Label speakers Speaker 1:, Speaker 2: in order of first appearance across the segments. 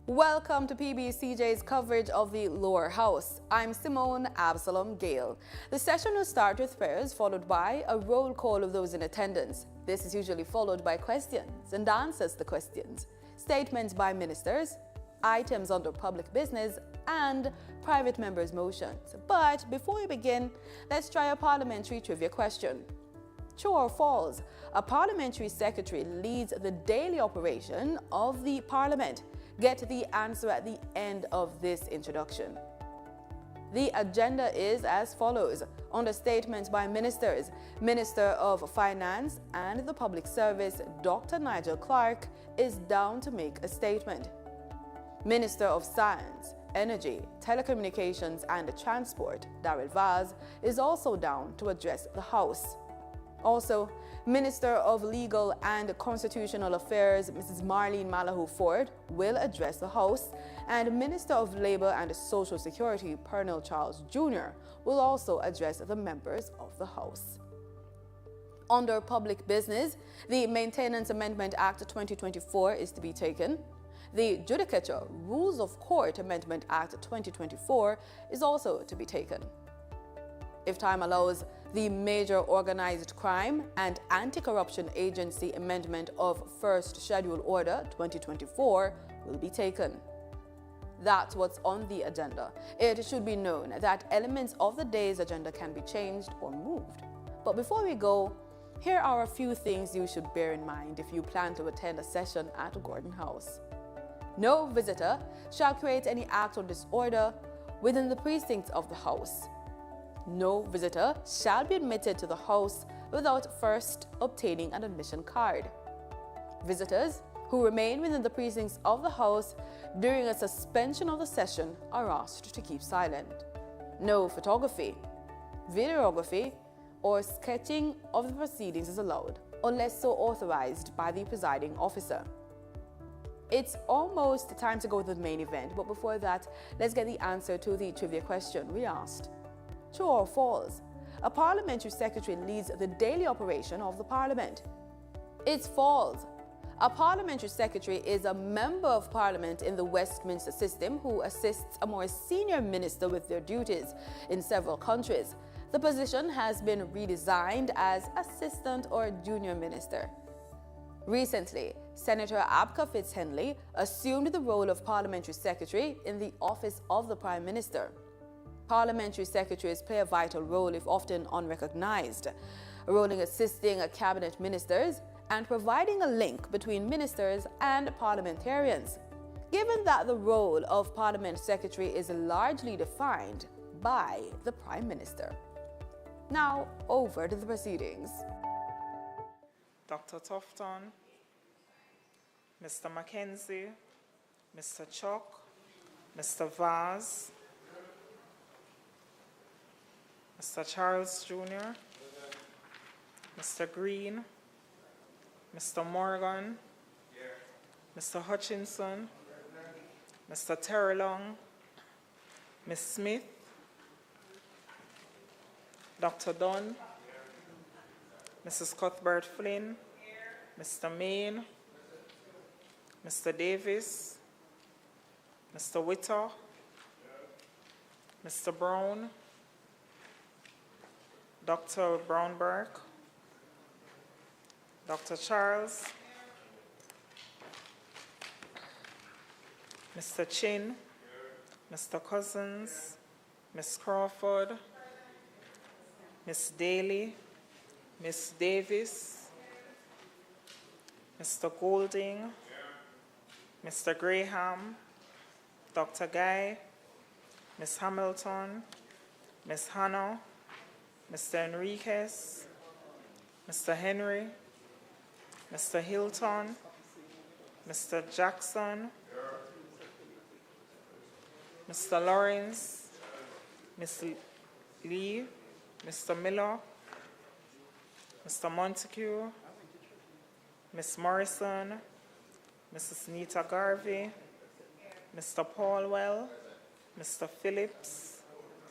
Speaker 1: Welcome to PBCJ's coverage of the lower house. I'm Simone Absalom Gale. The session will start with prayers followed by a roll call of those in attendance. This is usually followed by questions and answers to questions, statements by ministers, items under public business, and private members' motions. But before we begin, let's try a parliamentary trivia question. True or false? A parliamentary secretary leads the daily operation of the parliament. Get the answer at the end of this introduction. The agenda is as follows. Under statements by ministers, Minister of Finance and the Public Service, Dr. Nigel Clark, is down to make a statement. Minister of Science, Energy, Telecommunications and Transport, Darrell Vaz, is also down to address the House. Also, Minister of Legal and Constitutional Affairs, Mrs. Marlene Malahoo Ford, will address the House, and Minister of Labour and Social Security, Pernell Charles Jr., will also address the members of the House. Under public business, the Maintenance Amendment Act 2024 is to be taken. The Judicature Rules of Court Amendment Act 2024 is also to be taken. If time allows, the Major Organized Crime and Anti-Corruption Agency Amendment of First Schedule Order 2024 will be taken. That's what's on the agenda. It should be known that elements of the day's agenda can be changed or moved. But before we go, here are a few things you should bear in mind if you plan to attend a session at Gordon House. No visitor shall create any act or disorder within the precincts of the House. No visitor shall be admitted to the House without first obtaining an admission card. Visitors who remain within the precincts of the House during a suspension of the session are asked to keep silent. No photography, videography, or sketching of the proceedings is allowed, unless so authorized by the presiding officer. It's almost time to go to the main event, but before that, let's get the answer to the trivia question we asked. True or false? A parliamentary secretary leads the daily operation of the parliament. It's false. A parliamentary secretary is a member of parliament in the Westminster system who assists a more senior minister with their duties in several countries. The position has been redesigned as assistant or junior minister. Recently, Senator Abka Fitz-Henley assumed the role of parliamentary secretary in the office of the Prime Minister. Parliamentary secretaries play a vital role if often unrecognized, a role in assisting cabinet ministers and providing a link between ministers and parliamentarians, given that the role of Parliament Secretary is largely defined by the Prime Minister. Now, over to the proceedings.
Speaker 2: Dr. Tufton, Mr. Mackenzie, Mr. Chuck, Mr. Vaz, Mr. Charles Jr., Mr. Green, Mr. Morgan, Mr. Hutchinson, Mr. Terrelong, Ms. Smith, Dr. Dunn, Mrs. Cuthbert Flynn, Mr. Main, Mr. Davis, Mr. Witter, Mr. Brown, Dr. Brownberg, Dr. Charles, Mr. Chin, Mr. Cousins, Ms. Crawford, Ms. Daly, Ms. Davis, Mr. Golding, Mr. Graham, Dr. Guy, Ms. Hamilton, Ms. Hannah, Mr. Enriquez, Mr. Henry, Mr. Hilton, Mr. Jackson, Mr. Lawrence, Ms. Lee, Mr. Miller, Mr. Montague, Ms. Morrison, Mrs. Nita Garvey, Mr. Paulwell, Mr. Phillips,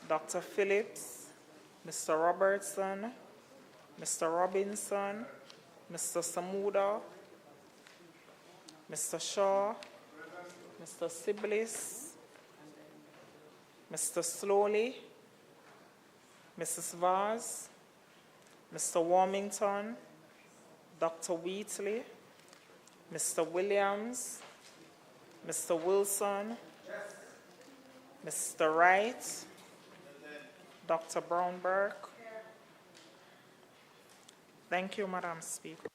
Speaker 2: Dr. Phillips, Mr. Robertson, Mr. Robinson, Mr. Samuda, Mr. Shaw, Mr. Siblis, Mr. Slowly, Mrs. Vaz, Mr. Warmington, Dr. Wheatley, Mr. Williams, Mr. Wilson, Mr. Wright, Dr. Brownberg. Thank you, Madam Speaker.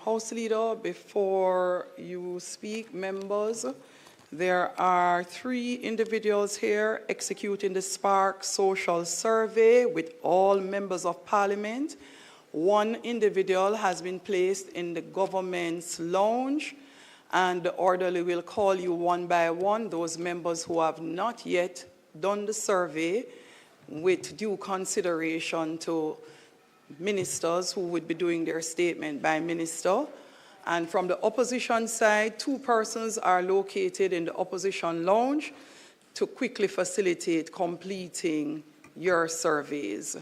Speaker 3: House Leader, before you speak, members, there are 3 individuals here executing the Spark Social Survey with all members of Parliament. 1 individual has been placed in the government's lounge, and the orderly will call you one by one, those members who have not yet done the survey, with due consideration to ministers who would be doing their statement by minister. And from the opposition side, 2 persons are located in the opposition lounge to quickly facilitate completing your surveys.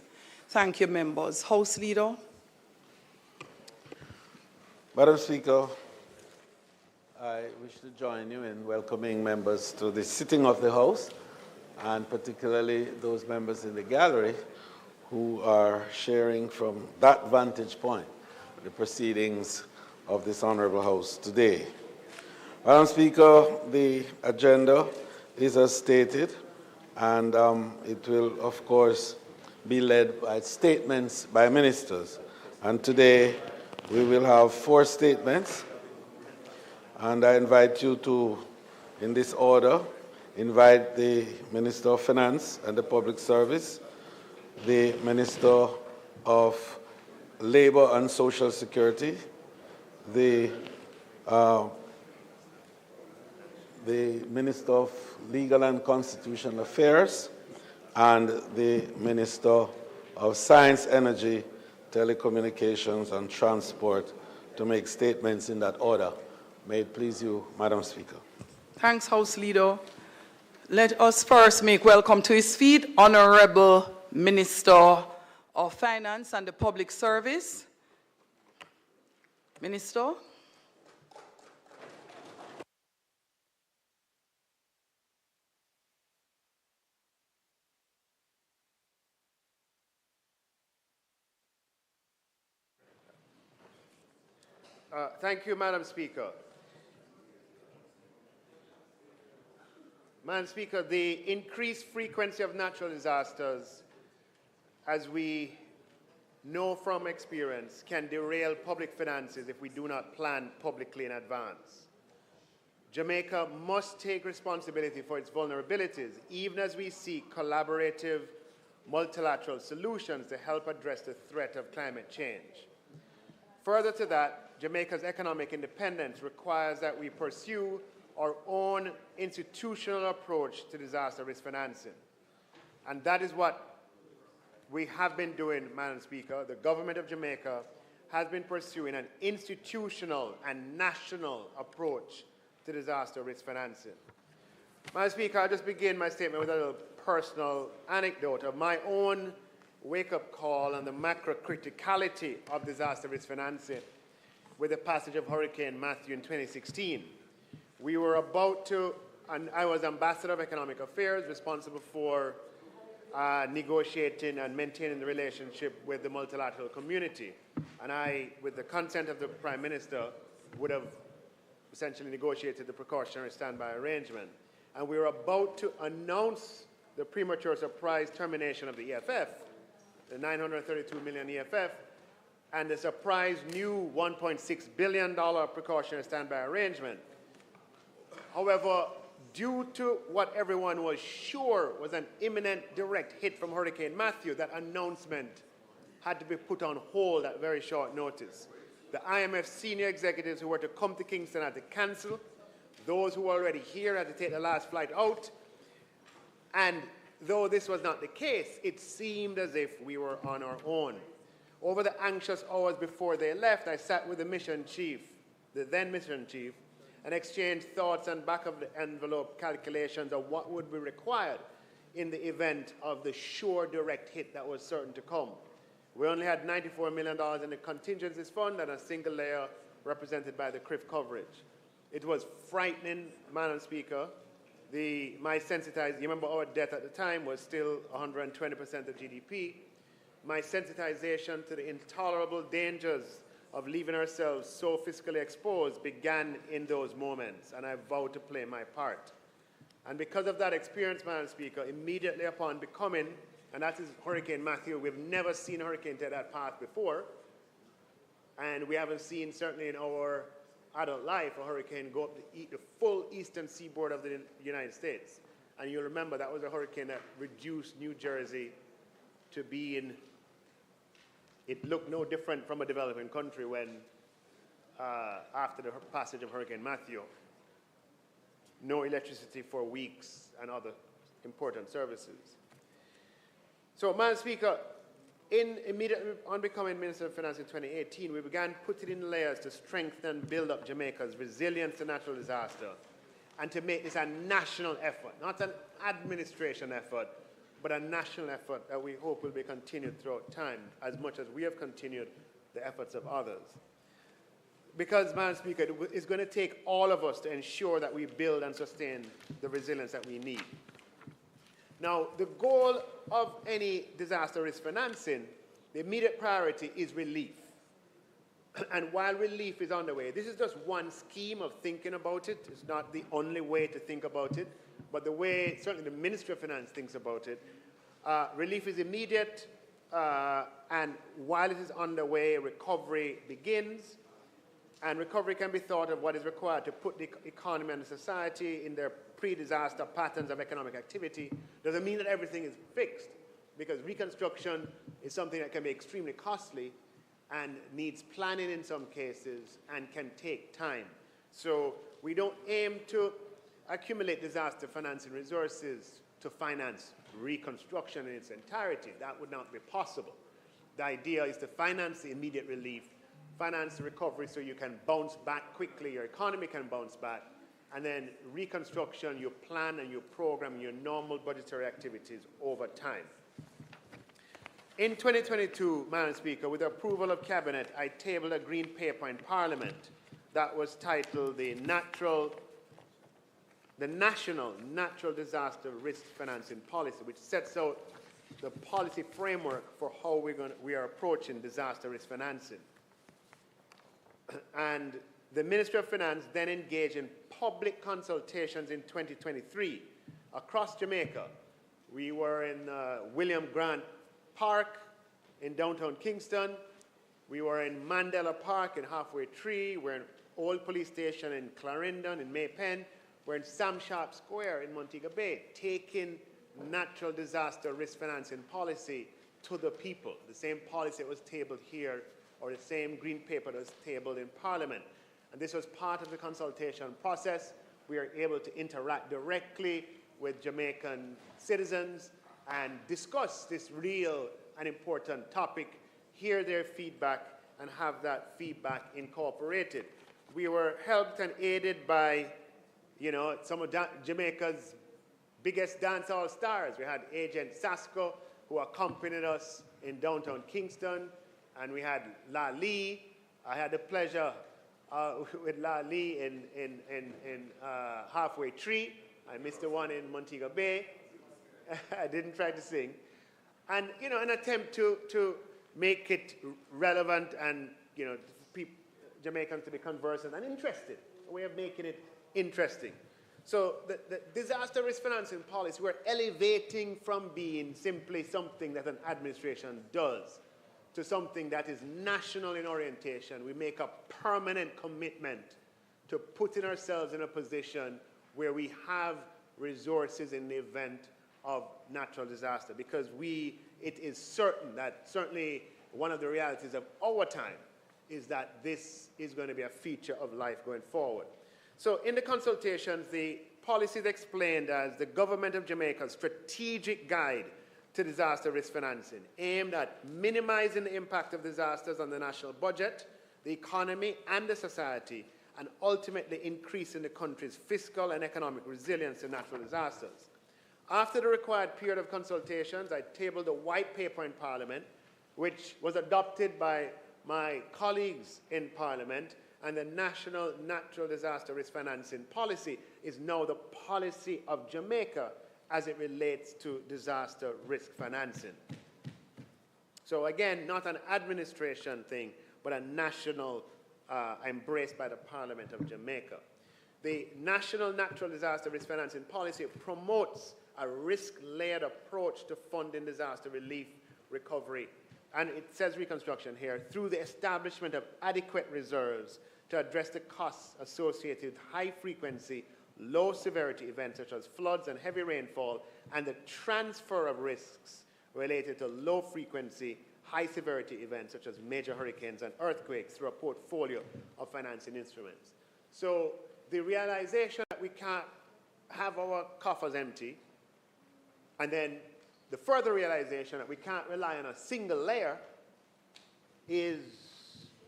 Speaker 3: Thank you, members. House Leader.
Speaker 4: Madam Speaker, I wish to join you in welcoming members to the sitting of the House, and particularly those members in the gallery who are sharing from that vantage point the proceedings of this Honorable House today. Madam Speaker, the agenda is as stated, and it will, of course, be led by statements by ministers. And today we will have 4 statements, and I invite you to, in this order, invite the Minister of Finance and the Public Service, the Minister of Labor and Social Security, the Minister of Legal and Constitutional Affairs, and the Minister of Science, Energy, Telecommunications, and Transport to make statements in that order. May it please you, Madam Speaker.
Speaker 3: Thanks, House Leader. Let us first make welcome to his feet Honorable Minister of Finance and the Public Service. Minister.
Speaker 5: Thank you, Madam Speaker. Madam Speaker, the increased frequency of natural disasters, as we know from experience, can derail public finances if we do not plan publicly in advance. Jamaica must take responsibility for its vulnerabilities, even as we seek collaborative, multilateral solutions to help address the threat of climate change. Further to that, Jamaica's economic independence requires that we pursue our own institutional approach to disaster risk financing. And that is what we have been doing, Madam Speaker. The government of Jamaica has been pursuing an institutional and national approach to disaster risk financing. Madam Speaker, I'll just begin my statement with a little personal anecdote of my own wake-up call on the macro-criticality of disaster risk financing with the passage of Hurricane Matthew in 2016. We were about to, and I was Ambassador of Economic Affairs, responsible for negotiating and maintaining the relationship with the multilateral community. And I, with the consent of the Prime Minister, would have essentially negotiated the precautionary standby arrangement. And we were about to announce the premature surprise termination of the EFF, the $932 million EFF, and the surprise new $1.6 billion precautionary standby arrangement. However, due to what everyone was sure was an imminent direct hit from Hurricane Matthew, that announcement had to be put on hold at very short notice. The IMF senior executives who were to come to Kingston had to cancel. Those who were already here had to take the last flight out. And though this was not the case, it seemed as if we were on our own. Over the anxious hours before they left, I sat with the mission chief, the then mission chief, and exchanged thoughts and back-of-the-envelope calculations of what would be required in the event of the sure direct hit that was certain to come. We only had $94 million in the contingencies fund and a single layer represented by the CRIF coverage. It was frightening, Madam Speaker. My sensitized, you remember our debt at the time was still 120% of GDP. My sensitization to the intolerable dangers of leaving ourselves so fiscally exposed began in those moments, and I vowed to play my part. And because of that experience, Madam Speaker, immediately upon becoming, and that is Hurricane Matthew, we've never seen a hurricane take that path before, and we haven't seen, certainly in our adult life, a hurricane go up the full eastern seaboard of the United States. And you'll remember that was a hurricane that reduced New Jersey to being, it looked no different from a developing country when, after the passage of Hurricane Matthew, no electricity for weeks and other important services. So, Madam Speaker, immediately on becoming Minister of Finance in 2018, we began putting in layers to strengthen and build up Jamaica's resilience to natural disaster and to make this a national effort, not an administration effort, but a national effort that we hope will be continued throughout time as much as we have continued the efforts of others. Because, Madam Speaker, it's going to take all of us to ensure that we build and sustain the resilience that we need. Now, the goal of any disaster risk financing, the immediate priority is relief. And while relief is underway, this is just one scheme of thinking about it. It's not the only way to think about it, but the way certainly the Ministry of Finance thinks about it. Relief is immediate, and while it is underway, recovery begins. And recovery can be thought of what is required to put the economy and the society in their pre-disaster patterns of economic activity. Doesn't mean that everything is fixed, because reconstruction is something that can be extremely costly and needs planning in some cases and can take time. So we don't aim to accumulate disaster financing resources to finance reconstruction in its entirety. That would not be possible. The idea is to finance the immediate relief, finance the recovery so you can bounce back quickly, your economy can bounce back, and then reconstruction, you plan and you program your normal budgetary activities over time. In 2022, Madam Speaker, with the approval of Cabinet, I tabled a green paper in Parliament that was titled the National Natural Disaster Risk Financing Policy, which sets out the policy framework for how we are approaching disaster risk financing. And the Ministry of Finance then engaged in public consultations in 2023 across Jamaica. We were in William Grant Park in downtown Kingston. We were in Mandela Park in Halfway Tree. We're in Old Police Station in Clarendon, in Maypen. We're in Sam Sharp Square in Montego Bay, taking natural disaster risk financing policy to the people. The same policy that was tabled here, or the same green paper that was tabled in Parliament. And this was part of the consultation process. We are able to interact directly with Jamaican citizens and discuss this real and important topic, hear their feedback, and have that feedback incorporated. We were helped and aided by, some of Jamaica's biggest dancehall stars. We had Agent Sasko, who accompanied us in downtown Kingston, and we had La Lee. I had the pleasure with La Lee in Halfway Tree. I missed the one in Montego Bay. I didn't try to sing. And, an attempt to make it relevant and, Jamaicans to be conversant and interested, a way of making it interesting. So the disaster risk financing policy, we're elevating from being simply something that an administration does to something that is national in orientation. We make a permanent commitment to putting ourselves in a position where we have resources in the event of natural disaster, because it is certain that certainly one of the realities of our time is that this is going to be a feature of life going forward. So in the consultations, the policy is explained as the Government of Jamaica's strategic guide to disaster risk financing, aimed at minimizing the impact of disasters on the national budget, the economy, and the society, and ultimately increasing the country's fiscal and economic resilience to natural disasters. After the required period of consultations, I tabled a white paper in Parliament which was adopted by my colleagues in Parliament, and the National Natural Disaster Risk Financing Policy is now the policy of Jamaica as it relates to disaster risk financing. So again, not an administration thing, but a national embraced by the Parliament of Jamaica. The National Natural Disaster Risk Financing Policy promotes a risk-layered approach to funding disaster relief, recovery, and it says reconstruction here, through the establishment of adequate reserves to address the costs associated with high-frequency, low-severity events such as floods and heavy rainfall, and the transfer of risks related to low-frequency, high-severity events such as major hurricanes and earthquakes through a portfolio of financing instruments. So the realization that we can't have our coffers empty, and then the further realization that we can't rely on a single layer, is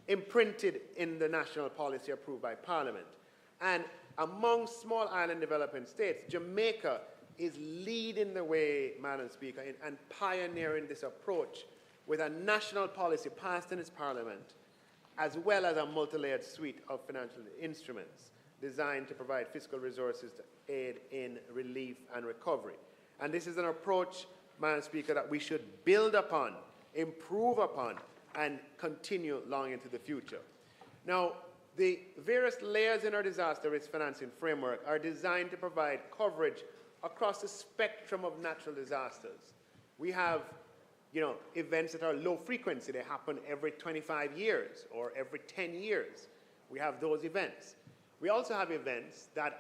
Speaker 5: imprinted in the national policy approved by Parliament. And among small island developing states, Jamaica is leading the way, Madam Speaker, and pioneering this approach with a national policy passed in its Parliament, as well as a multi-layered suite of financial instruments designed to provide fiscal resources to aid in relief and recovery. And this is an approach, Madam Speaker, that we should build upon, improve upon, and continue long into the future. Now, the various layers in our disaster risk financing framework are designed to provide coverage across the spectrum of natural disasters. We have, events that are low frequency. They happen every 25 years or every 10 years. We have those events. We also have events that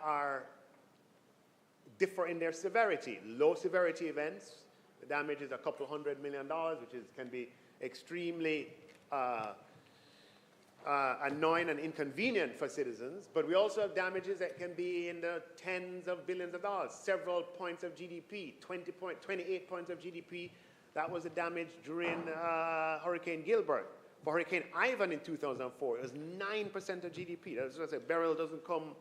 Speaker 5: differ in their severity. Low severity events, the damage is a couple $100 million, which can be extremely annoying and inconvenient for citizens, but we also have damages that can be in the tens of billions of dollars, several points of GDP, 28 points of GDP. That was the damage during Hurricane Gilbert. For Hurricane Ivan in 2004, it was 9% of GDP. That's what I say, Beryl doesn't come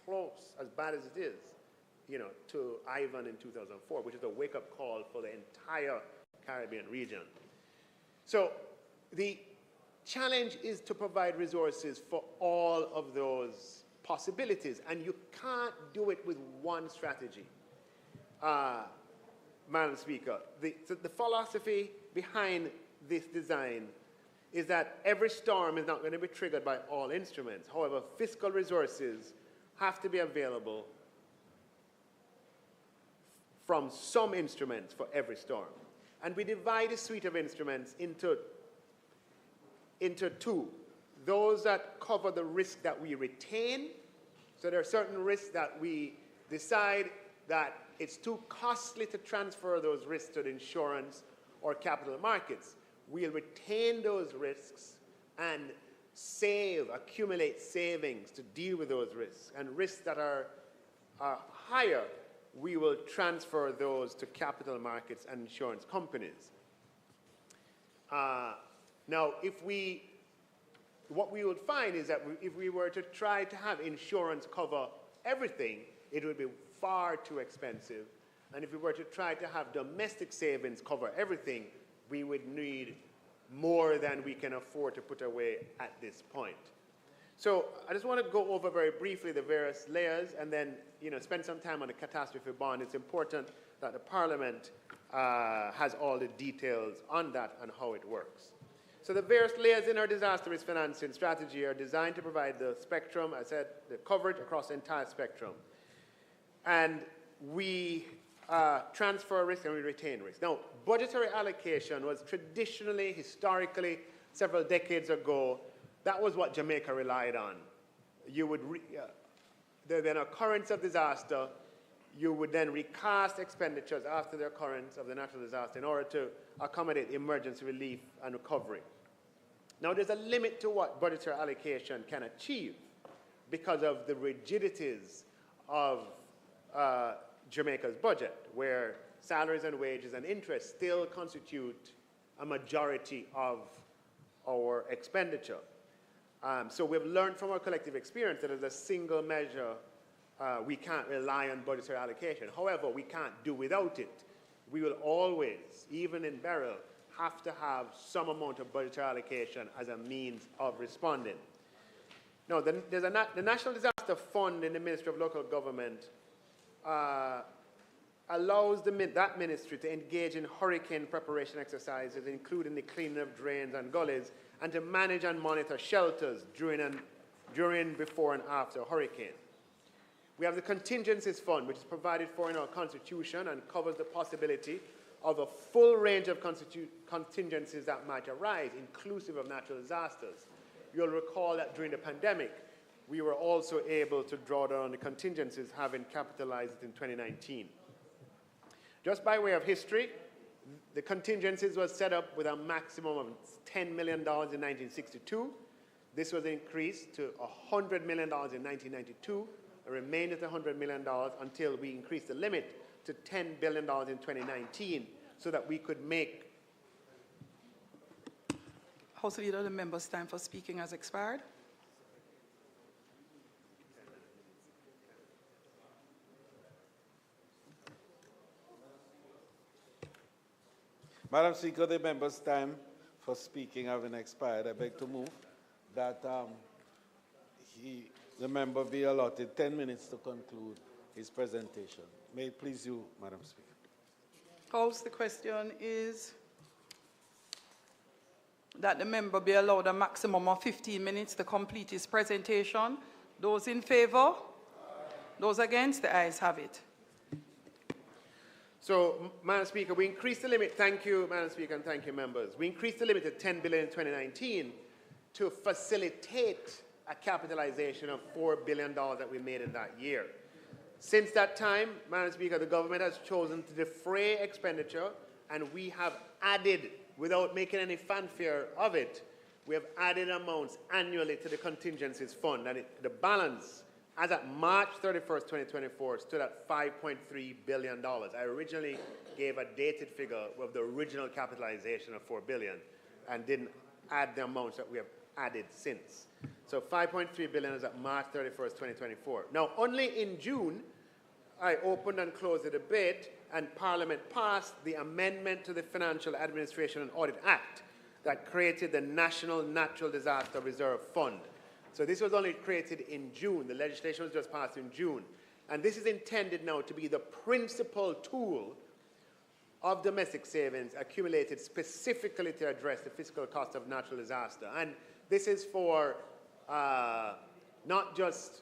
Speaker 5: close, as bad as it is, to Ivan in 2004, which is a wake-up call for the entire Caribbean region. So the challenge is to provide resources for all of those possibilities, and you can't do it with one strategy. Madam Speaker, the philosophy behind this design is that every storm is not going to be triggered by all instruments. However, fiscal resources have to be available from some instruments for every storm. And we divide a suite of instruments into two. Those that cover the risk that we retain. So there are certain risks that we decide that it's too costly to transfer those risks to the insurance or capital markets. We'll retain those risks and accumulate savings to deal with those risks. And risks that are higher, we will transfer those to capital markets and insurance companies. Now, what we would find is that if we were to try to have insurance cover everything, it would be far too expensive. And if we were to try to have domestic savings cover everything, we would need more than we can afford to put away at this point. So I just want to go over very briefly the various layers and then spend some time on the catastrophe bond. It's important that the Parliament has all the details on that and how it works. So the various layers in our disaster risk financing strategy are designed to provide the spectrum, I said, the coverage across the entire spectrum. And we transfer risk and we retain risk. Now, budgetary allocation was traditionally, historically, several decades ago, that was what Jamaica relied on. You would, there'd be an occurrence of disaster, you would then recast expenditures after the occurrence of the natural disaster in order to accommodate emergency relief and recovery. Now, there's a limit to what budgetary allocation can achieve because of the rigidities of Jamaica's budget, where salaries and wages and interest still constitute a majority of our expenditure. So we've learned from our collective experience that as a single measure, we can't rely on budgetary allocation. However, we can't do without it. We will always, even in Beryl, have to have some amount of budgetary allocation as a means of responding. Now, the National Disaster Fund in the Ministry of Local Government allows that ministry to engage in hurricane preparation exercises, including the cleaning of drains and gullies, and to manage and monitor shelters during, before, and after a hurricane. We have the Contingencies Fund, which is provided for in our Constitution and covers the possibility of a full range of contingencies that might arise, inclusive of natural disasters. You'll recall that during the pandemic, we were also able to draw down the contingencies, having capitalized it in 2019. Just by way of history, the contingencies was set up with a maximum of $10 million in 1962. This was increased to $100 million in 1992, and remained at $100 million until we increased the limit to $10 billion in 2019, so that we could make.
Speaker 3: House Leader, the member's time for speaking has expired.
Speaker 4: Madam Speaker, the member's time for speaking having expired, I beg to move that the member be allotted 10 minutes to conclude his presentation. May it please you, Madam Speaker.
Speaker 3: House, the question is that the member be allowed a maximum of 15 minutes to complete his presentation. Those in favor? Those against? The ayes have it.
Speaker 5: So, Madam Speaker, we increased the limit. Thank you, Madam Speaker, and thank you, members. We increased the limit to $10 billion in 2019 to facilitate a capitalization of $4 billion that we made in that year. Since that time, Madam Speaker, the government has chosen to defray expenditure, and we have added, without making any fanfare of it, we have added amounts annually to the contingencies fund, and the balance, as at March 31st, 2024, stood at $5.3 billion. I originally gave a dated figure of the original capitalization of $4 billion and didn't add the amounts that we have added since. So $5.3 billion is at March 31st, 2024. Now, only in June, I opened and closed the debate, and Parliament passed the amendment to the Financial Administration and Audit Act that created the National Natural Disaster Reserve Fund. So this was only created in June. The legislation was just passed in June. And this is intended now to be the principal tool of domestic savings accumulated specifically to address the fiscal cost of natural disaster. And this is for not just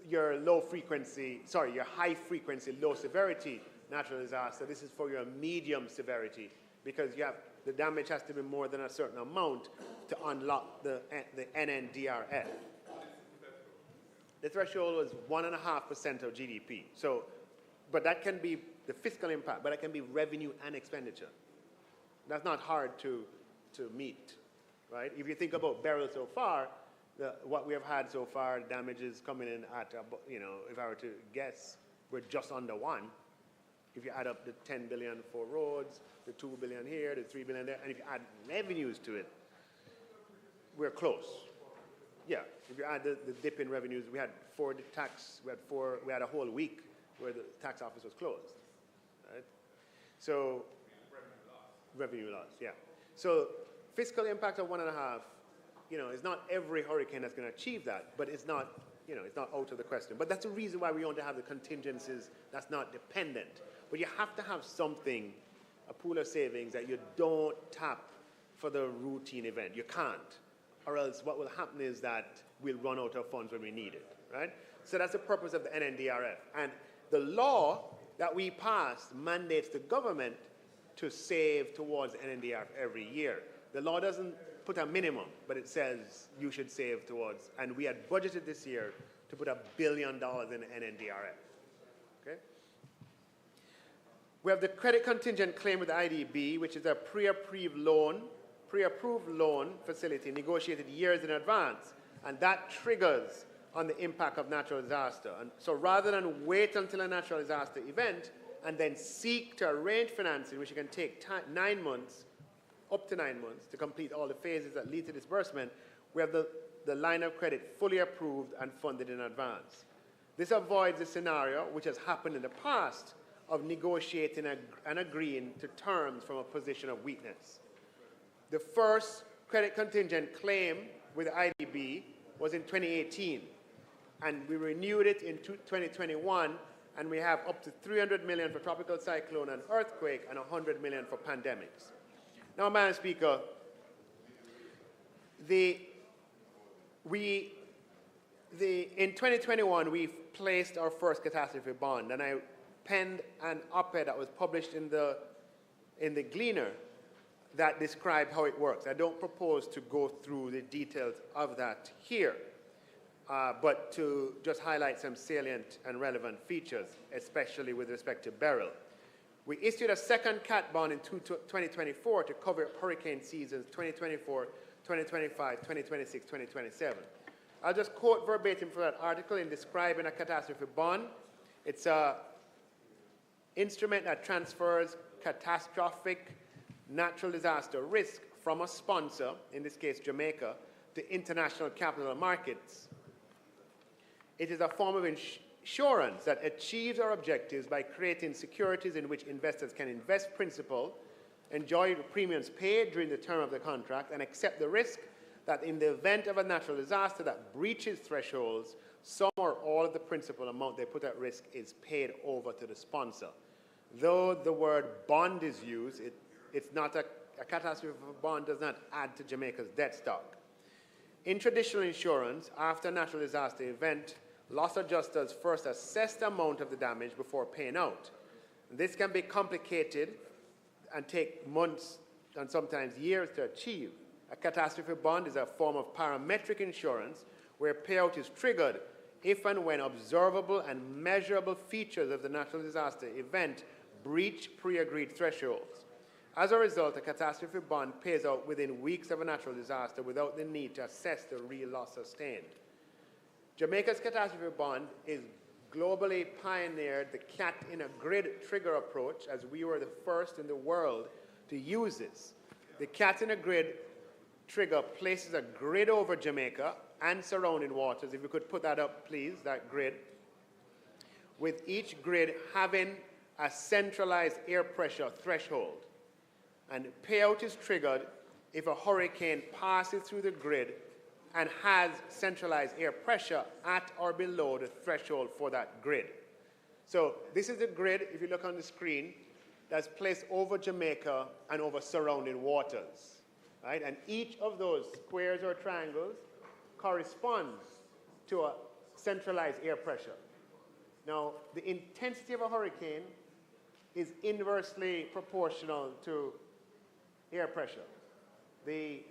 Speaker 5: your your high frequency, low severity natural disaster. This is for your medium severity, because the damage has to be more than a certain amount to unlock the NNDRF. The threshold was 1.5% of GDP. So, but that can be the fiscal impact, but it can be revenue and expenditure. That's not hard to meet, right? If you think about Beryl so far, what we have had so far, damages coming in at, if I were to guess, we're just under 1. If you add up the 10 billion for roads, the 2 billion here, the 3 billion there, and if you add revenues to it, we're close. Yeah, if you add the dip in revenues, we had we had a whole week where the tax office was closed, right? So, revenue loss, yeah. So, fiscal impact of 1.5, it's not every hurricane that's going to achieve that, but it's not, it's not out of the question. But that's the reason why we want to have the contingencies that's not dependent. But you have to have something, a pool of savings that you don't tap for the routine event. You can't. Or else what will happen is that we'll run out of funds when we need it, right? So that's the purpose of the NNDRF. And the law that we passed mandates the government to save towards NNDRF every year. The law doesn't put a minimum, but it says you should save towards, and we had budgeted this year to put $1 billion in NNDRF, okay? We have the credit contingent claim with the IDB, which is a pre-approved loan facility negotiated years in advance, and that triggers on the impact of natural disaster. And so rather than wait until a natural disaster event and then seek to arrange financing, which can take 9 months, up to 9 months, to complete all the phases that lead to disbursement, we have the line of credit fully approved and funded in advance. This avoids the scenario, which has happened in the past, of negotiating and agreeing to terms from a position of weakness. The first credit contingent claim with IDB was in 2018, and we renewed it in 2021, and we have up to $300 million for tropical cyclone and earthquake and $100 million for pandemics. Now, Madam Speaker, in 2021, we placed our first catastrophe bond, and I penned an op-ed that was published in the Gleaner that described how it works. I don't propose to go through the details of that here, but to just highlight some salient and relevant features, especially with respect to Beryl. We issued a second cat bond in 2024 to cover hurricane seasons 2024, 2025, 2026, 2027. I'll just quote verbatim from that article in describing a catastrophe bond. It's an instrument that transfers catastrophic natural disaster risk from a sponsor, in this case Jamaica, to international capital markets. It is a form of insurance that achieves our objectives by creating securities in which investors can invest principal, enjoy the premiums paid during the term of the contract, and accept the risk that in the event of a natural disaster that breaches thresholds, some or all of the principal amount they put at risk is paid over to the sponsor. Though the word bond is used, it's not a catastrophe bond does not add to Jamaica's debt stock. In traditional insurance, after a natural disaster event, loss adjusters first assess the amount of the damage before paying out. This can be complicated and take months and sometimes years to achieve. A catastrophe bond is a form of parametric insurance where payout is triggered if and when observable and measurable features of the natural disaster event breach pre-agreed thresholds. As a result, a catastrophe bond pays out within weeks of a natural disaster without the need to assess the real loss sustained. Jamaica's catastrophe bond is globally pioneered the cat in a grid trigger approach, as we were the first in the world to use this. The cat in a grid trigger places a grid over Jamaica and surrounding waters. If you could put that up, please, that grid. With each grid having a centralized air pressure threshold. And payout is triggered if a hurricane passes through the grid and has centralized air pressure at or below the threshold for that grid. So this is the grid, if you look on the screen, that's placed over Jamaica and over surrounding waters. Right? And each of those squares or triangles corresponds to a centralized air pressure. Now, the intensity of a hurricane is inversely proportional to air pressure. The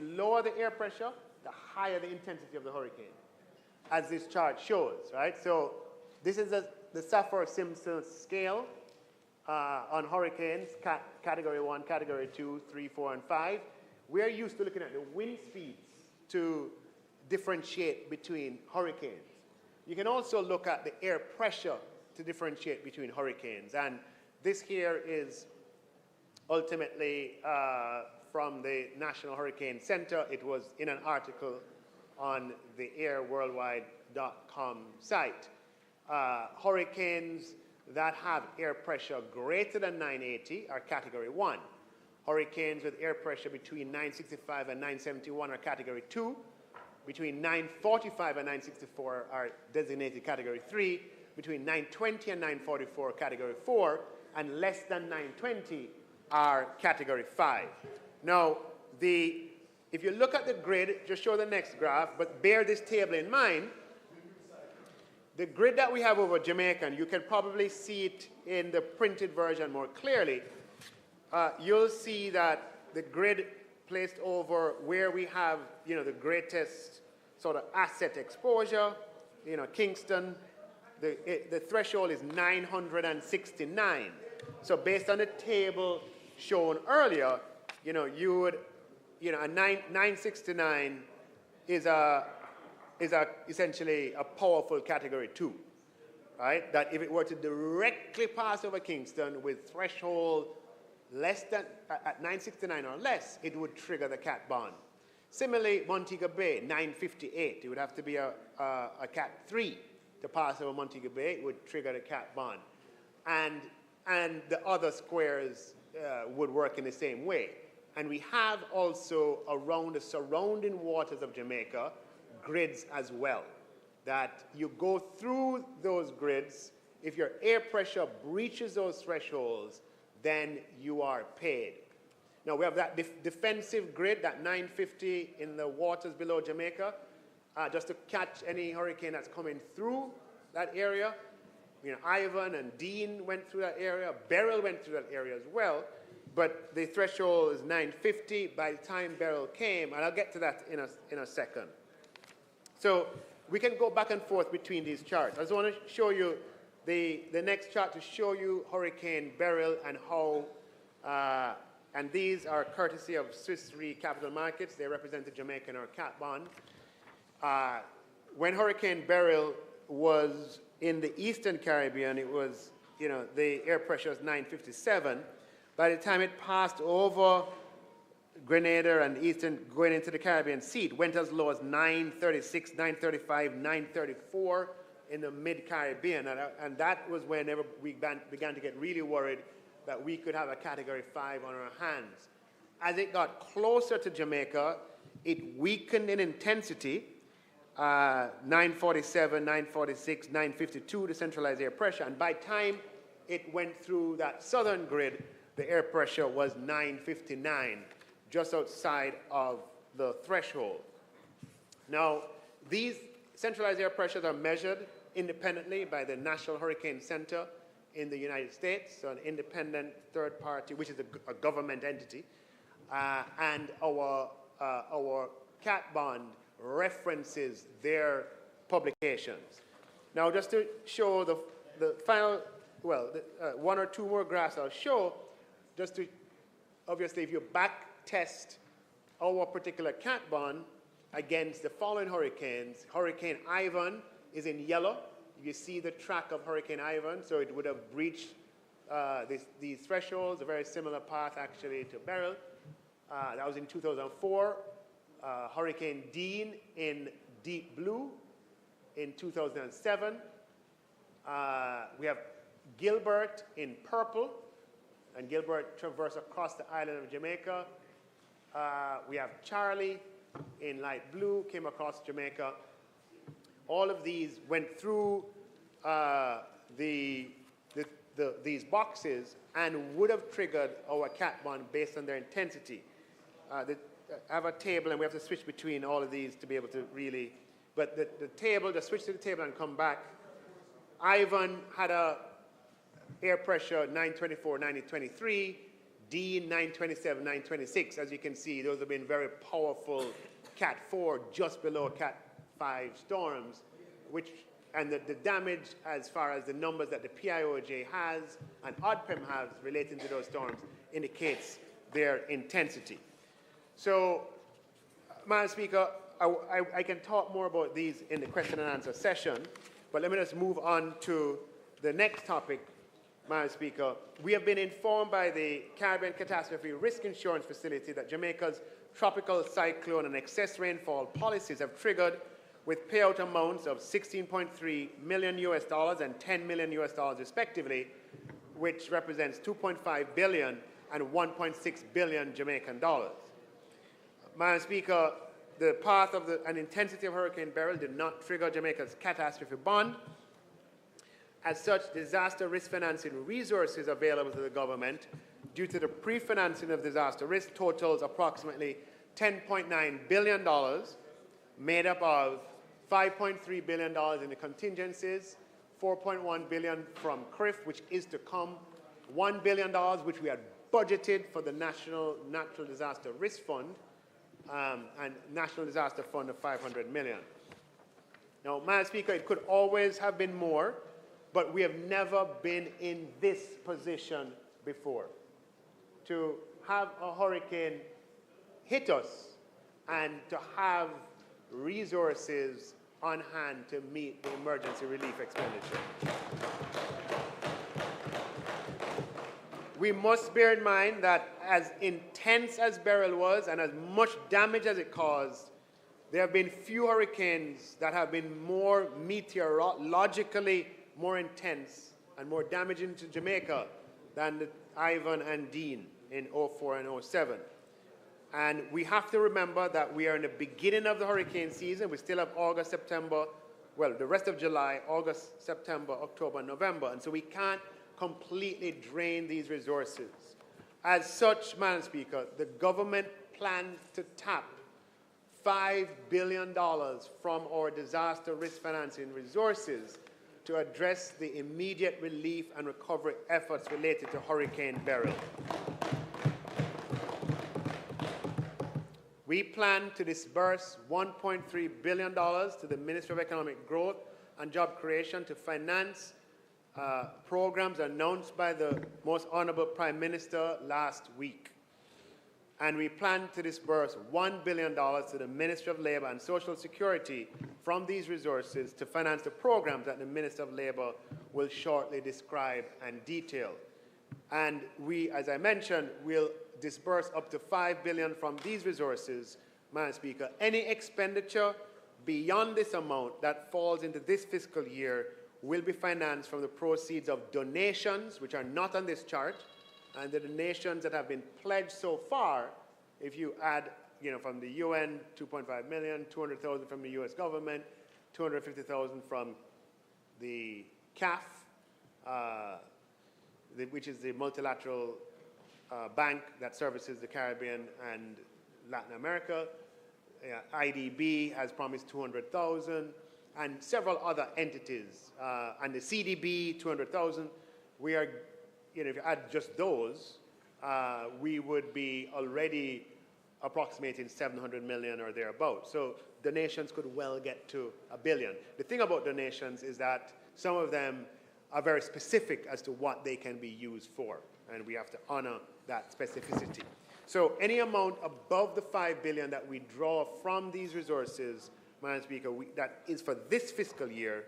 Speaker 5: lower the air pressure, the higher the intensity of the hurricane, as this chart shows, right? So this is the Saffir-Simpson scale on hurricanes, category 1, category 2, 3, 4, and 5. We are used to looking at the wind speeds to differentiate between hurricanes. You can also look at the air pressure to differentiate between hurricanes. And this here is ultimately from the National Hurricane Center. It was in an article on the airworldwide.com site. Hurricanes that have air pressure greater than 980 are category 1. Hurricanes with air pressure between 965 and 971 are category 2. Between 945 and 964 are designated category 3. Between 920 and 944 category 4. And less than 920 are category 5. Now, if you look at the grid, just show the next graph, but bear this table in mind. The grid that we have over Jamaica, and you can probably see it in the printed version more clearly, you'll see that the grid placed over where we have, the greatest sort of asset exposure, Kingston, the threshold is 969. So based on the table shown earlier, you would, a 969 is essentially a powerful category 2, right? That if it were to directly pass over Kingston with threshold less than, at 969 or less, it would trigger the cat bond. Similarly, Montego Bay, 958, it would have to be a cat 3 to pass over Montego Bay, it would trigger the cat bond. And the other squares would work in the same way. And we have also around the surrounding waters of Jamaica grids as well, that you go through those grids. If your air pressure breaches those thresholds, then you are paid. Now, we have that defensive grid, that 950 in the waters below Jamaica, just to catch any hurricane that's coming through that area. You know, Ivan and Dean went through that area. Beryl went through that area as well. But the threshold is 950 by the time Beryl came, and I'll get to that in a second. So we can go back and forth between these charts. I just want to show you the next chart to show you Hurricane Beryl and how, and these are courtesy of Swiss Re Capital Markets. They represent the Jamaican or cat bond. When Hurricane Beryl was in the Eastern Caribbean, it was, you know, the air pressure was 957. By the time it passed over Grenada and Eastern, going into the Caribbean Sea, it went as low as 936, 935, 934 in the mid-Caribbean. And that was whenever we began to get really worried that we could have a Category 5 on our hands. As it got closer to Jamaica, it weakened in intensity, 947, 946, 952, the centralized air pressure. And by time it went through that southern grid, the air pressure was 959, just outside of the threshold. Now, these centralized air pressures are measured independently by the National Hurricane Center in the United States, so an independent third party, which is a government entity, and our cat bond references their publications. Now, just to show the final, well, one or two more graphs I'll show, just to, obviously, if you back test our particular cat bond against the following hurricanes, Hurricane Ivan is in yellow. You see the track of Hurricane Ivan, so it would have breached these thresholds, a very similar path actually to Beryl. That was in 2004. Hurricane Dean in deep blue in 2007. We have Gilbert in purple, and Gilbert traversed across the island of Jamaica. We have Charlie in light blue, came across Jamaica. All of these went through these boxes and would have triggered our cat bond based on their intensity. I have a table, and we have to switch between all of these to be able to really, but the table, just switch to the table and come back. Ivan had a air pressure 924, 923, Dean 927, 926. As you can see, those have been very powerful Cat 4, just below Cat 5 storms, which, and the damage as far as the numbers that the PIOJ has and ODPEM has relating to those storms indicates their intensity. So, Madam Speaker, I can talk more about these in the question and answer session, but let me just move on to the next topic, Madam Speaker. We have been informed by the Caribbean Catastrophe Risk Insurance Facility that Jamaica's tropical cyclone and excess rainfall policies have triggered with payout amounts of $16.3 million US and $10 million US respectively, which represents 2.5 billion and 1.6 billion Jamaican dollars. Madam Speaker, the path of and intensity of Hurricane Beryl did not trigger Jamaica's catastrophe bond. As such, disaster risk financing resources available to the government due to the pre-financing of disaster risk totals approximately $10.9 billion, made up of $5.3 billion in the contingencies, $4.1 billion from CRIF, which is to come, $1 billion, which we had budgeted for the National Natural Disaster Risk Fund, and National Disaster Fund of $500 million. Now, Madam Speaker, it could always have been more, but we have never been in this position before. To have a hurricane hit us and to have resources on hand to meet the emergency relief expenditure. We must bear in mind that as intense as Beryl was and as much damage as it caused, there have been few hurricanes that have been more meteorologically more intense and more damaging to Jamaica than the Ivan and Dean in 04 and 07. And we have to remember that we are in the beginning of the hurricane season. We still have August, September, well, the rest of July, August, September, October, November. And so we can't completely drain these resources. As such, Madam Speaker, the government plans to tap $5 billion from our disaster risk financing resources to address the immediate relief and recovery efforts related to Hurricane Beryl. We plan to disburse $1.3 billion to the Ministry of Economic Growth and Job Creation to finance programs announced by the Most Honorable Prime Minister last week. And we plan to disburse $1 billion to the Ministry of Labor and Social Security from these resources to finance the programs that the Minister of Labor will shortly describe and detail. And we, as I mentioned, will disburse up to $5 billion from these resources, Madam Speaker. Any expenditure beyond this amount that falls into this fiscal year will be financed from the proceeds of donations, which are not on this chart, and the donations that have been pledged so far, if you add, from the UN, 2.5 million, 200,000 from the US government, 250,000 from the CAF, which is the multilateral bank that services the Caribbean and Latin America. IDB has promised 200,000, and several other entities, and the CDB, 200,000. We are, if you add just those, we would be already approximating 700 million or thereabouts. So donations could well get to $1 billion. The thing about donations is that some of them are very specific as to what they can be used for, and we have to honor that specificity. So any amount above the $5 billion that we draw from these resources, Madam Speaker, that is for this fiscal year,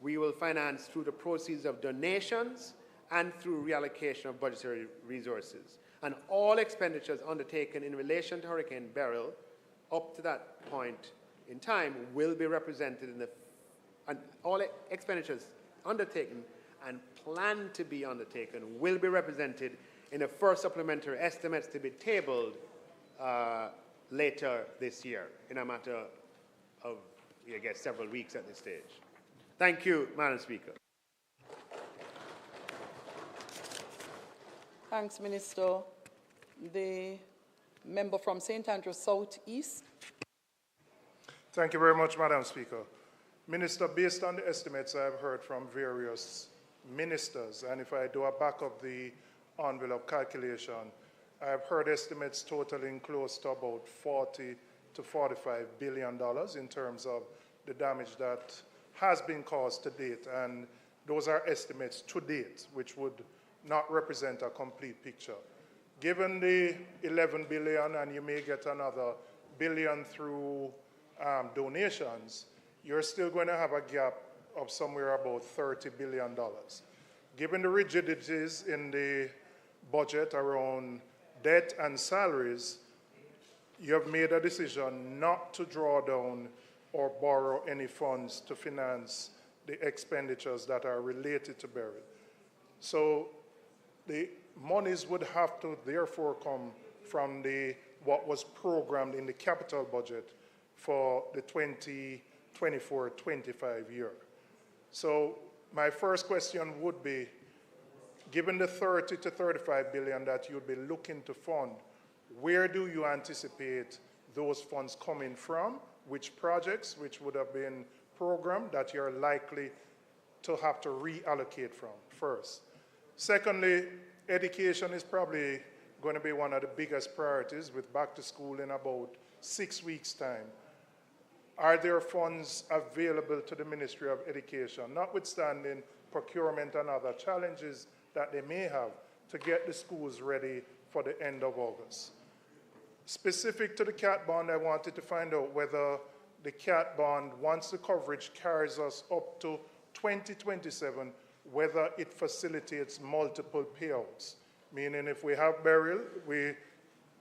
Speaker 5: we will finance through the proceeds of donations and through reallocation of budgetary resources. And all expenditures undertaken in relation to Hurricane Beryl up to that point in time will be represented in and all expenditures undertaken and planned to be undertaken will be represented in the first supplementary estimates to be tabled later this year in a matter of, I guess, several weeks at this stage. Thank you, Madam Speaker.
Speaker 3: Thanks, Minister. The member from St. Andrews South East.
Speaker 6: Thank you very much, Madam Speaker. Minister, based on the estimates I've heard from various ministers, and if I do a back of the envelope calculation, I've heard estimates totaling close to about $40 to $45 billion in terms of the damage that has been caused to date, and those are estimates to date, which would not represent a complete picture. Given the 11 billion, and you may get another billion through donations, you're still going to have a gap of somewhere about $30 billion. Given the rigidities in the budget around debt and salaries, you have made a decision not to draw down or borrow any funds to finance the expenditures that are related to Beryl. So the monies would have to therefore come from what was programmed in the capital budget for the 2024-25 year. So my first question would be, given the 30 to 35 billion that you'd be looking to fund, where do you anticipate those funds coming from? Which projects, which would have been programmed that you're likely to have to reallocate from, first? Secondly, education is probably going to be one of the biggest priorities with back to school in about 6 weeks' time. Are there funds available to the Ministry of Education, notwithstanding procurement and other challenges that they may have, to get the schools ready for the end of August? Specific to the CAT bond, I wanted to find out whether the CAT bond, once the coverage carries us up to 2027, whether it facilitates multiple payouts. Meaning if we have Beryl,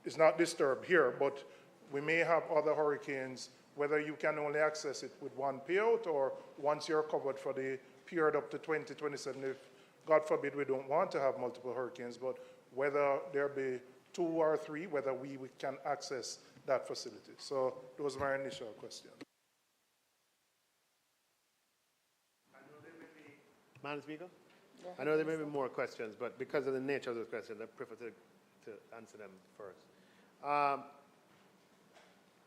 Speaker 6: it's not disturbed here, but we may have other hurricanes, whether you can only access it with one payout or once you're covered for the period up to 2027, if, God forbid, we don't want to have multiple hurricanes, but whether there be 2 or 3, whether we can access that facility. So those are my initial questions.
Speaker 5: Madam Speaker? I know there may be more questions, but because of the nature of those questions, I prefer to answer them first.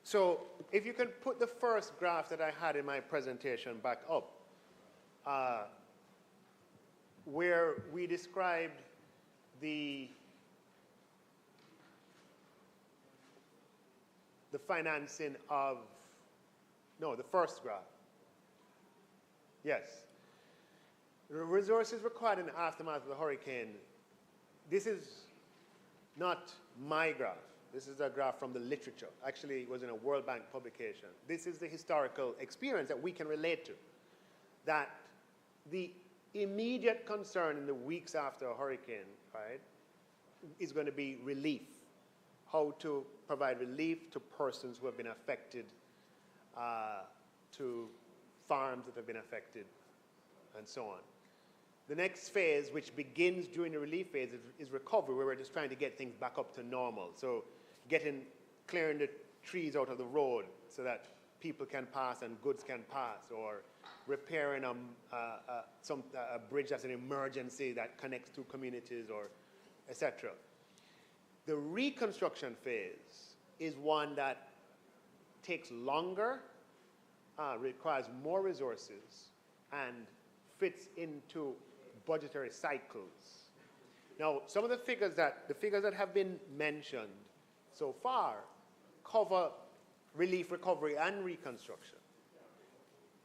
Speaker 5: So if you can put the first graph that I had in my presentation back up, where we described the financing of, no, the first graph. Yes. The resources required in the aftermath of the hurricane, this is not my graph. This is a graph from the literature. Actually, it was in a World Bank publication. This is the historical experience that we can relate to, that the immediate concern in the weeks after a hurricane, right, is going to be relief. How to provide relief to persons who have been affected, to farms that have been affected, and so on. The next phase, which begins during the relief phase, is recovery, where we're just trying to get things back up to normal. So clearing the trees out of the road so that people can pass and goods can pass, or repairing a bridge that's an emergency that connects two communities, or etc. The reconstruction phase is one that takes longer, requires more resources, and fits into budgetary cycles. Now, some of the figures that have been mentioned so far cover relief, recovery, and reconstruction.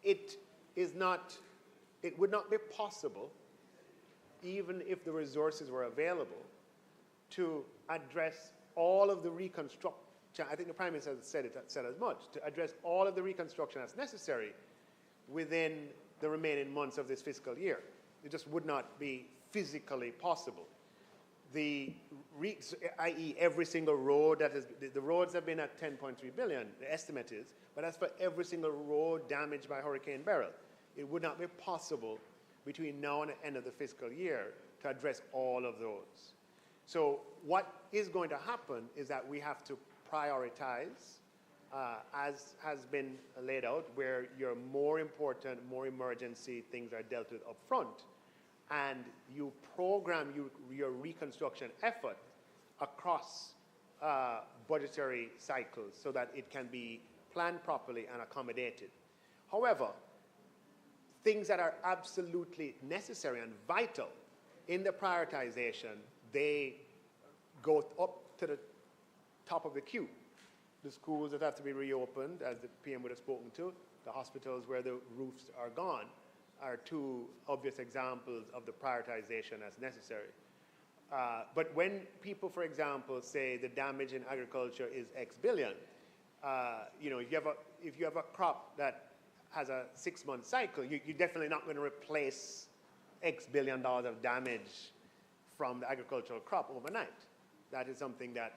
Speaker 5: It would not be possible, even if the resources were available, to address all of the reconstruction. I think the Prime Minister has said as much, to address all of the reconstruction that's necessary within the remaining months of this fiscal year. It just would not be physically possible. I.e. every single road the roads have been at 10.3 billion, the estimate is, but that's for every single road damaged by Hurricane Beryl. It would not be possible between now and the end of the fiscal year to address all of those. So what is going to happen is that we have to prioritize, as has been laid out, where your more important, more emergency things are dealt with up front, and you program your reconstruction effort across budgetary cycles so that it can be planned properly and accommodated. However, things that are absolutely necessary and vital in the prioritization, they go up to the top of the queue. The schools that have to be reopened, as the PM would have spoken to, the hospitals where the roofs are gone, are two obvious examples of the prioritization as necessary. But when people, for example, say the damage in agriculture is X billion, if you have a crop that has a 6-month cycle, you're definitely not going to replace X billion dollars of damage from the agricultural crop overnight. That is something that,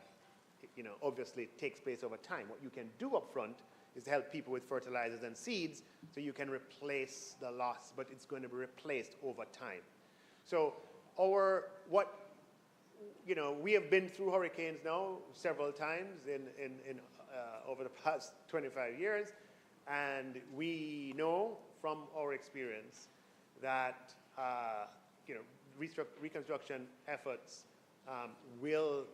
Speaker 5: obviously takes place over time. What you can do up front is to help people with fertilizers and seeds so you can replace the loss, but it's going to be replaced over time. So we have been through hurricanes now several times over the past 25 years, and we know from our experience that reconstruction efforts will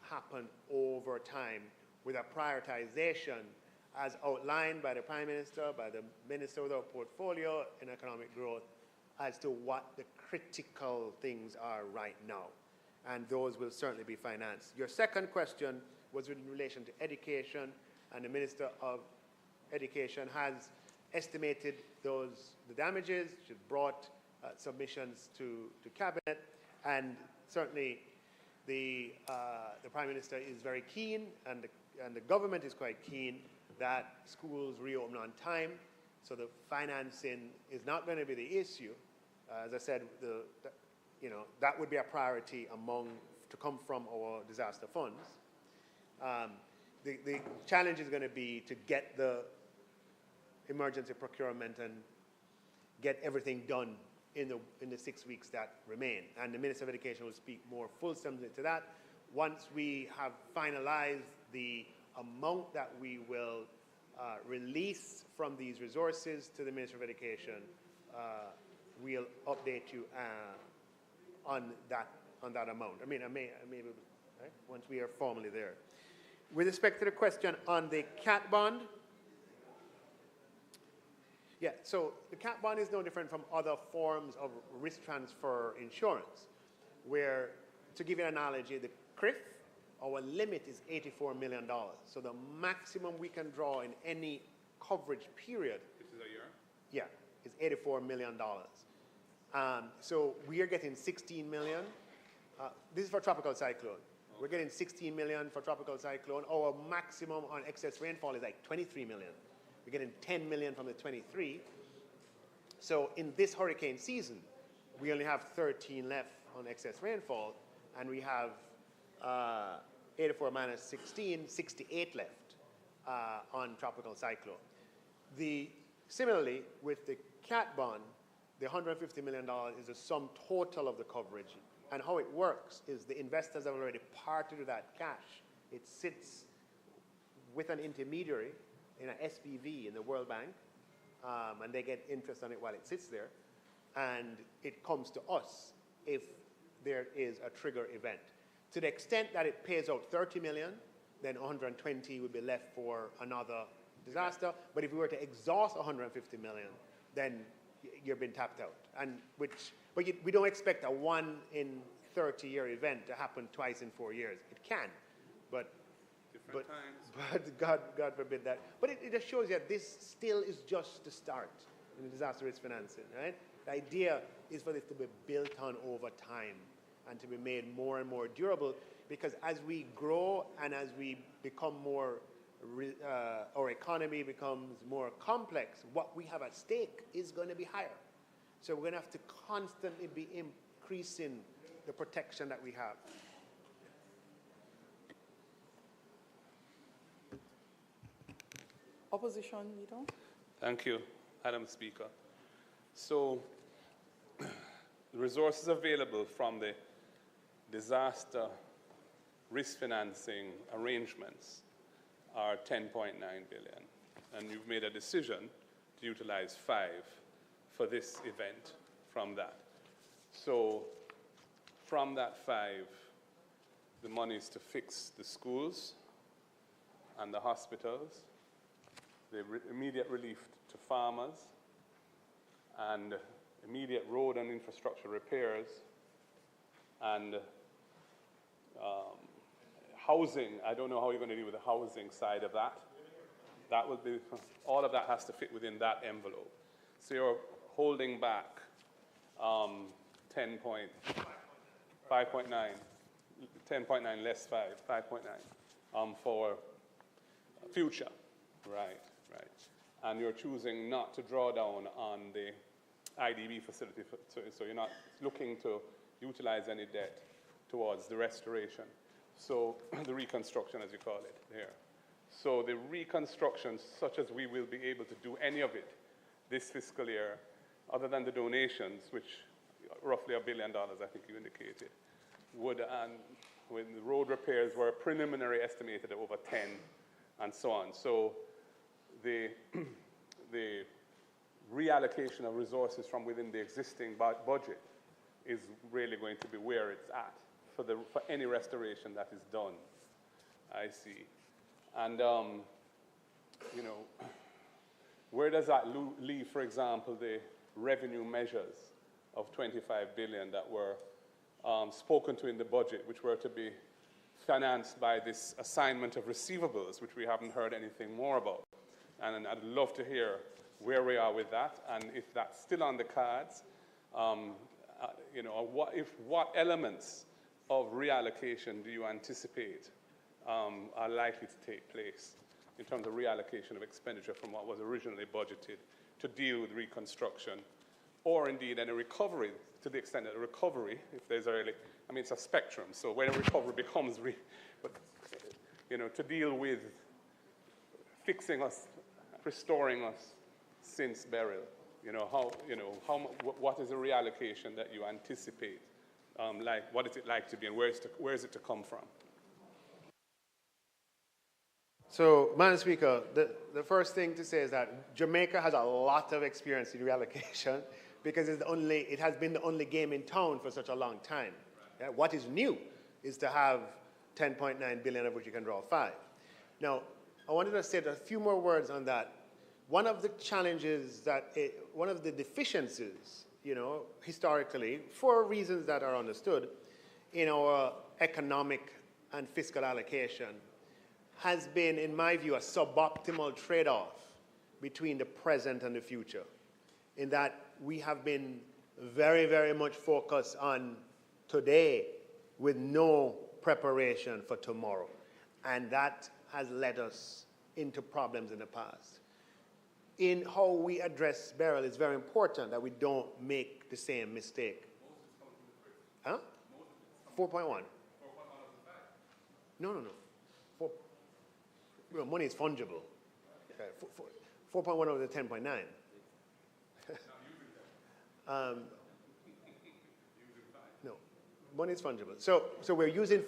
Speaker 5: happen over time with a prioritization as outlined by the Prime Minister, by the Minister with our portfolio in economic growth, as to what the critical things are right now. And those will certainly be financed. Your second question was in relation to education, and the Minister of Education has estimated the damages. She's brought submissions to Cabinet, and certainly the Prime Minister is very keen, and the government is quite keen that schools reopen on time. So the financing is not going to be the issue. As I said, that would be a priority to come from our disaster funds. The challenge is going to be to get the emergency procurement and get everything done in the 6 weeks that remain. And the Minister of Education will speak more fulsomely to that. Once we have finalized the amount that we will release from these resources to the Minister of Education, we'll update you on that amount. I mean, I may be, right? Once we are formally there. With respect to the question on the cat bond, yeah, so the cat bond is no different from other forms of risk transfer insurance, where, to give you an analogy, the CRIF, our limit is $84 million. So the maximum we can draw in any coverage period.
Speaker 7: This is a year?
Speaker 5: Yeah, is $84 million. So we are getting 16 million. This is for tropical cyclone. Okay. We're getting 16 million for tropical cyclone. Our maximum on excess rainfall is like 23 million. We're getting 10 million from the 23. So in this hurricane season, we only have 13 left on excess rainfall, and we have 84 minus 16, 68 left on tropical cyclone. Similarly, with the cat bond, the $150 million is the sum total of the coverage. And how it works is the investors have already parted with that cash. It sits with an intermediary in an SPV in the World Bank, and they get interest on it while it sits there. And it comes to us if there is a trigger event. To the extent that it pays out 30 million, then 120 would be left for another disaster. But if we were to exhaust 150 million, then you've been tapped out. But we don't expect a 1 in 30-year event to happen twice in 4 years. It can, but God forbid that. But it just shows you that this still is just the start in the disaster risk financing, right? The idea is for this to be built on over time and to be made more and more durable, because as we grow and as we become more, our economy becomes more complex, what we have at stake is going to be higher. So we're going to have to constantly be increasing the protection that we have.
Speaker 3: Opposition leader.
Speaker 7: Thank you, Madam Speaker. So the resources available from the disaster risk financing arrangements are 10.9 billion. And you've made a decision to utilize 5 for this event from that. So from that 5, the money is to fix the schools and the hospitals, the immediate relief to farmers, and immediate road and infrastructure repairs, and housing. I don't know how you're going to deal with the housing side of that. That will be, all of that has to fit within that envelope. So you're holding back 5.9 less 5, 5.9 for future, right. And you're choosing not to draw down on the IDB facility, so you're not looking to utilize any debt towards the restoration. So the reconstruction, as you call it, here. So the reconstruction, such as we will be able to do any of it this fiscal year, other than the donations, which roughly $1 billion, I think you indicated, would, and when the road repairs were preliminary estimated at over 10, and so on. So the reallocation of resources from within the existing budget is really going to be where it's at for any restoration that is done, I see. And, you know, where does that leave, for example, the revenue measures of 25 billion that were spoken to in the budget, which were to be financed by this assignment of receivables, which we haven't heard anything more about? And I'd love to hear where we are with that, and if that's still on the cards, you know, what elements of reallocation do you anticipate are likely to take place in terms of reallocation of expenditure from what was originally budgeted to deal with reconstruction, or indeed any recovery, to the extent that a recovery, if there's early, I mean, it's a spectrum, so when a recovery becomes, but, you know, to deal with fixing us, restoring us since burial, What is the reallocation that you anticipate? What is it like to be, and where is it to come from?
Speaker 5: So, Madam Speaker, the first thing to say is that Jamaica has a lot of experience in reallocation because it has been the only game in town for such a long time. Yeah, what is new is to have 10.9 billion of which you can draw 5. Now, I wanted to say a few more words on that. One of the challenges one of the deficiencies, historically, for reasons that are understood, in our economic and fiscal allocation has been, in my view, a suboptimal trade-off between the present and the future, in that we have been very, very much focused on today with no preparation for tomorrow. And that has led us into problems in the past. In how we address Beryl, it's very important that we don't make the same mistake. Huh? 4.1. No. Money is fungible. 4.1 over the 10.9. No, money is fungible. So we're using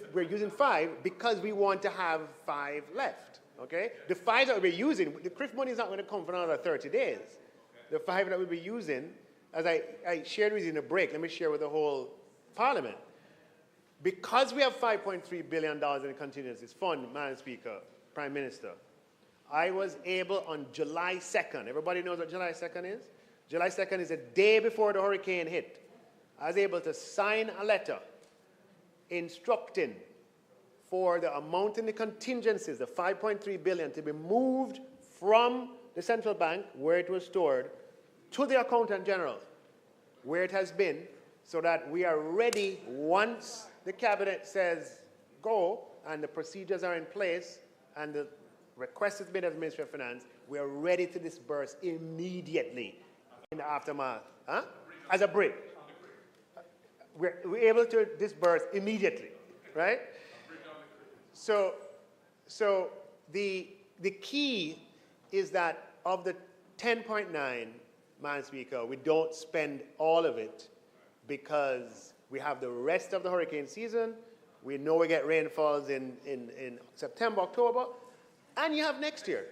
Speaker 5: 5 because we want to have 5 left. Okay? The 5 that we're using, the CRIF money is not going to come for another 30 days. The 5 that we'll be using, as I shared with you in the break, let me share with the whole Parliament. Because we have $5.3 billion in the contingencies fund, Madam Speaker, Prime Minister, I was able on July 2nd, everybody knows what July 2nd is? July 2nd is a day before the hurricane hit. I was able to sign a letter instructing for the amount in the contingencies, the $5.3 billion, to be moved from the central bank, where it was stored, to the Accountant General, where it has been, so that we are ready once the Cabinet says go, and the procedures are in place, and the request has been of the Ministry of Finance, we are ready to disburse immediately in the aftermath. Huh? As a bridge. We're able to disburse immediately, right? So the key is that of the 10.9, Madam Speaker, we don't spend all of it because we have the rest of the hurricane season. We know we get rainfalls in September, October, and you have next year,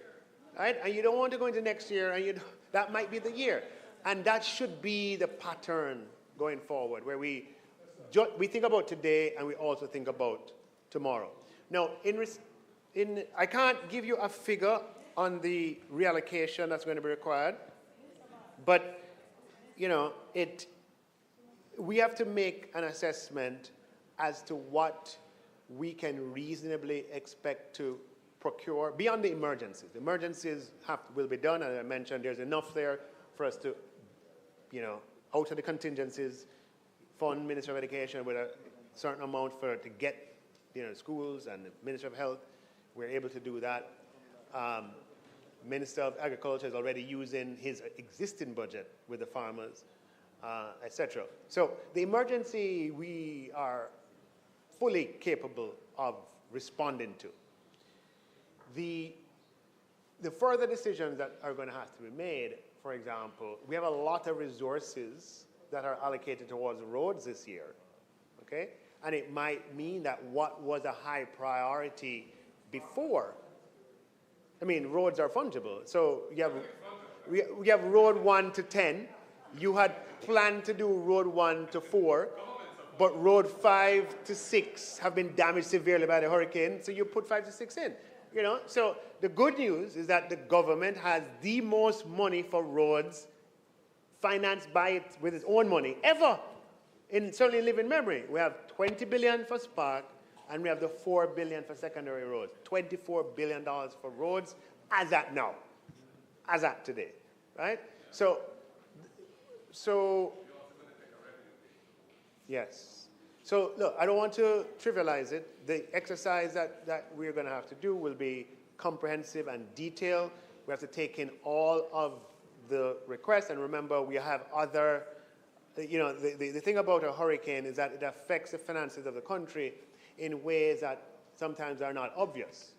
Speaker 5: right? And you don't want to go into next year, and that might be the year. And that should be the pattern going forward, where we think about today and we also think about tomorrow. Now, I can't give you a figure on the reallocation that's going to be required, but, we have to make an assessment as to what we can reasonably expect to procure beyond the emergencies. The emergencies will be done, and I mentioned there's enough there for us to, out of the contingencies, fund Ministry of Education with a certain amount to get schools and the Ministry of Health. We're able to do that. Minister of Agriculture is already using his existing budget with the farmers, etc. So the emergency we are fully capable of responding to. The further decisions that are going to have to be made, for example, we have a lot of resources that are allocated towards roads this year, okay? And it might mean that what was a high priority before, roads are fungible. So we have road 1 to 10. You had planned to do road 1 to 4, but road 5 to 6 have been damaged severely by the hurricane, so you put 5 to 6 in. So the good news is that the government has the most money for roads financed by it with its own money ever, certainly in living memory. We have 20 billion for Spark, and we have the 4 billion for secondary roads. $24 billion for roads as at now, as at today, right? So yes. So look, I don't want to trivialize it. The exercise that we're going to have to do will be comprehensive and detailed. We have to take in all of the requests, and remember, we have other, the thing about a hurricane is that it affects the finances of the country in ways that sometimes are not obvious.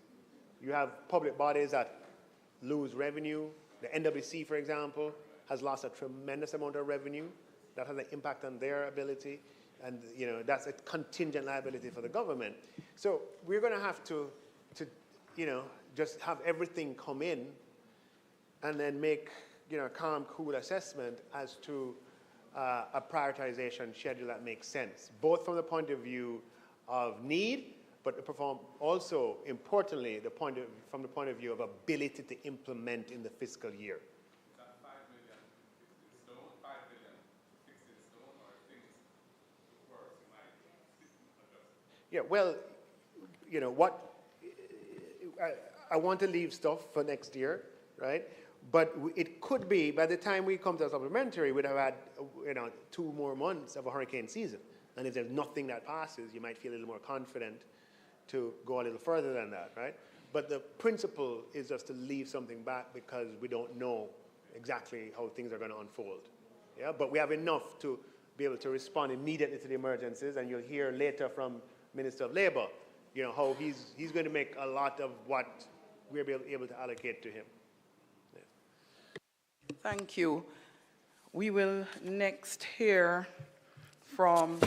Speaker 5: You have public bodies that lose revenue, the NWC, for example, has lost a tremendous amount of revenue. That has an impact on their ability. And, that's a contingent liability for the government. So we're going to have to just have everything come in and then make, a calm, cool assessment as to a prioritization schedule that makes sense, both from the point of view of need, but also, importantly, from the point of view of ability to implement in the fiscal year.
Speaker 7: Is that 5 million fixed in stone, 5 billion fixed in stone, or things worse, you might adjust?
Speaker 5: Yeah, well, I want to leave stuff for next year, right? But it could be, by the time we come to a supplementary, we'd have had, 2 more months of a hurricane season. And if there's nothing that passes, you might feel a little more confident to go a little further than that, right? But the principle is just to leave something back because we don't know exactly how things are going to unfold. Yeah, but we have enough to be able to respond immediately to the emergencies, and you'll hear later from Minister of Labor, how he's going to make a lot of what we're able to allocate to him. Yeah.
Speaker 3: Thank you. We will next hear from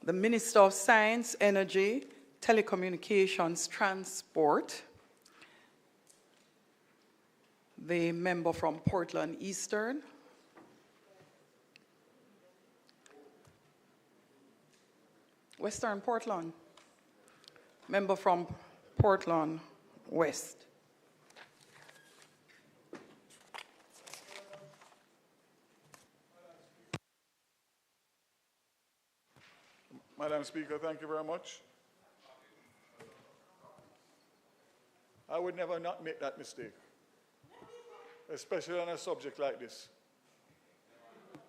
Speaker 3: the Minister of Science, Energy, Telecommunications, Transport, the member from Portland Eastern, Western Portland, member from Portland West.
Speaker 8: Madam Speaker, thank you very much. I would never not make that mistake, especially on a subject like this.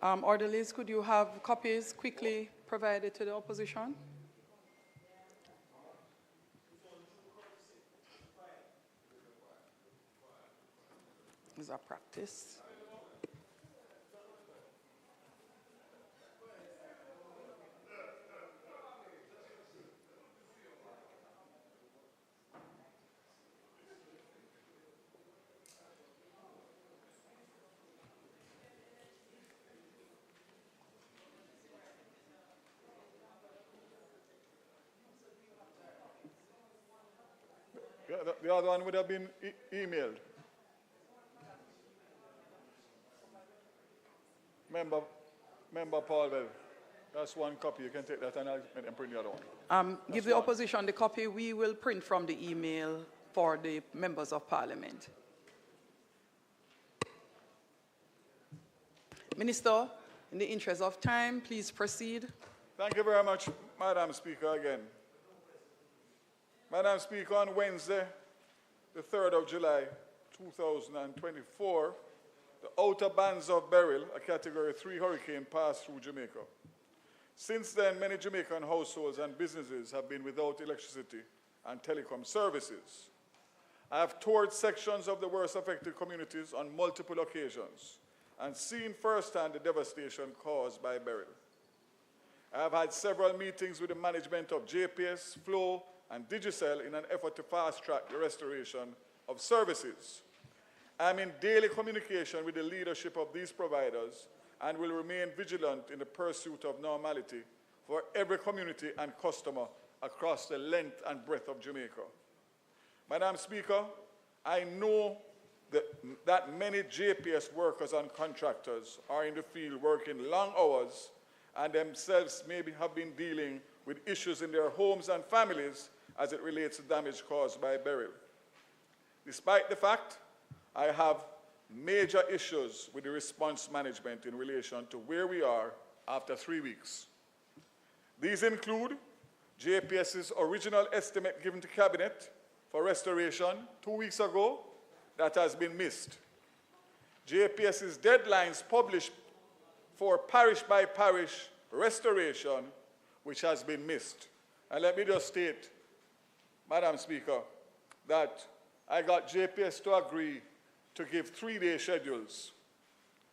Speaker 3: Orderlies, could you have copies quickly provided to the opposition? Is that practice?
Speaker 8: The other one would have been emailed. Member Paulwell, that's one copy. You can take that and I'll print the other one.
Speaker 3: Give the opposition the copy. We will print from the email for the members of Parliament. Minister, in the interest of time, please proceed.
Speaker 8: Thank you very much, Madam Speaker, again. Madam Speaker, on Wednesday, the 3rd of July, 2024, the outer bands of Beryl, a Category 3 hurricane, passed through Jamaica. Since then, many Jamaican households and businesses have been without electricity and telecom services. I have toured sections of the worst affected communities on multiple occasions and seen firsthand the devastation caused by Beryl. I have had several meetings with the management of JPS, Flow, and Digicel in an effort to fast-track the restoration of services. I am in daily communication with the leadership of these providers and will remain vigilant in the pursuit of normality for every community and customer across the length and breadth of Jamaica. Madam Speaker, I know that many JPS workers and contractors are in the field working long hours and themselves maybe have been dealing with issues in their homes and families as it relates to damage caused by Beryl. Despite the fact I have major issues with the response management in relation to where we are after 3 weeks. These include JPS's original estimate given to Cabinet for restoration 2 weeks ago that has been missed. JPS's deadlines published for parish by parish restoration, which has been missed. And let me just state, Madam Speaker, that I got JPS to agree to give 3-day schedules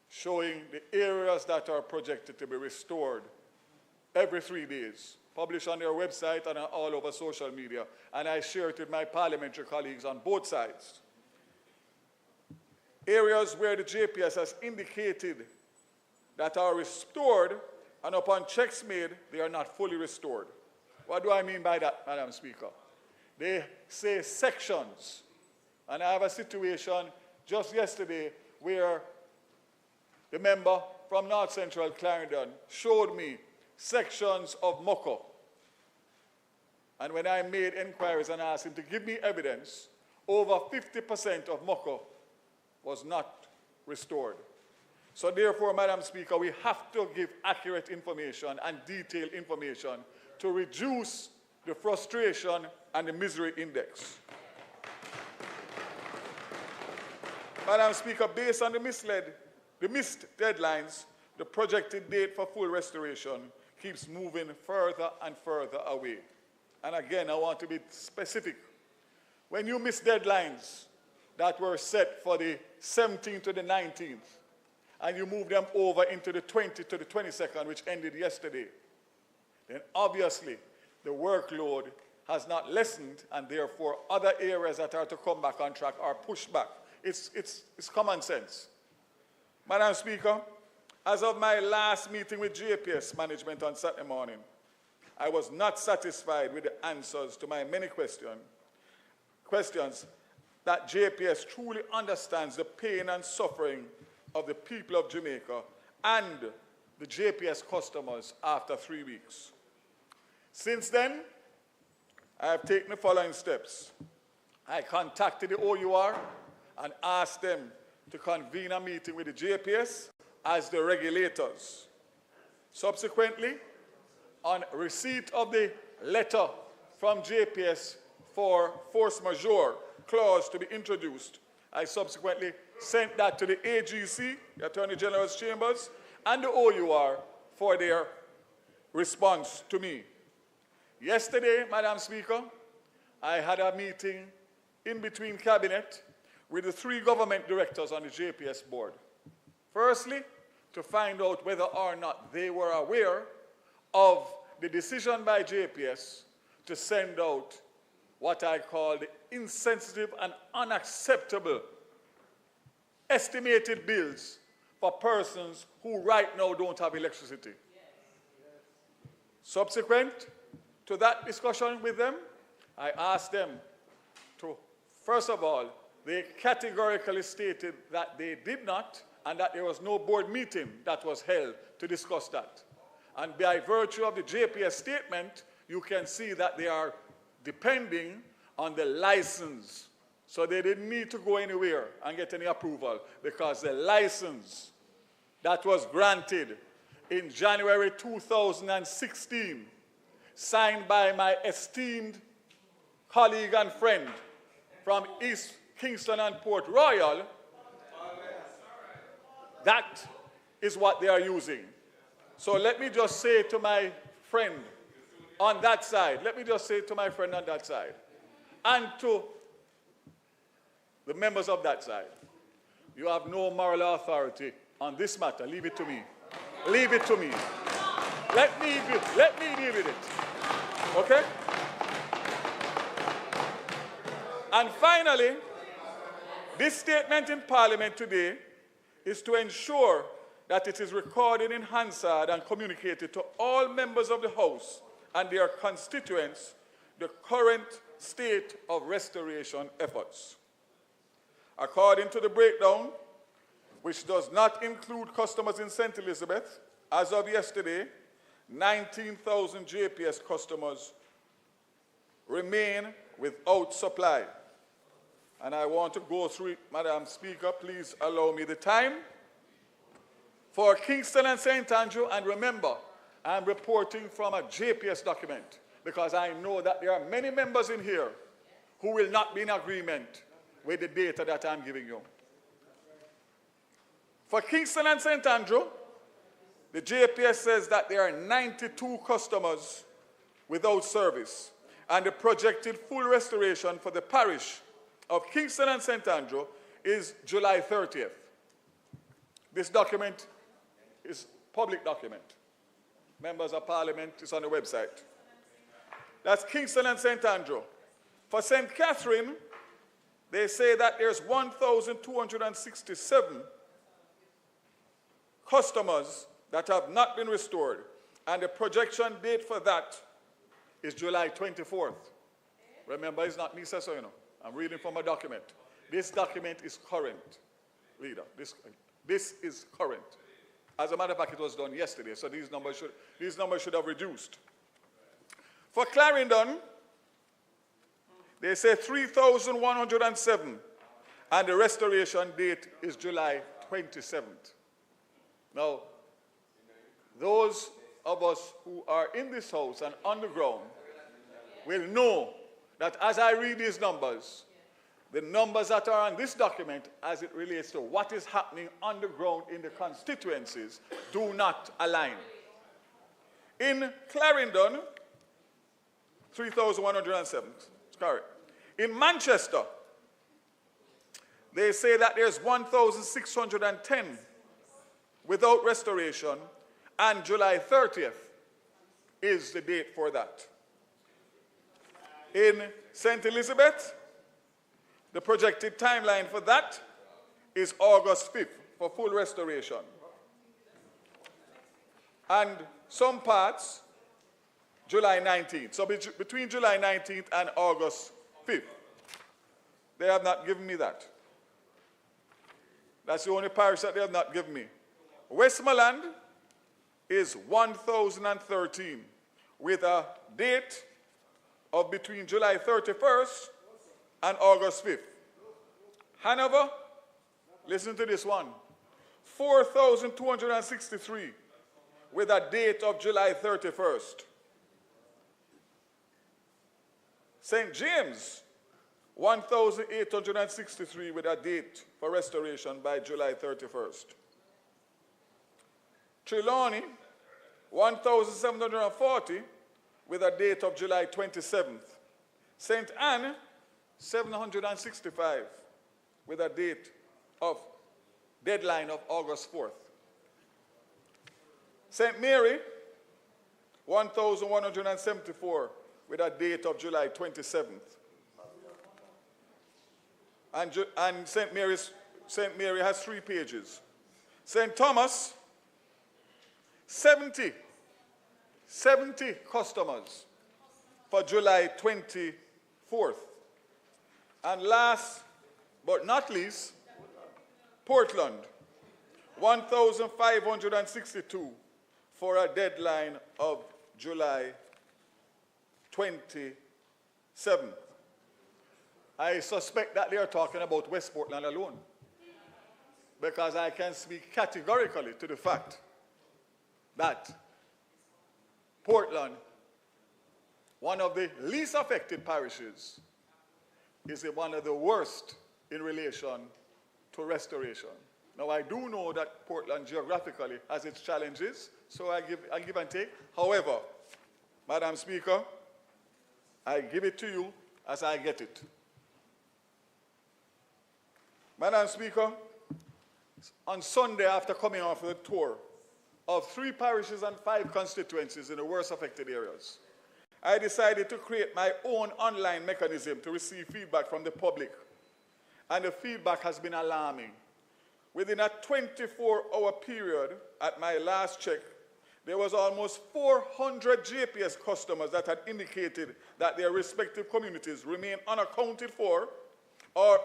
Speaker 8: showing the areas that are projected to be restored every 3 days, published on their website and all over social media, and I share it with my parliamentary colleagues on both sides. areas where the JPS has indicated that are restored, and upon checks made, they are not fully restored. What do I mean by that, Madam Speaker? They say sections. And I have a situation just yesterday where the member from North Central Clarendon showed me sections of MOCO. And when I made inquiries and asked him to give me evidence, over 50% of MOCO was not restored. So therefore, Madam Speaker, we have to give accurate information and detailed information to reduce the frustration and the misery index. Madam Speaker, based on the missed deadlines, the projected date for full restoration keeps moving further and further away. And again, I want to be specific. When you miss deadlines that were set for the 17th to the 19th, and you move them over into the 20th to the 22nd, which ended yesterday, then obviously the workload has not lessened, and therefore other areas that are to come back on track are pushed back. It's common sense. Madam Speaker, as of my last meeting with JPS management on Saturday morning, I was not satisfied with the answers to my many questions that JPS truly understands the pain and suffering of the people of Jamaica and the JPS customers after 3 weeks. Since then, I have taken the following steps. I contacted the OUR and asked them to convene a meeting with the JPS as the regulators. Subsequently, on receipt of the letter from JPS for force majeure clause to be introduced, I subsequently sent that to the AGC, the Attorney General's Chambers, and the OUR for their response to me. Yesterday, Madam Speaker, I had a meeting in between Cabinet with the 3 government directors on the JPS board. Firstly, to find out whether or not they were aware of the decision by JPS to send out what I call the insensitive and unacceptable estimated bills for persons who right now don't have electricity. Subsequent to that discussion with them, I asked them to, first of all, they categorically stated that they did not, and that there was no board meeting that was held to discuss that. And by virtue of the JPS statement, you can see that they are depending on the license. So they didn't need to go anywhere and get any approval, because the license that was granted in January 2016, signed by my esteemed colleague and friend from East Kingston and Port Royal, that is what they are using. So let me just say to my friend on that side, and to the members of that side, you have no moral authority on this matter. Leave it to me. Leave it to me. Let me deal with it. Okay? And finally, this statement in Parliament today is to ensure that it is recorded in Hansard and communicated to all members of the House and their constituents the current state of restoration efforts. According to the breakdown, which does not include customers in St. Elizabeth, as of yesterday, 19,000 JPS customers remain without supply. And I want to go through it, Madam Speaker. Please allow me the time. For Kingston and St. Andrew, and remember, I'm reporting from a JPS document, because I know that there are many members in here who will not be in agreement with the data that I'm giving you. For Kingston and St. Andrew, the JPS says that there are 92 customers without service, and the projected full restoration for the parish of Kingston and St. Andrew is July 30th. This document is a public document. Members of Parliament, it's on the website. That's Kingston and St. Andrew. For St. Catherine, they say that there's 1,267 customers that have not been restored, and the projection date for that is July 24th. Remember, it's not me, so you know. I'm reading from a document. This document is current, Leader. This is current. As a matter of fact, it was done yesterday, so these numbers should have reduced. For Clarendon, they say 3,107, and the restoration date is July 27th. Now, those of us who are in this house and on the ground will know that as I read these numbers, the numbers that are on this document as it relates to what is happening on the ground in the constituencies do not align. In Clarendon, 3,107, correct. In Manchester, they say that there's 1,610 without restoration, and July 30th is the date for that. In St. Elizabeth, the projected timeline for that is August 5th for full restoration. And some parts, July 19th. So between July 19th and August 5th. They have not given me that. That's the only parish that they have not given me. Westmoreland is 1,013 with a date of between July 31st and August 5th. Hanover, listen to this one, 4,263 with a date of July 31st. St. James, 1,863 with a date for restoration by July 31st. Trelawney, 1,740 with a date of July 27th. St. Anne, 765 with a date of deadline of August 4th. St. Mary, 1,174 with a date of July 27th. And St. Mary has 3 pages. St. Thomas, 70 customers for July 24th. And last but not least, Portland, 1,562 for a deadline of July 27th. I suspect that they are talking about West Portland alone, because I can speak categorically to the fact that Portland, one of the least affected parishes, is one of the worst in relation to restoration. Now, I do know that Portland geographically has its challenges, so I give and take. However, Madam Speaker, I give it to you as I get it. Madam Speaker, on Sunday, after coming off the tour of 3 parishes and 5 constituencies in the worst affected areas, I decided to create my own online mechanism to receive feedback from the public. And the feedback has been alarming. Within a 24-hour period, at my last check, there was almost 400 JPS customers that had indicated that their respective communities remain unaccounted for or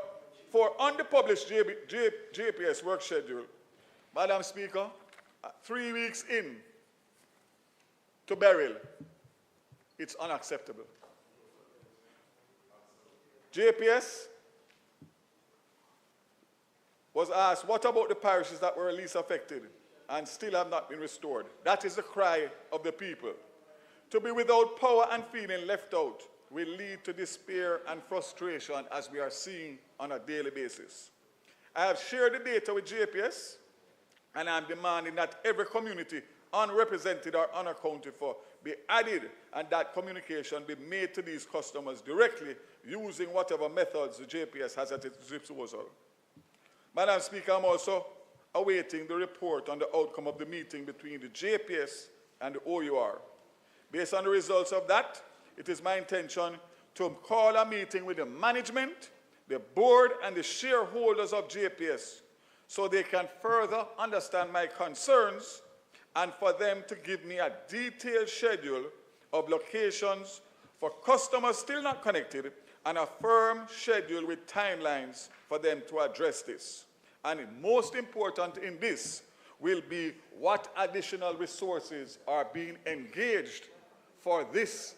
Speaker 8: for underpublished JPS work schedule. Madam Speaker, 3 weeks in to burial, it's unacceptable. JPS was asked, what about the parishes that were least affected and still have not been restored? That is the cry of the people. To be without power and feeling left out will lead to despair and frustration, as we are seeing on a daily basis. I have shared the data with JPS, and I'm demanding that every community, unrepresented or unaccounted for, be added, and that communication be made to these customers directly using whatever methods the JPS has at its disposal. Madam Speaker, I'm also awaiting the report on the outcome of the meeting between the JPS and the OUR. Based on the results of that, it is my intention to call a meeting with the management, the board and the shareholders of JPS so they can further understand my concerns and for them to give me a detailed schedule of locations for customers still not connected and a firm schedule with timelines for them to address this. And most important in this will be what additional resources are being engaged for this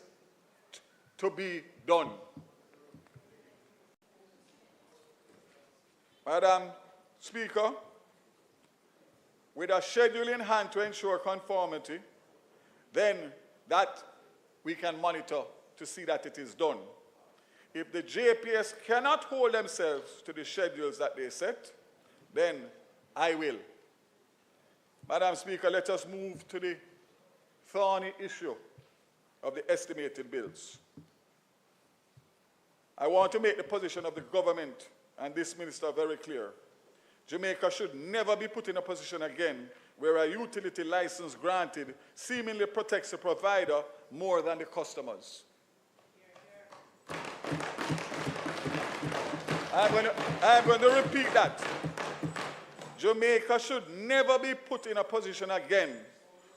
Speaker 8: to be done. Madam Speaker, with a schedule in hand to ensure conformity, then that we can monitor to see that it is done. If the JPS cannot hold themselves to the schedules that they set, then I will. Madam Speaker, let us move to the thorny issue of the estimated bills. I want to make the position of the government and this minister very clear. Jamaica should never be put in a position again where a utility license granted seemingly protects the provider more than the customers. I'm going to repeat that. Jamaica should never be put in a position again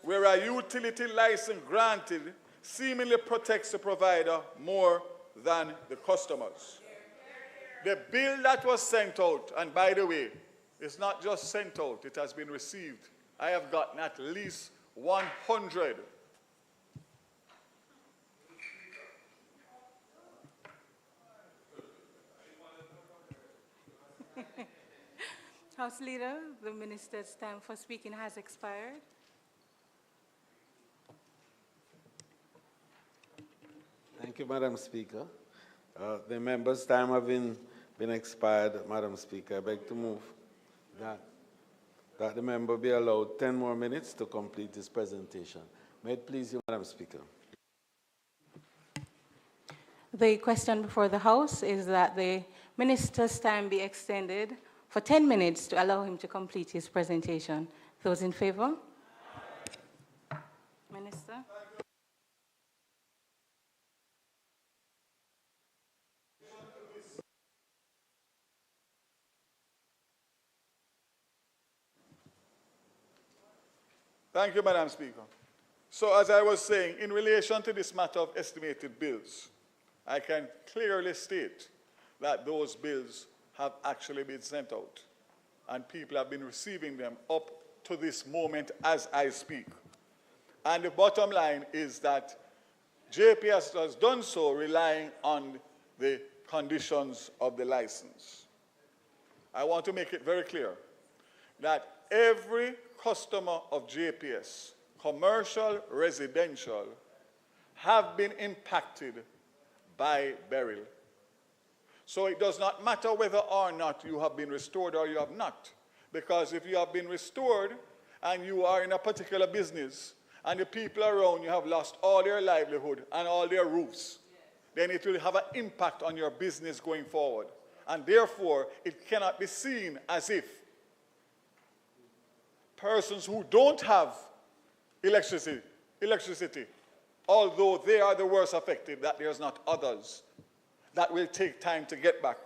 Speaker 8: where a utility license granted seemingly protects the provider more than the customers. The bill that was sent out, and by the way, it's not just sent out, it has been received. I have gotten at least 100.
Speaker 9: House Leader, the minister's time for speaking has expired.
Speaker 4: Thank you, Madam Speaker. The member's time having been expired, Madam Speaker, I beg to move that the member be allowed 10 more minutes to complete his presentation. May it please you, Madam Speaker.
Speaker 9: The question before the House is that the minister's time be extended for 10 minutes to allow him to complete his presentation. Those in favor? Minister?
Speaker 8: Thank you, Madam Speaker. So as I was saying, in relation to this matter of estimated bills, I can clearly state that those bills have actually been sent out, and people have been receiving them up to this moment as I speak. And the bottom line is that JPS has done so relying on the conditions of the license. I want to make it very clear that every customer of JPS, commercial, residential, have been impacted by beryl. So it does not matter whether or not you have been restored or you have not. Because if you have been restored and you are in a particular business and the people around you have lost all their livelihood and all their roofs, then it will have an impact on your business going forward. And therefore, it cannot be seen as if persons who don't have electricity, although they are the worst affected, that there's not others that will take time to get back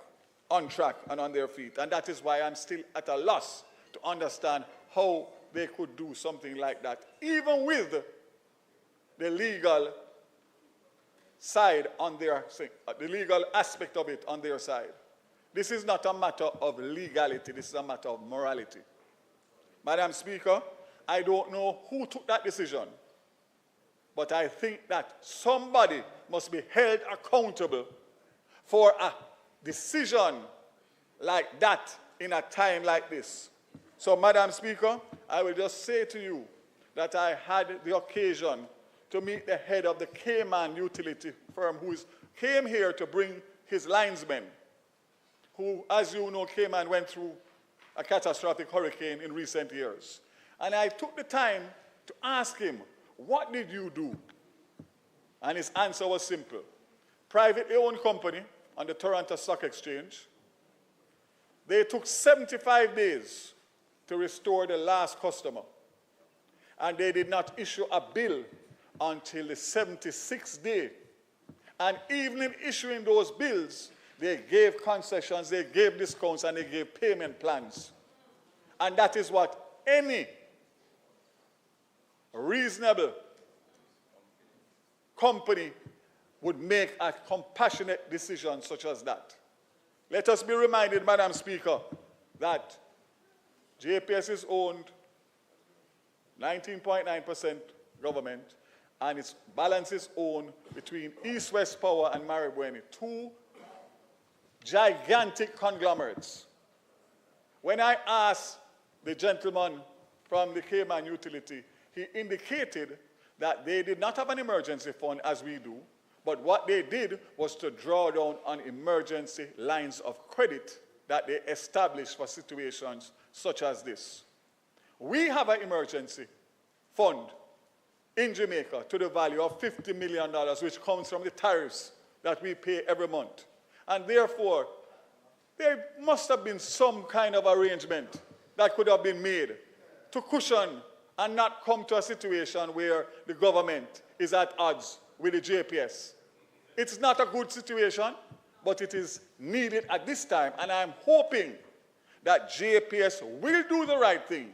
Speaker 8: on track and on their feet. And that is why I'm still at a loss to understand how they could do something like that, even with the legal side on their, the legal aspect of it on their side. This is not a matter of legality, this is a matter of morality. Madam Speaker, I don't know who took that decision, but I think that somebody must be held accountable for a decision like that in a time like this. So, Madam Speaker, I will just say to you that I had the occasion to meet the head of the Cayman utility firm who came here to bring his linesmen, who, as you know, Cayman went through a catastrophic hurricane in recent years. And I took the time to ask him, what did you do? And his answer was simple. Privately owned company on the Toronto Stock Exchange. They took 75 days to restore the last customer. And they did not issue a bill until the 76th day. And even in issuing those bills, they gave concessions, they gave discounts, and they gave payment plans. And that is what any reasonable company would make a compassionate decision such as that. Let us be reminded, Madam Speaker, that JPS is owned 19.9% government, and its balance is owned between East West Power and Maribweni, two gigantic conglomerates. When I asked the gentleman from the Cayman utility, he indicated that they did not have an emergency fund as we do, but what they did was to draw down on emergency lines of credit that they established for situations such as this. We have an emergency fund in Jamaica to the value of $50 million, which comes from the tariffs that we pay every month. And therefore, there must have been some kind of arrangement that could have been made to cushion and not come to a situation where the government is at odds with the JPS. It's not a good situation, but it is needed at this time, and I'm hoping that JPS will do the right thing,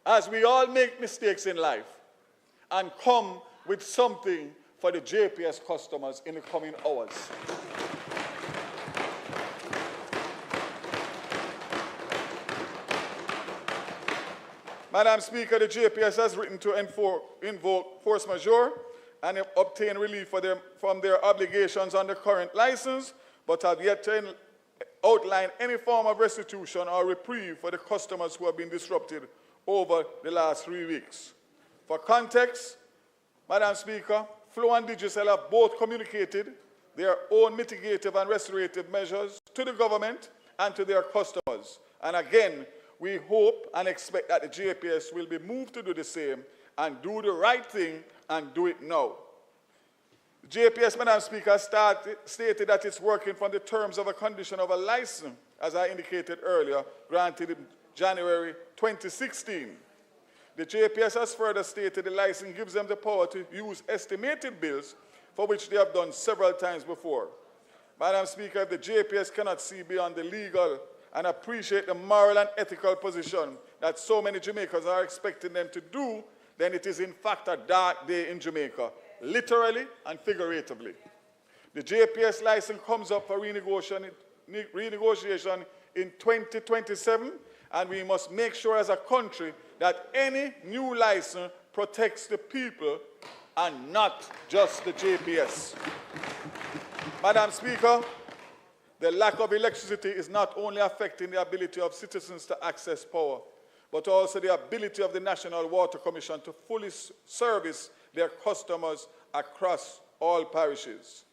Speaker 8: as we all make mistakes in life, and come with something for the JPS customers in the coming hours. Madam Speaker, the JPS has written to invoke force majeure and obtain relief from their obligations on the current license, but have yet to outline any form of restitution or reprieve for the customers who have been disrupted over the last 3 weeks. For context, Madam Speaker, Flow and Digicel have both communicated their own mitigative and restorative measures to the government and to their customers. And again, we hope and expect that the JPS will be moved to do the same and do the right thing and do it now. The JPS, Madam Speaker, stated that it's working from the terms of a condition of a license, as I indicated earlier, granted in January 2016. The JPS has further stated the license gives them the power to use estimated bills, for which they have done several times before. Madam Speaker, if the JPS cannot see beyond the legal and appreciate the moral and ethical position that so many Jamaicans are expecting them to do, then it is in fact a dark day in Jamaica, literally and figuratively. The JPS license comes up for renegotiation in 2027, and we must make sure as a country that any new license protects the people and not just the JPS. Madam Speaker, the lack of electricity is not only affecting the ability of citizens to access power, but also the ability of the National Water Commission to fully service their customers across all parishes.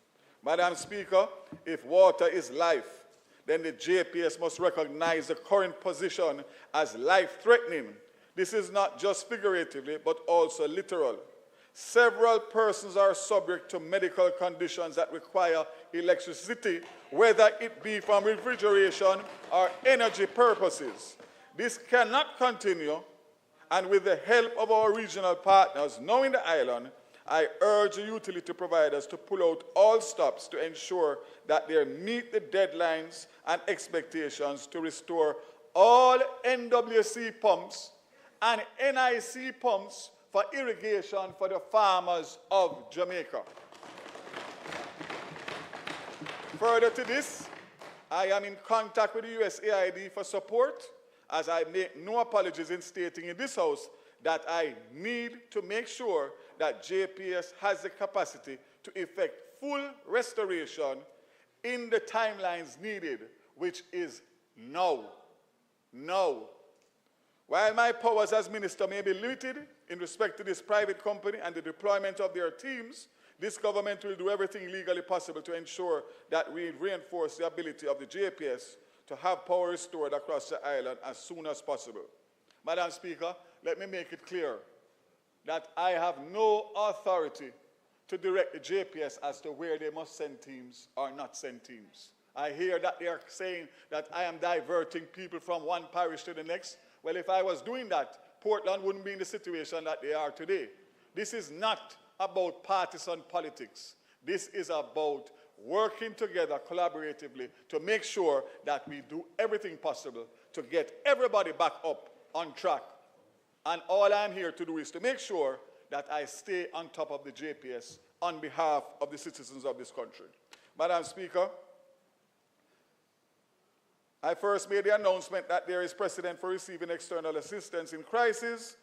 Speaker 8: Madam Speaker, if water is life, then the JPS must recognize the current position as life-threatening. This is not just figuratively, but also literal. Several persons are subject to medical conditions that require electricity, whether it be from refrigeration or energy purposes. This cannot continue, and with the help of our regional partners now in the island, I urge the utility providers to pull out all stops to ensure that they meet the deadlines and expectations to restore all NWC pumps and NIC pumps for irrigation for the farmers of Jamaica. Further to this, I am in contact with the USAID for support, as I make no apologies in stating in this House that I need to make sure that JPS has the capacity to effect full restoration in the timelines needed, which is now. Now. While my powers as minister may be limited in respect to this private company and the deployment of their teams, this government will do everything legally possible to ensure that we reinforce the ability of the JPS to have power restored across the island as soon as possible. Madam Speaker, let me make it clear that I have no authority to direct the JPS as to where they must send teams or not send teams. I hear that they are saying that I am diverting people from one parish to the next. Well, if I was doing that, Portland wouldn't be in the situation that they are today. This is not about partisan politics. This is about working together collaboratively to make sure that we do everything possible to get everybody back up on track. And all I'm here to do is to make sure that I stay on top of the JPS on behalf of the citizens of this country. Madam Speaker, I first made the announcement that there is precedent for receiving external assistance in crisis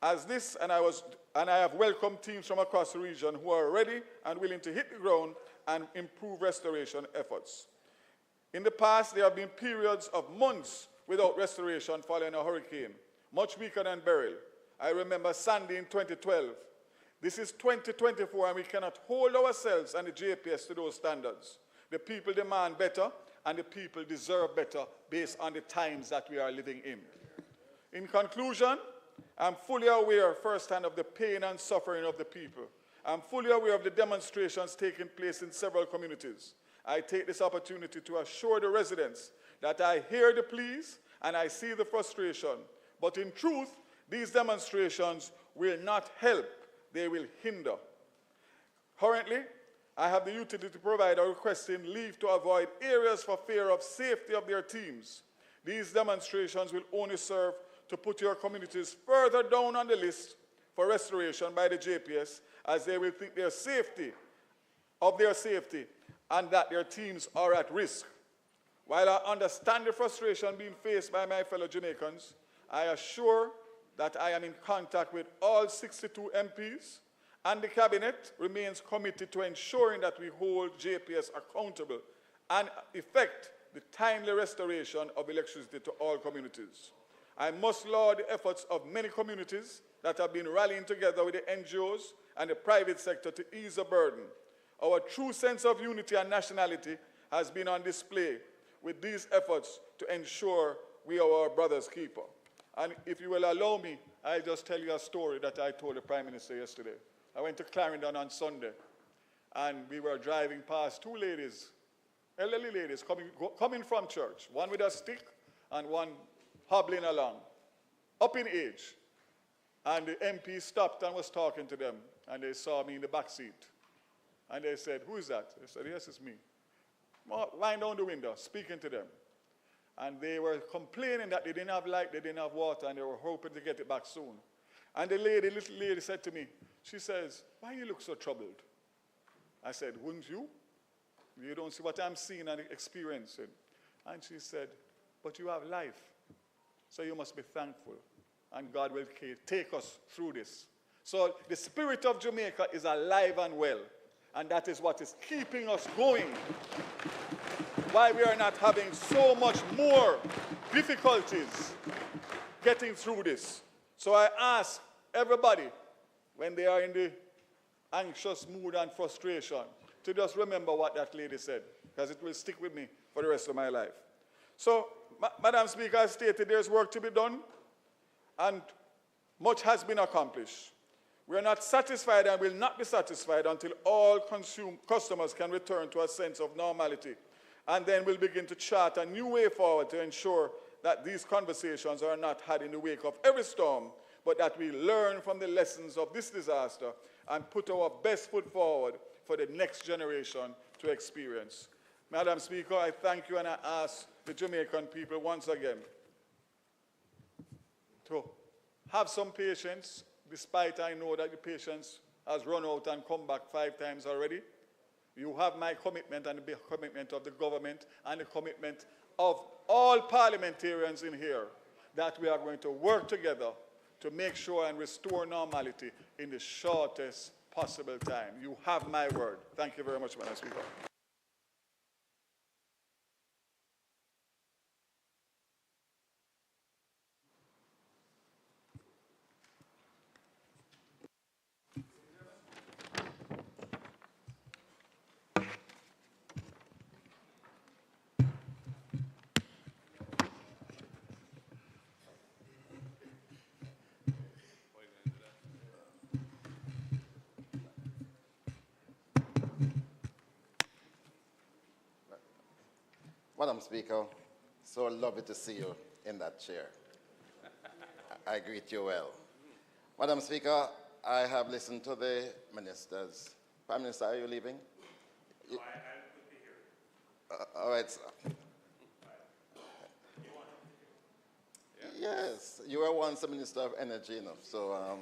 Speaker 8: as this, and I have welcomed teams from across the region who are ready and willing to hit the ground and improve restoration efforts. In the past, there have been periods of months without restoration following a hurricane, much weaker than Beryl. I remember Sandy in 2012. This is 2024, and we cannot hold ourselves and the JPS to those standards. The people demand better, and the people deserve better based on the times that we are living in. In conclusion, I'm fully aware firsthand of the pain and suffering of the people. I'm fully aware of the demonstrations taking place in several communities. I take this opportunity to assure the residents that I hear the pleas and I see the frustration. But in truth, these demonstrations will not help, they will hinder. Currently, I have the utility provider requesting leave to avoid areas for fear of safety of their teams. These demonstrations will only serve to put your communities further down on the list for restoration by the JPS, as they will think their safety and that their teams are at risk. While I understand the frustration being faced by my fellow Jamaicans, I assure that I am in contact with all 62 MPs, and the Cabinet remains committed to ensuring that we hold JPS accountable and effect the timely restoration of electricity to all communities. I must laud the efforts of many communities that have been rallying together with the NGOs and the private sector to ease the burden. Our true sense of unity and nationality has been on display with these efforts to ensure we are our brother's keeper. And if you will allow me, I'll just tell you a story that I told the Prime Minister yesterday. I went to Clarendon on Sunday, and we were driving past two ladies, elderly ladies, coming from church, one with a stick and one hobbling along, up in age. And the MP stopped and was talking to them, and they saw me in the back seat. And they said, "Who is that?" I said, "Yes, it's me." Lying down the window, speaking to them. And they were complaining that they didn't have light, they didn't have water, and they were hoping to get it back soon. And the little lady said to me, she says, "Why you look so troubled?" I said, "Wouldn't you? You don't see what I'm seeing and experiencing." And she said, "But you have life, so you must be thankful, and God will take us through this." So the spirit of Jamaica is alive and well, and that is what is keeping us going. Why we are not having so much more difficulties getting through this. So I ask everybody, when they are in the anxious mood and frustration, to just remember what that lady said, because it will stick with me for the rest of my life. So, Madam Speaker, as stated, there's work to be done, and much has been accomplished. We are not satisfied and will not be satisfied until all customers can return to a sense of normality. And then we'll begin to chart a new way forward to ensure that these conversations are not had in the wake of every storm, but that we learn from the lessons of this disaster and put our best foot forward for the next generation to experience. Madam Speaker, I thank you, and I ask the Jamaican people once again to have some patience, despite I know that the patience has run out and come back 5 times already. You have my commitment and the commitment of the government and the commitment of all parliamentarians in here that we are going to work together to make sure and restore normality in the shortest possible time. You have my word. Thank you very much, Madam Speaker.
Speaker 10: Madam Speaker, so lovely to see you in that chair. I greet you well. Madam Speaker, I have listened to the ministers. Prime Minister, are you leaving? All right, sir. Yes, you were once a Minister of Energy, you know, so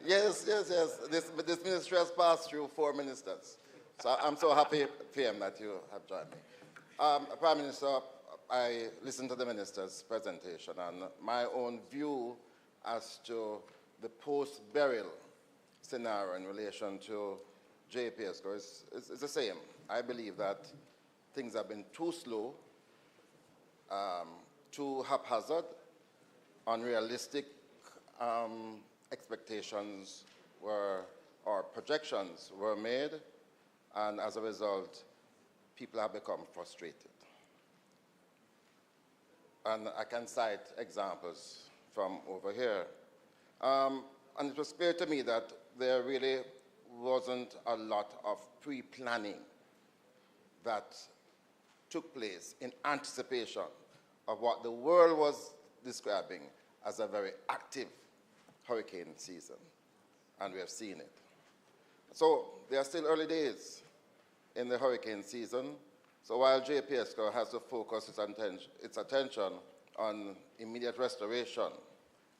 Speaker 10: yes. This ministry has passed through 4 ministers. So I'm so happy, PM, that you have joined me. Prime Minister, I listened to the minister's presentation, and my own view as to the post-burial scenario in relation to JPSCO is the same. I believe that things have been too slow, too haphazard, unrealistic expectations or projections were made, and as a result, people have become frustrated. And I can cite examples from over here. And it was clear to me that there really wasn't a lot of pre-planning that took place in anticipation of what the world was describing as a very active hurricane season, and we have seen it. So there are still early days in the hurricane season, so while JPSCO has to focus its attention on immediate restoration,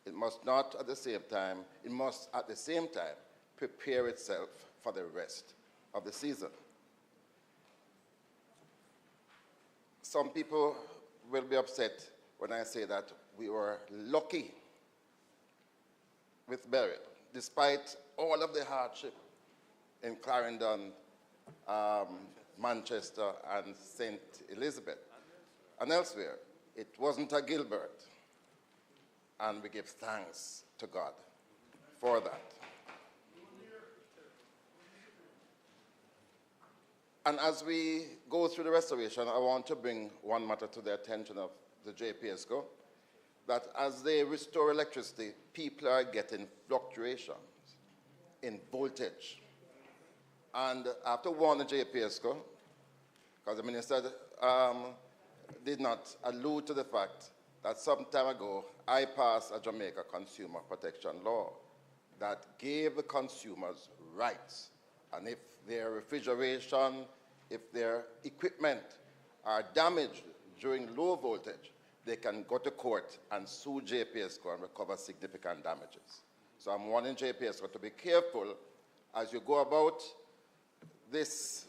Speaker 10: it must at the same time prepare itself for the rest of the season. Some people will be upset when I say that we were lucky with Beryl, despite all of the hardship in Clarendon, Manchester, and St. Elizabeth, and elsewhere. It wasn't a Gilbert, and we give thanks to God for that. And as we go through the restoration, I want to bring one matter to the attention of the JPSCO, that as they restore electricity, people are getting fluctuations in voltage. And I have to warn the JPSCO, because the minister did not allude to the fact that some time ago, I passed a Jamaica consumer protection law that gave the consumers rights. And if their refrigeration, if their equipment are damaged during low voltage, they can go to court and sue JPSCO and recover significant damages. So I'm warning JPSCO to be careful as you go about this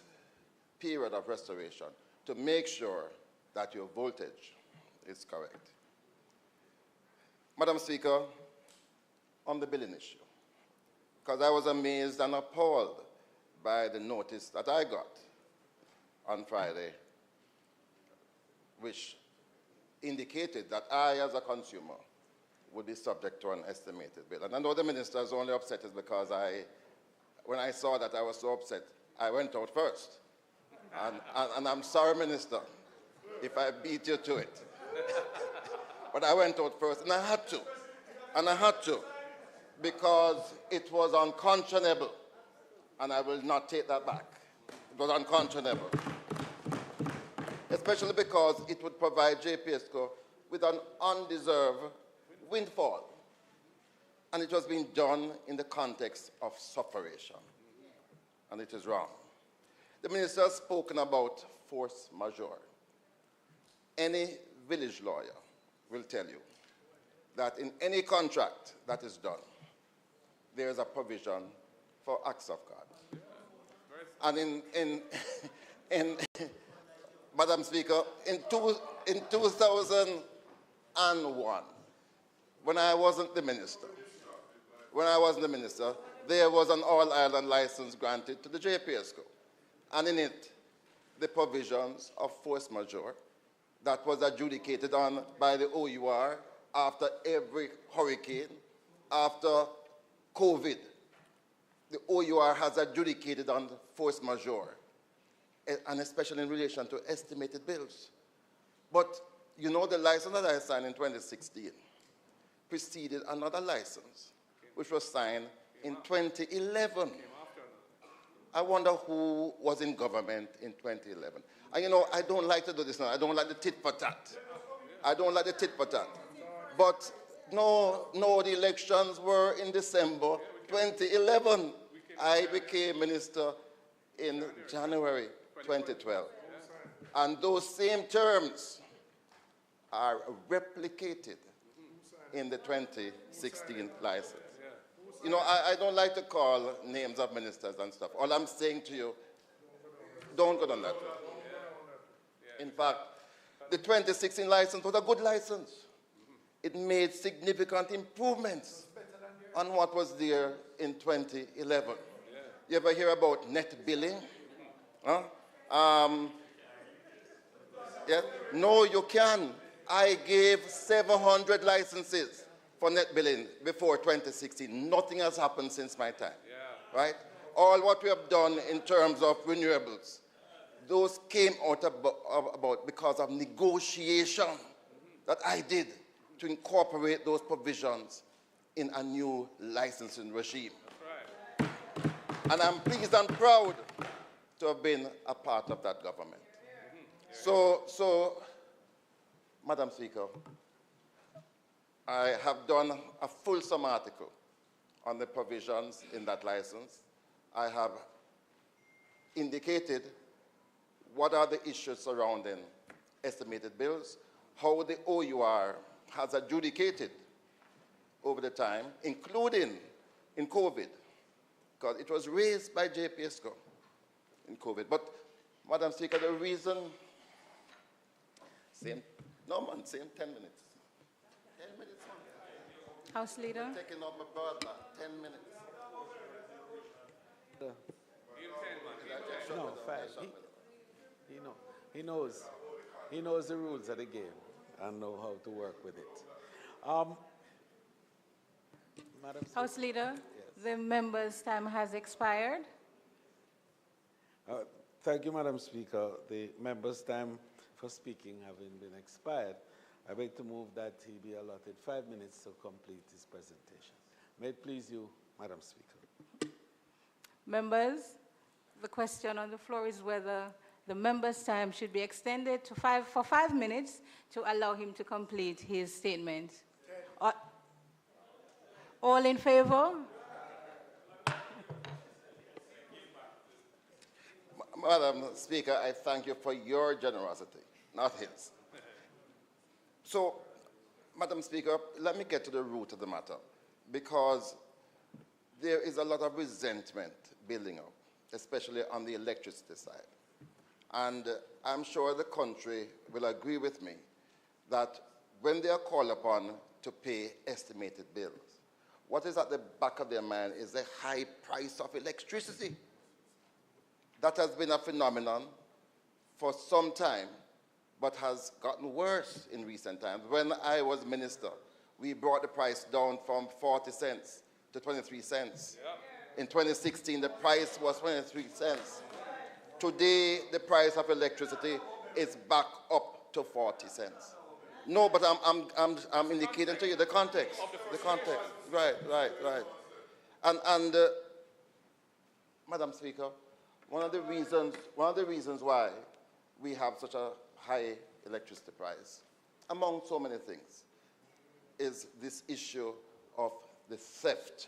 Speaker 10: period of restoration to make sure that your voltage is correct. Madam Speaker, on the billing issue, because I was amazed and appalled by the notice that I got on Friday, which indicated that I, as a consumer, would be subject to an estimated bill. And I know the minister is only upset is because when I saw that I was so upset, I went out first. And I'm sorry, Minister, if I beat you to it. But I went out first, and I had to. And I had to, because it was unconscionable. And I will not take that back. It was unconscionable. Especially because it would provide JPSCO with an undeserved windfall. And it was being done in the context of sufferation. And it is wrong. The minister has spoken about force majeure. Any village lawyer will tell you that in any contract that is done, there is a provision for acts of God. And in Madam Speaker, in 2001, when I wasn't the minister, there was an all-island license granted to the JPSCO. And in it, the provisions of force majeure that was adjudicated on by the OUR after every hurricane, after COVID. The OUR has adjudicated on force majeure, and especially in relation to estimated bills. But you know, the license that I signed in 2016 preceded another license, which was signed in 2011. I wonder who was in government in 2011. And you know, I don't like to do this now. I don't like the tit for tat. But no, the elections were in December 2011. I became minister in January 2012. And those same terms are replicated in the 2016 license. You know, I don't like to call names of ministers and stuff. All I'm saying to you, don't go down that road. In fact, the 2016 license was a good license. It made significant improvements on what was there in 2011. You ever hear about net billing? Huh? Yeah? No, you can. I gave 700 licenses for net billing before 2016. Nothing has happened since my time. Right? All what we have done in terms of renewables, those came out about because of negotiation that I did to incorporate those provisions in a new licensing regime. That's right. And I'm pleased and proud to have been a part of that government. So, Madam Speaker, I have done a fulsome article on the provisions in that license. I have indicated what are the issues surrounding estimated bills, how the OUR has adjudicated over the time, including in COVID, because it was raised by JPSCO in COVID. But, Madam Speaker, the reason, same 10 minutes. 10 minutes, man.
Speaker 9: House Leader.
Speaker 10: I'm taking off my bird now, 10 minutes.
Speaker 4: No, fine. He knows the rules of the game and know how to work with it. Madam
Speaker 9: House Leader, yes. The member's time has expired.
Speaker 4: Thank you, Madam Speaker. The member's time for speaking having been expired, I beg to move that he be allotted 5 minutes to complete his presentation. May it please you, Madam Speaker.
Speaker 9: Members, the question on the floor is whether the member's time should be extended to for 5 minutes to allow him to complete his statement. All in favor?
Speaker 10: Madam Speaker, I thank you for your generosity, not his. So, Madam Speaker, let me get to the root of the matter, because there is a lot of resentment building up, especially on the electricity side. And I'm sure the country will agree with me that when they are called upon to pay estimated bills, what is at the back of their mind is the high price of electricity. That has been a phenomenon for some time, but has gotten worse in recent times. When I was minister, we brought the price down from 40 cents to 23 cents. In 2016, the price was 23 cents. Today, the price of electricity is back up to 40 cents. No, but I'm indicating to you the context. The context. Right. And Madam Speaker, one of the reasons why we have such a high electricity price, among so many things, is this issue of the theft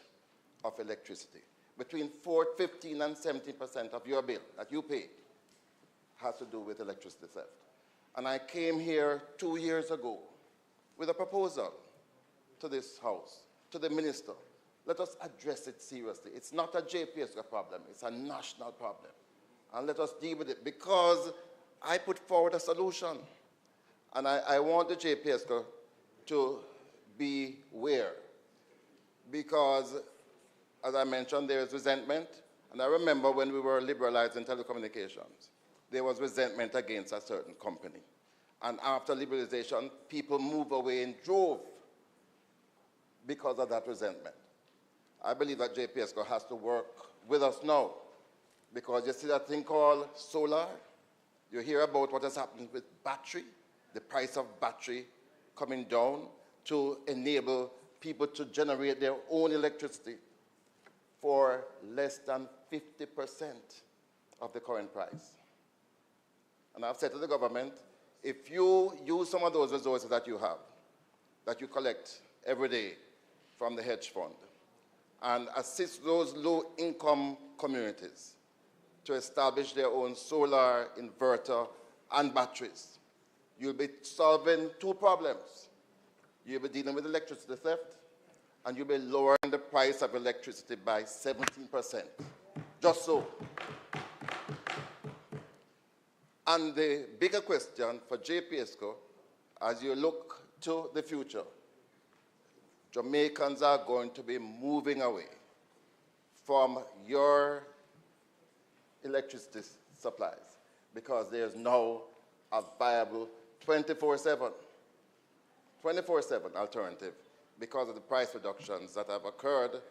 Speaker 10: of electricity. Between 15 and 70% of your bill that you pay has to do with electricity theft. And I came here 2 years ago with a proposal to this House, to the minister. Let us address it seriously. It's not a JPSCO problem, it's a national problem. And let us deal with it, because I put forward a solution. And I want the JPSCO to be aware, because, as I mentioned, there is resentment. And I remember when we were liberalizing telecommunications, there was resentment against a certain company. And after liberalization, people moved away in droves because of that resentment. I believe that JPSCO has to work with us now, because you see that thing called solar. You hear about what has happened with battery, the price of battery coming down to enable people to generate their own electricity for less than 50% of the current price. And I've said to the government, if you use some of those resources that you have, that you collect every day from the hedge fund, and assist those low-income communities to establish their own solar inverter and batteries. You'll be solving two problems. You'll be dealing with electricity theft, and you'll be lowering the price of electricity by 17%. Just so. And the bigger question for JPSCO, as you look to the future, Jamaicans are going to be moving away from your electricity supplies because there's now a viable 24/7 alternative because of the price reductions that have occurred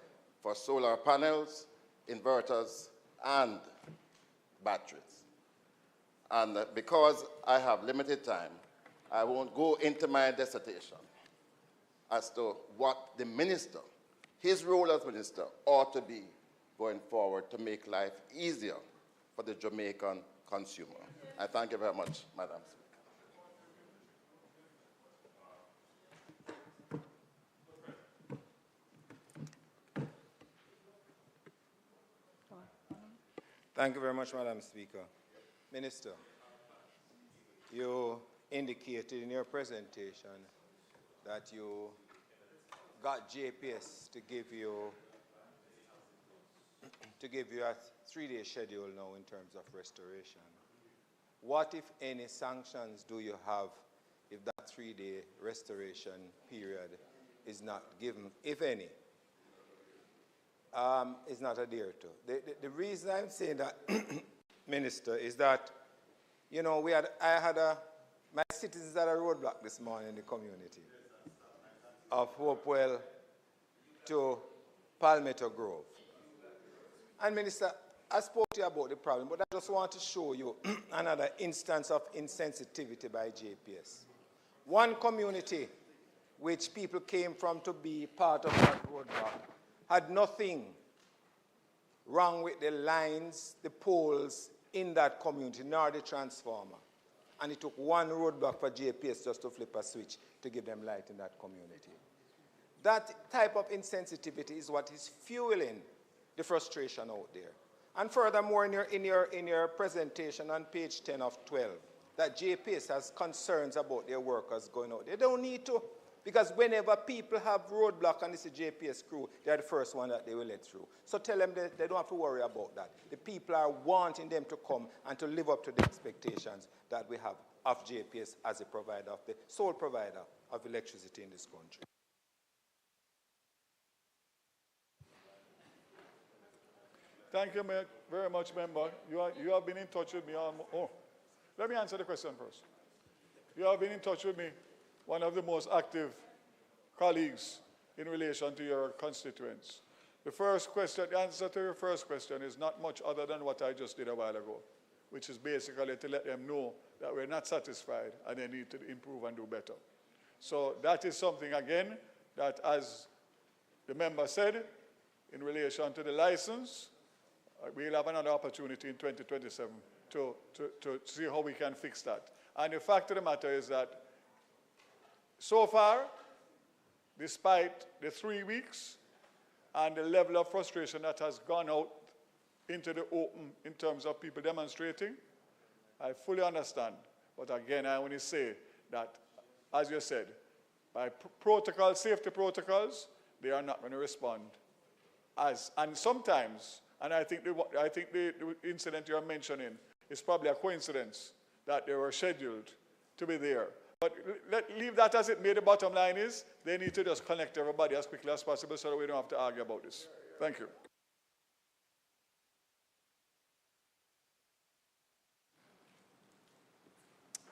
Speaker 10: for solar panels, inverters, and batteries. And because I have limited time, I won't go into my dissertation as to what the minister, his role as minister, ought to be going forward to make life easier for the Jamaican consumer. I thank you very much, Madam Speaker.
Speaker 11: Thank you very much, Madam Speaker. Minister, you indicated in your presentation that you got JPS to give you a 3-day schedule now in terms of restoration. What, if any, sanctions do you have if that 3-day restoration period is not given, if any? Is not adhered to. The reason I'm saying that, Minister, is that, you know, my citizens had a roadblock this morning in the community of Hopewell to Palmetto Grove. And Minister, I spoke to you about the problem, but I just want to show you another instance of insensitivity by JPS. One community which people came from to be part of that roadblock had nothing wrong with the lines, the poles in that community, nor the transformer. And it took one roadblock for JPS just to flip a switch to give them light in that community. That type of insensitivity is what is fueling the frustration out there. And furthermore, in your presentation on page 10 of 12, that JPS has concerns about their workers going out. They don't need to. Because whenever people have roadblock and it's a JPS crew, they're the first one that they will let through. So tell them they don't have to worry about that. The people are wanting them to come and to live up to the expectations that we have of JPS as a provider, of the sole provider of electricity in this country.
Speaker 8: Thank you very much, member. You have been in touch with me on... Oh, let me answer the question first. You have been in touch with me, one of the most active colleagues in relation to your constituents. The answer to your first question is not much other than what I just did a while ago, which is basically to let them know that we're not satisfied and they need to improve and do better. So that is something, again, that as the member said, in relation to the license, we'll have another opportunity in 2027 to see how we can fix that. And the fact of the matter is that so far, despite the 3 weeks and the level of frustration that has gone out into the open in terms of people demonstrating, I fully understand. But again, I only say that, as you said, by safety protocols, they are not going to respond. And sometimes, and I think the incident you're mentioning is probably a coincidence that they were scheduled to be there. But leave that as it may. The bottom line is they need to just connect everybody as quickly as possible so that we don't have to argue about this. Thank you.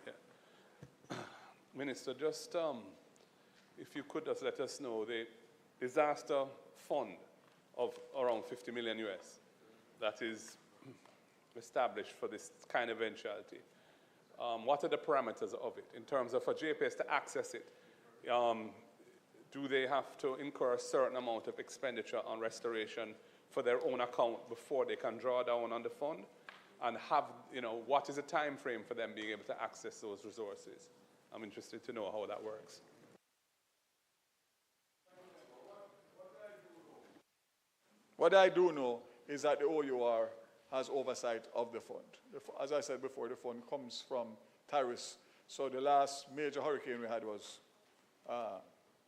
Speaker 7: Yeah. Minister, just if you could just let us know the disaster fund of around 50 million US that is established for this kind of eventuality. What are the parameters of it in terms of for JPS to access it? Do they have to incur a certain amount of expenditure on restoration for their own account before they can draw down on the fund? And what is the time frame for them being able to access those resources? I'm interested to know how that works.
Speaker 8: What I do know is that the OUR has oversight of the fund. As I said before, the fund comes from tariffs. So the last major hurricane we had was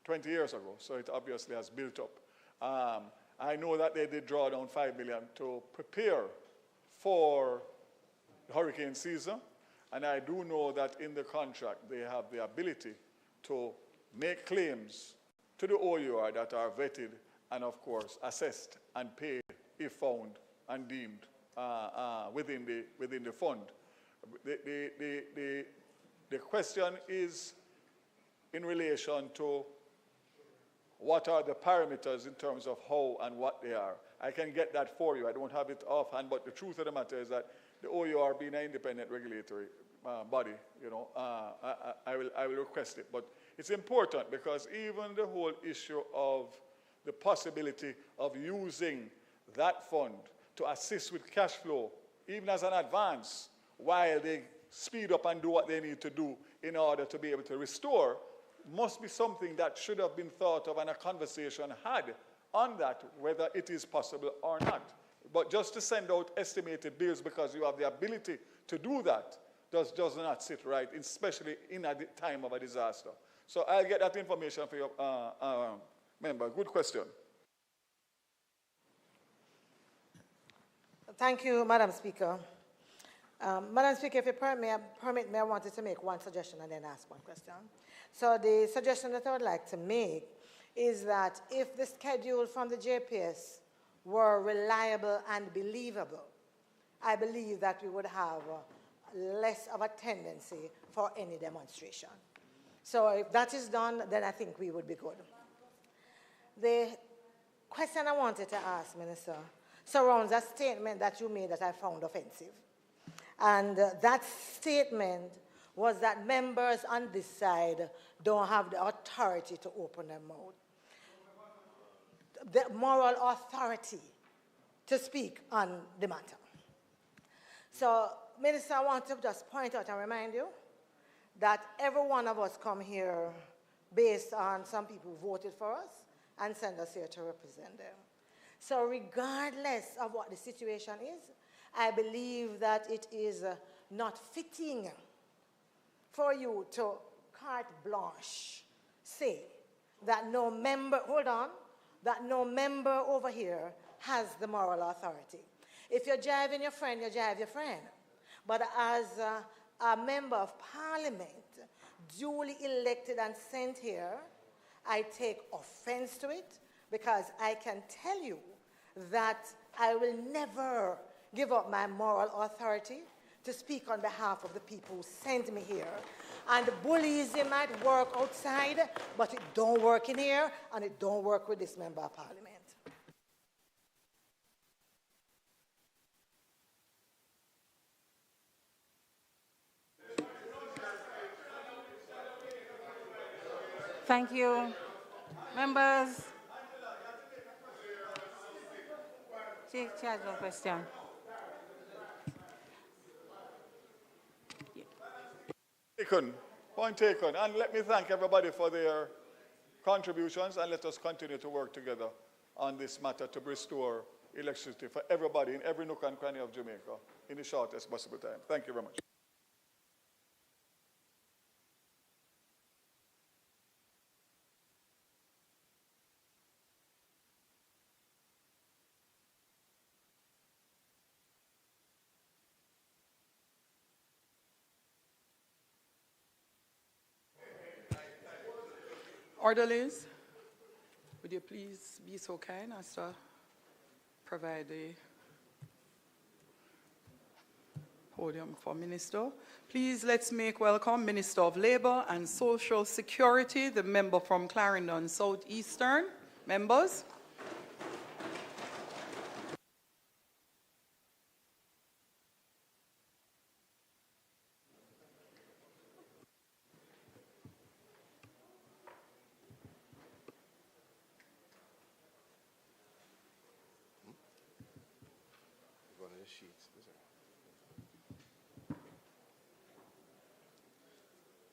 Speaker 8: 20 years ago, so it obviously has built up. I know that they did draw down $5 million to prepare for the hurricane season, and I do know that in the contract they have the ability to make claims to the OUR that are vetted and, of course, assessed and paid if found and deemed within the fund. The question is in relation to what are the parameters in terms of how and what they are. I can get that for you. I don't have it offhand, but the truth of the matter is that the OUR being an independent regulatory body, I will request it. But it's important because even the whole issue of the possibility of using that fund to assist with cash flow, even as an advance, while they speed up and do what they need to do in order to be able to restore, must be something that should have been thought of and a conversation had on that, whether it is possible or not. But just to send out estimated bills because you have the ability to do that does not sit right, especially in a time of a disaster. So I'll get that information for your member. Good question.
Speaker 12: Thank you, Madam Speaker. Madam Speaker, if you permit me, I wanted to make one suggestion and then ask one question. So the suggestion that I would like to make is that if the schedule from the JPS were reliable and believable, I believe that we would have less of a tendency for any demonstration. So if that is done, then I think we would be good. The question I wanted to ask, Minister, surrounds a statement that you made that I found offensive. And that statement was that members on this side don't have the authority to open their mouth. The moral authority to speak on the matter. So, Minister, I want to just point out and remind you that every one of us come here based on some people who voted for us and send us here to represent them. So regardless of what the situation is, I believe that it is not fitting for you to carte blanche say that no member, that no member over here has the moral authority. If you're jiving your friend, you jive your friend. But as a member of Parliament, duly elected and sent here, I take offense to it because I can tell you that I will never give up my moral authority to speak on behalf of the people who sent me here. And the bullyism might work outside, but it don't work in here, and it don't work with this member of Parliament.
Speaker 9: Thank you. Members, she has no question.
Speaker 8: Point taken. And let me thank everybody for their contributions, and let us continue to work together on this matter to restore electricity for everybody in every nook and cranny of Jamaica in the shortest possible time. Thank you very much.
Speaker 3: Orderlies, would you please be so kind as to provide the podium for Minister. Please let's make welcome Minister of Labour and Social Security, the member from Clarendon Southeastern. Members.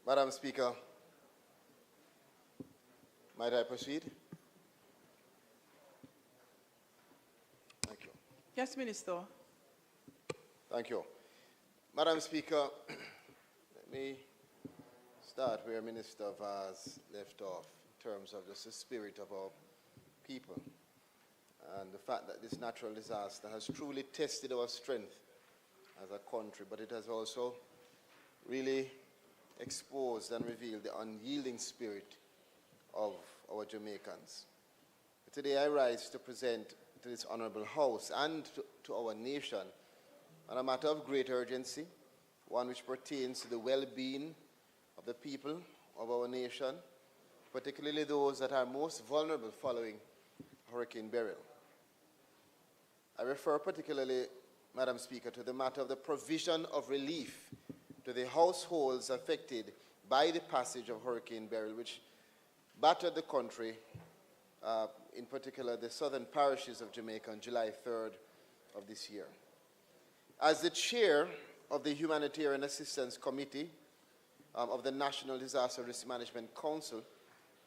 Speaker 10: Madam Speaker, might I proceed? Thank you.
Speaker 3: Yes, Minister.
Speaker 10: Thank you. Madam Speaker, let me start where Minister Vaz left off in terms of just the spirit of our people and the fact that this natural disaster has truly tested our strength as a country, but it has also really exposed and revealed the unyielding spirit of our Jamaicans. Today I rise to present to this honorable House and to our nation on a matter of great urgency, one which pertains to the well-being of the people of our nation, particularly those that are most vulnerable following Hurricane Beryl. I refer particularly, Madam Speaker, to the matter of the provision of relief to the households affected by the passage of Hurricane Beryl, which battered the country, in particular the southern parishes of Jamaica on July 3rd of this year. As the chair of the Humanitarian Assistance Committee of the National Disaster Risk Management Council,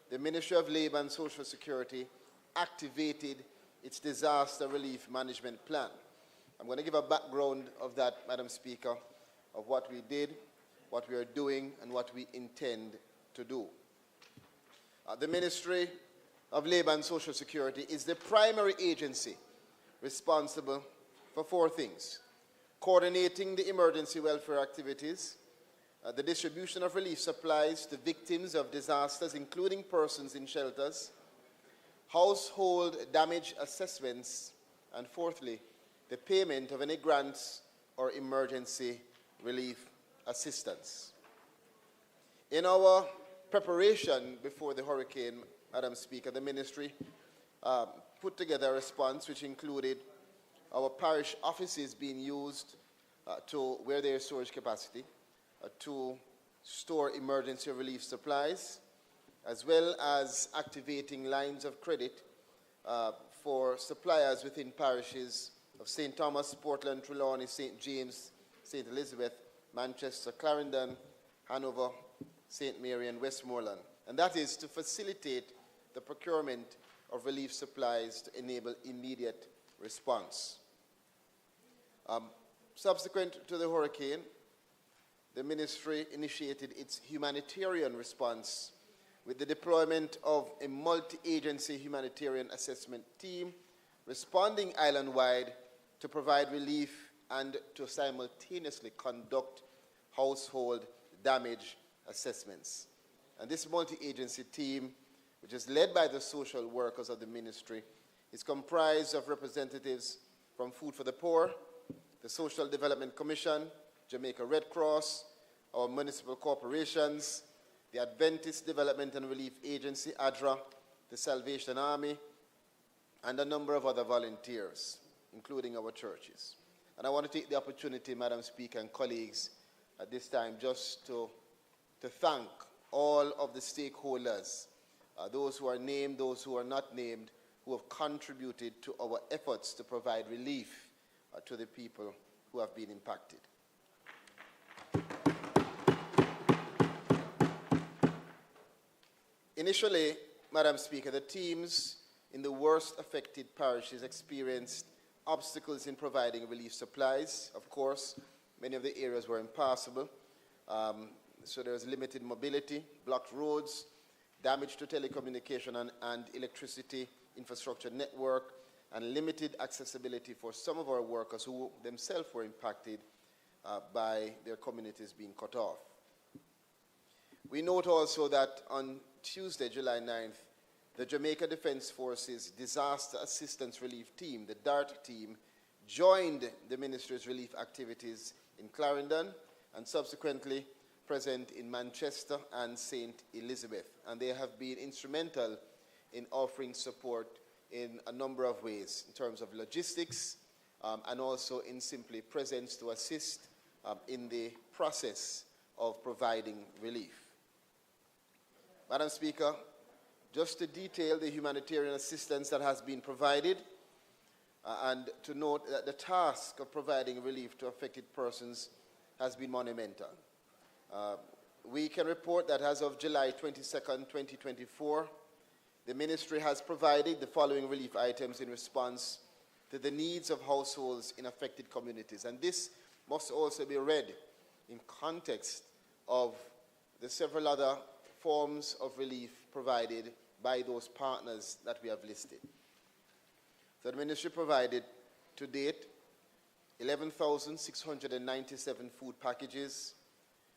Speaker 10: the Ministry of Labour and Social Security activated its disaster relief management plan. I'm going to give a background of that, Madam Speaker, of what we did, what we are doing, and what we intend to do. The Ministry of Labour and Social Security is the primary agency responsible for four things: coordinating the emergency welfare activities, the distribution of relief supplies to victims of disasters, including persons in shelters, household damage assessments, and fourthly, the payment of any grants or emergency relief assistance. In our preparation before the hurricane, Madam Speaker, the ministry put together a response which included our parish offices being used to where there is storage capacity to store emergency relief supplies, as well as activating lines of credit for suppliers within parishes of St. Thomas, Portland, Trelawney, St. James, St. Elizabeth, Manchester, Clarendon, Hanover, St. Mary, and Westmoreland. And that is to facilitate the procurement of relief supplies to enable immediate response. Subsequent to the hurricane, the ministry initiated its humanitarian response with the deployment of a multi-agency humanitarian assessment team responding island-wide to provide relief and to simultaneously conduct household damage assessments. And this multi-agency team, which is led by the social workers of the ministry, is comprised of representatives from Food for the Poor, the Social Development Commission, Jamaica Red Cross, our municipal corporations, the Adventist Development and Relief Agency, ADRA, the Salvation Army, and a number of other volunteers, including our churches. And I want to take the opportunity, Madam Speaker and colleagues, at this time just to thank all of the stakeholders, those who are named, those who are not named, who have contributed to our efforts to provide relief to the people who have been impacted. Initially, Madam Speaker, the teams in the worst affected parishes experienced obstacles in providing relief supplies. Of course, many of the areas were impassable, so there was limited mobility, blocked roads, damage to telecommunication and electricity infrastructure network, and limited accessibility for some of our workers who themselves were impacted by their communities being cut off. We note also that on Tuesday, July 9th, the Jamaica Defense Forces Disaster Assistance Relief Team, the DART team, joined the ministry's relief activities in Clarendon and subsequently present in Manchester and St. Elizabeth. And they have been instrumental in offering support in a number of ways, in terms of logistics and also in simply presence to assist in the process of providing relief. Madam Speaker, just to detail the humanitarian assistance that has been provided and to note that the task of providing relief to affected persons has been monumental. We can report that as of July 22nd, 2024, the ministry has provided the following relief items in response to the needs of households in affected communities. And this must also be read in context of the several other forms of relief provided by those partners that we have listed. So the ministry provided to date 11,697 food packages,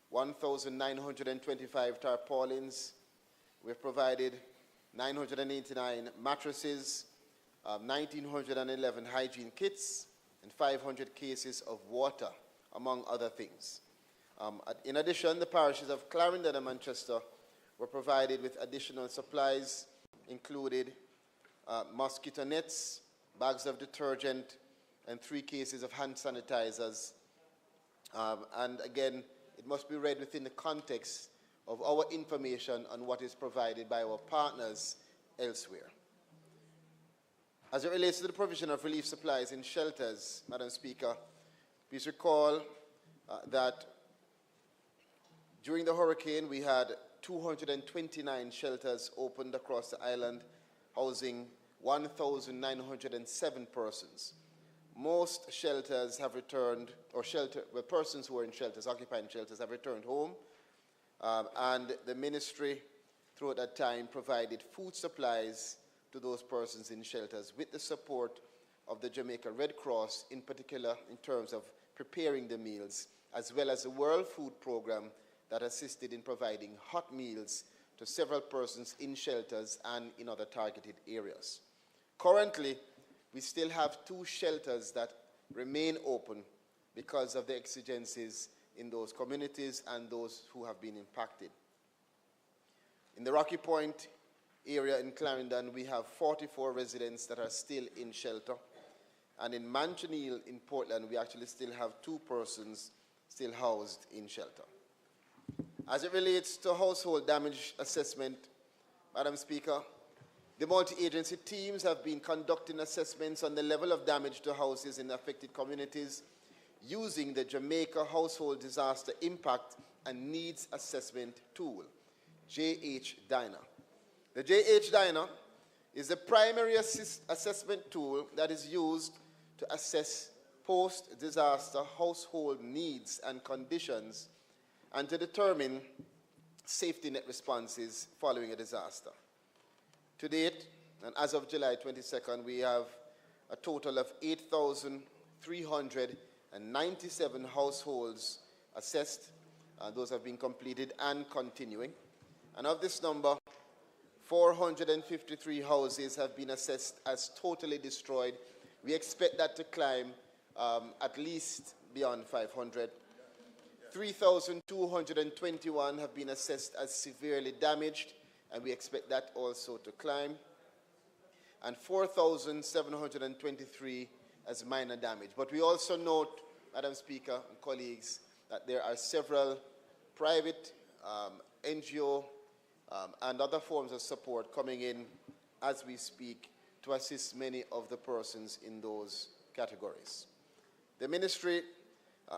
Speaker 10: 1,925 tarpaulins. We've provided 989 mattresses, 1,911 hygiene kits, and 500 cases of water, among other things. In addition, the parishes of Clarendon and Manchester were provided with additional supplies, including mosquito nets, bags of detergent, and 3 cases of hand sanitizers. And again, it must be read within the context of our information on what is provided by our partners elsewhere. As it relates to the provision of relief supplies in shelters, Madam Speaker, please recall that during the hurricane, we had 229 shelters opened across the island, housing 1,907 persons. Most shelters have returned, or persons who were in shelters, occupying shelters, have returned home. And the ministry, throughout that time, provided food supplies to those persons in shelters with the support of the Jamaica Red Cross, in particular in terms of preparing the meals, as well as the World Food Program that assisted in providing hot meals to several persons in shelters and in other targeted areas. Currently, we still have 2 shelters that remain open because of the exigencies in those communities and those who have been impacted. In the Rocky Point area in Clarendon, we have 44 residents that are still in shelter. And in Manchester in Portland, we actually still have 2 persons still housed in shelter. As it relates to household damage assessment, Madam Speaker, the multi-agency teams have been conducting assessments on the level of damage to houses in affected communities using the Jamaica Household Disaster Impact and Needs Assessment Tool, JH-DINA. The JH-DINA is the primary assessment tool that is used to assess post-disaster household needs and conditions and to determine safety net responses following a disaster. To date, and as of July 22nd, we have a total of 8,397 households assessed. Those have been completed and continuing. And of this number, 453 houses have been assessed as totally destroyed. We expect that to climb at least beyond 500. 3,221 have been assessed as severely damaged, and we expect that also to climb. And 4,723 as minor damage. But we also note, Madam Speaker and colleagues, that there are several private NGO and other forms of support coming in as we speak to assist many of the persons in those categories. The ministry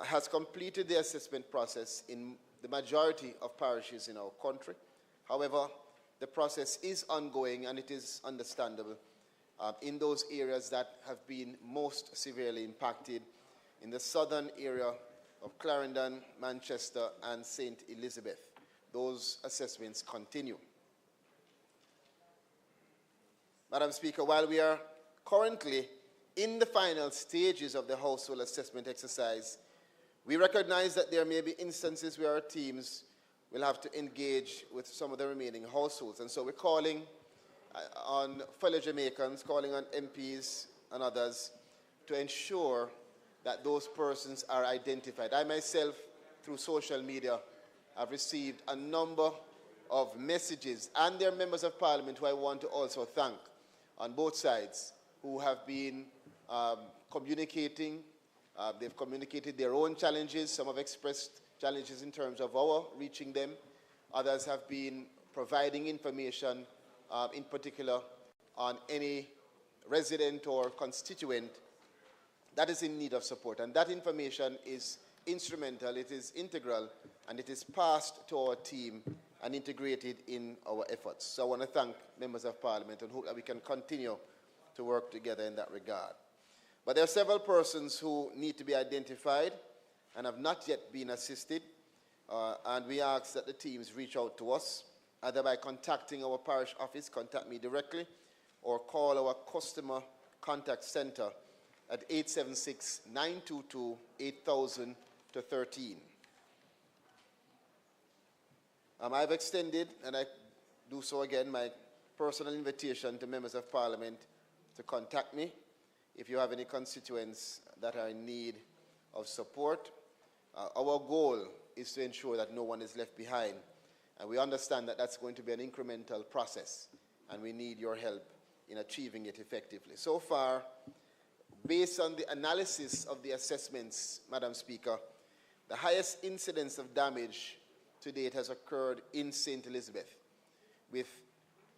Speaker 10: has completed the assessment process in the majority of parishes in our country. However, the process is ongoing, and it is understandable in those areas that have been most severely impacted in the southern area of Clarendon, Manchester, and St. Elizabeth. Those assessments continue. Madam Speaker, while we are currently in the final stages of the household assessment exercise, we recognize that there may be instances where our teams will have to engage with some of the remaining households. And so we're calling on fellow Jamaicans, calling on MPs and others to ensure that those persons are identified. I myself, through social media, have received a number of messages, and there are members of Parliament who I want to also thank on both sides, who have been communicating. They've communicated their own challenges. Some have expressed challenges in terms of our reaching them. Others have been providing information, in particular, on any resident or constituent that is in need of support. And that information is instrumental, it is integral, and it is passed to our team and integrated in our efforts. So I want to thank members of Parliament and hope that we can continue to work together in that regard. But there are several persons who need to be identified, and have not yet been assisted. And we ask that the teams reach out to us, either by contacting our parish office, contact me directly, or call our customer contact center at 876-922-8000 to 13. I've extended, and I do so again, my personal invitation to members of Parliament to contact me if you have any constituents that are in need of support. Our goal is to ensure that no one is left behind, and we understand that that's going to be an incremental process, and we need your help in achieving it effectively. So far, based on the analysis of the assessments, Madam Speaker, the highest incidence of damage to date has occurred in St. Elizabeth, with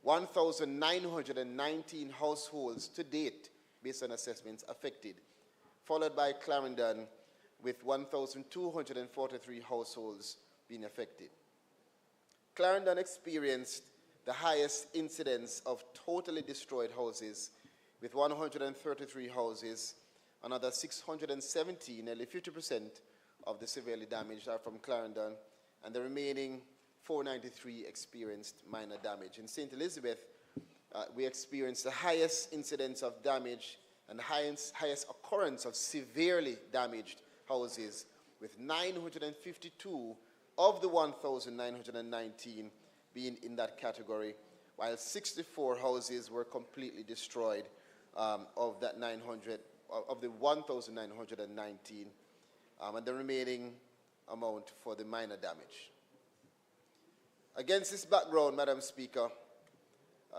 Speaker 10: 1,919 households to date, based on assessments, affected, followed by Clarendon with 1,243 households being affected. Clarendon experienced the highest incidence of totally destroyed houses, with 133 houses. Another 617, nearly 50% of the severely damaged, are from Clarendon, and the remaining 493 experienced minor damage. In St. Elizabeth, we experienced the highest incidence of damage and the highest occurrence of severely damaged houses, with 952 of the 1,919 being in that category, while 64 houses were completely destroyed of the 1,919, and the remaining amount for the minor damage. Against this background, Madam Speaker,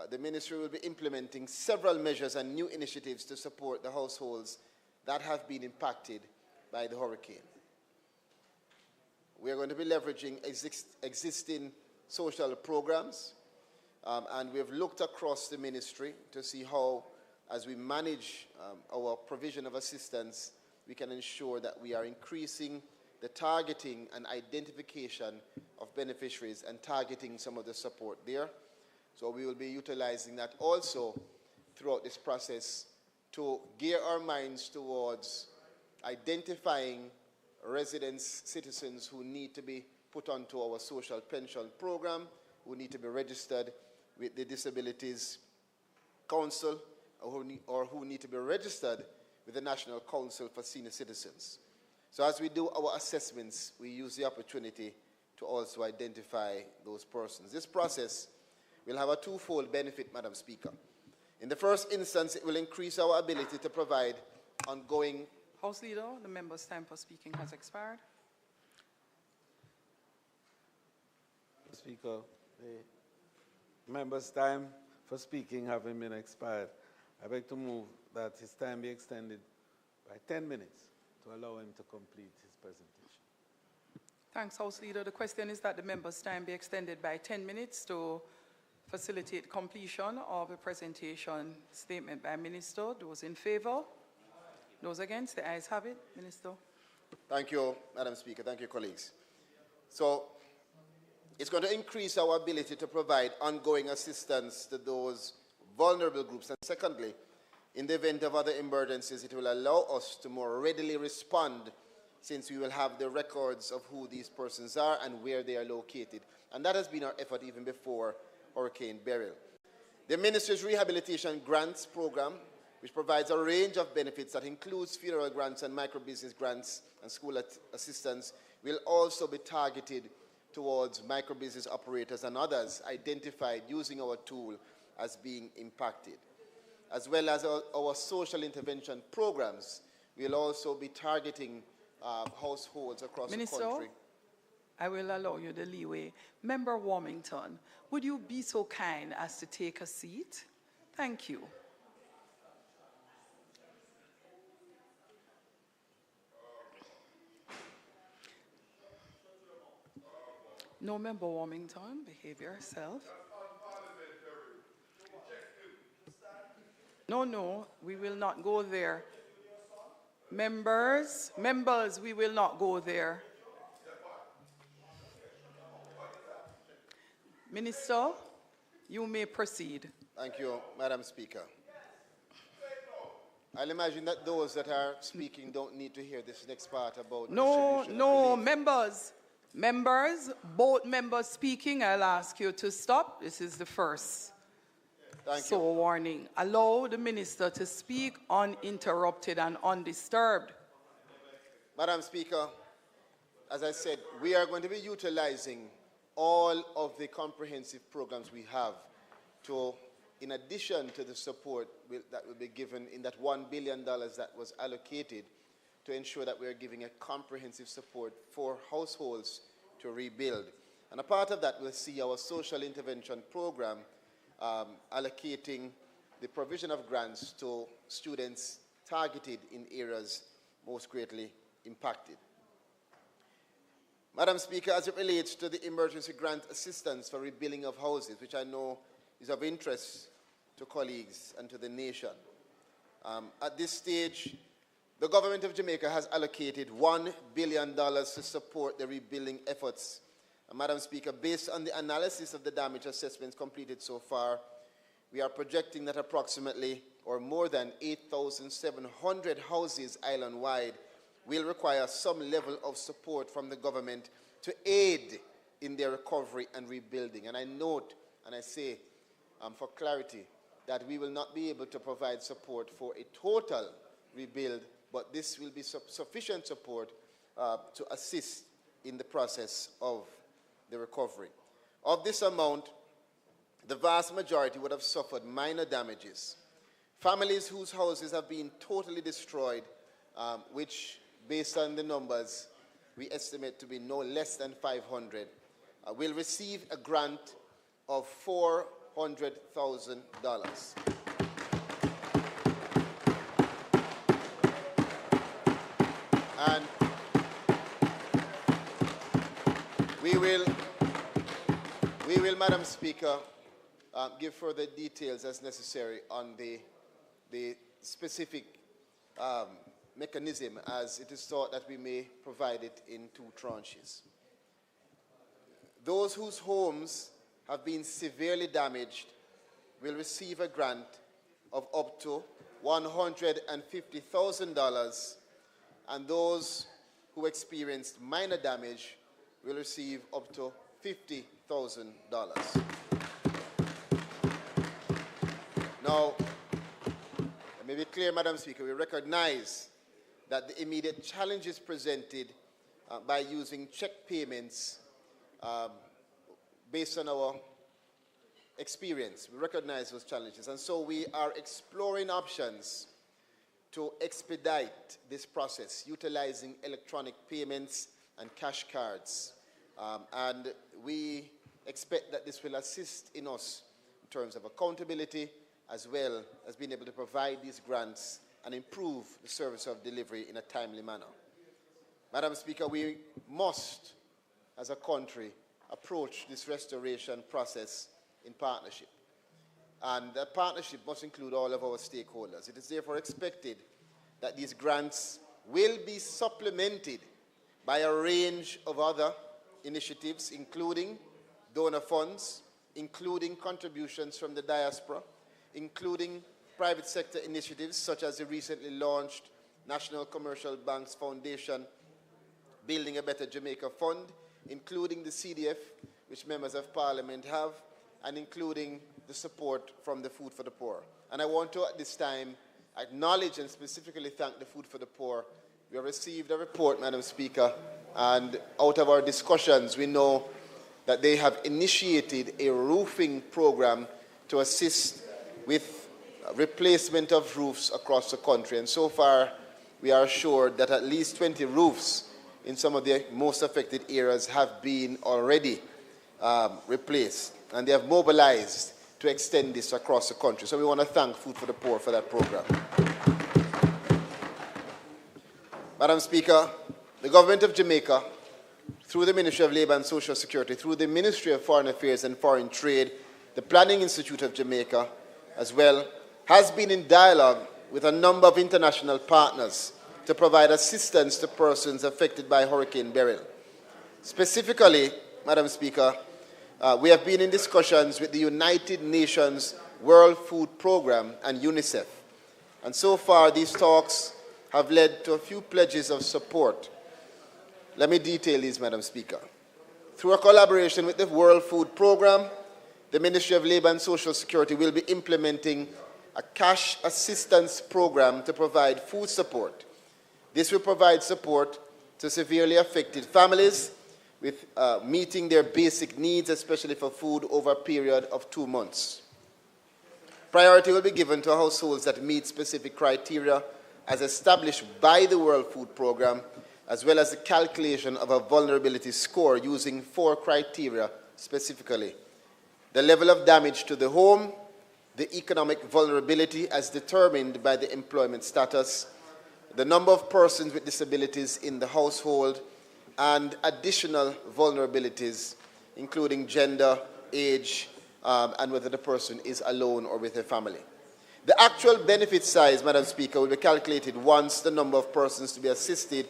Speaker 10: the Ministry will be implementing several measures and new initiatives to support the households that have been impacted by the hurricane. We are going to be leveraging existing social programs, and we have looked across the ministry to see how, as we manage our provision of assistance, we can ensure that we are increasing the targeting and identification of beneficiaries and targeting some of the support there. So we will be utilizing that also throughout this process to gear our minds towards identifying residents, citizens who need to be put onto our social pension program, who need to be registered with the Disabilities Council, or who need to be registered with the National Council for Senior Citizens. So as we do our assessments, we use the opportunity to also identify those persons. This process will have a twofold benefit, Madam Speaker. In the first instance, it will increase our ability to provide ongoing...
Speaker 3: House Leader, the member's time for speaking has expired.
Speaker 4: Speaker, the member's time for speaking having been expired, I beg to move that his time be extended by 10 minutes to allow him to complete his presentation.
Speaker 3: Thanks, House Leader. The question is that the member's time be extended by 10 minutes to facilitate completion of a presentation statement by Minister. Those in favor? Those against? The ayes have it. Minister.
Speaker 10: Thank you, Madam Speaker. Thank you, colleagues. So, it's going to increase our ability to provide ongoing assistance to those vulnerable groups. And secondly, in the event of other emergencies, it will allow us to more readily respond, since we will have the records of who these persons are and where they are located. And that has been our effort even before Hurricane Beryl. The Ministry's Rehabilitation Grants Program, which provides a range of benefits that includes funeral grants and micro-business grants and school assistance, will also be targeted towards micro-business operators and others identified using our tool as being impacted. As well as our social intervention programs, we'll also be targeting households across the country.
Speaker 3: Minister, I will allow you the leeway. Member Warmington, would you be so kind as to take a seat? Thank you. No, Member Warmington, behave yourself. No, we will not go there. Members, we will not go there. Minister, you may proceed.
Speaker 10: Thank you, Madam Speaker. I'll imagine that those that are speaking don't need to hear this next part about
Speaker 3: No,
Speaker 10: distribution of
Speaker 3: no,
Speaker 10: relief.
Speaker 3: members, both members speaking, I'll ask you to stop. This is the first.
Speaker 10: Thank
Speaker 3: you.
Speaker 10: you.
Speaker 3: Warning. Allow the minister to speak uninterrupted and undisturbed.
Speaker 10: Madam Speaker, as I said, we are going to be utilizing all of the comprehensive programs we have to, in addition to the support that will be given in that $1 billion that was allocated, to ensure that we are giving a comprehensive support for households to rebuild. And a part of that will see our social intervention program allocating the provision of grants to students targeted in areas most greatly impacted. Madam Speaker, as it relates to the emergency grant assistance for rebuilding of houses, which I know is of interest to colleagues and to the nation, at this stage, the government of Jamaica has allocated $1 billion to support the rebuilding efforts. And Madam Speaker, based on the analysis of the damage assessments completed so far, we are projecting that approximately or more than 8,700 houses island-wide will require some level of support from the government to aid in their recovery and rebuilding. And I note, and I say for clarity, that we will not be able to provide support for a total rebuild, but this will be sufficient support to assist in the process of the recovery. Of this amount, the vast majority would have suffered minor damages. Families whose houses have been totally destroyed, which, based on the numbers, we estimate to be no less than 500, will receive a grant of $400,000. And we will, Madam Speaker, give further details as necessary on the specific mechanism, as it is thought that we may provide it in 2 tranches. Those whose homes have been severely damaged will receive a grant of up to $150,000, and those who experienced minor damage will receive up to $50,000. Now, let me be clear, Madam Speaker, we recognize that the immediate challenges presented by using check payments based on our experience, we recognize those challenges, and so we are exploring options to expedite this process, utilizing electronic payments and cash cards. And we expect that this will assist in us in terms of accountability, as well as being able to provide these grants and improve the service of delivery in a timely manner. Madam Speaker, we must, as a country, approach this restoration process in partnership. And that partnership must include all of our stakeholders. It is therefore expected that these grants will be supplemented by a range of other initiatives, including donor funds, including contributions from the diaspora, including private sector initiatives such as the recently launched National Commercial Banks Foundation Building a Better Jamaica Fund, including the CDF, which members of Parliament have, and including the support from the Food for the Poor. And I want to, at this time, acknowledge and specifically thank the Food for the Poor. We have received a report, Madam Speaker, and out of our discussions, we know that they have initiated a roofing program to assist with replacement of roofs across the country. And so far, we are assured that at least 20 roofs in some of the most affected areas have been already replaced. And they have mobilized to extend this across the country. So we want to thank Food for the Poor for that program. Madam Speaker, the government of Jamaica, through the Ministry of Labour and Social Security, through the Ministry of Foreign Affairs and Foreign Trade, the Planning Institute of Jamaica, as well, has been in dialogue with a number of international partners to provide assistance to persons affected by Hurricane Beryl. Specifically, Madam Speaker, we have been in discussions with the United Nations World Food Programme and UNICEF And so far, these talks have led to a few pledges of support. Let me detail these, Madam Speaker. Through a collaboration with the World Food Programme, the Ministry of Labour and Social Security will be implementing a cash assistance program to provide food support. This will provide support to severely affected families with meeting their basic needs, especially for food, over a period of 2 months. Priority will be given to households that meet specific criteria as established by the World Food Programme, as well as the calculation of a vulnerability score using 4 criteria specifically: the level of damage to the home, the economic vulnerability as determined by the employment status, the number of persons with disabilities in the household, and additional vulnerabilities, including gender, age, and whether the person is alone or with a family. The actual benefit size, Madam Speaker, will be calculated once the number of persons to be assisted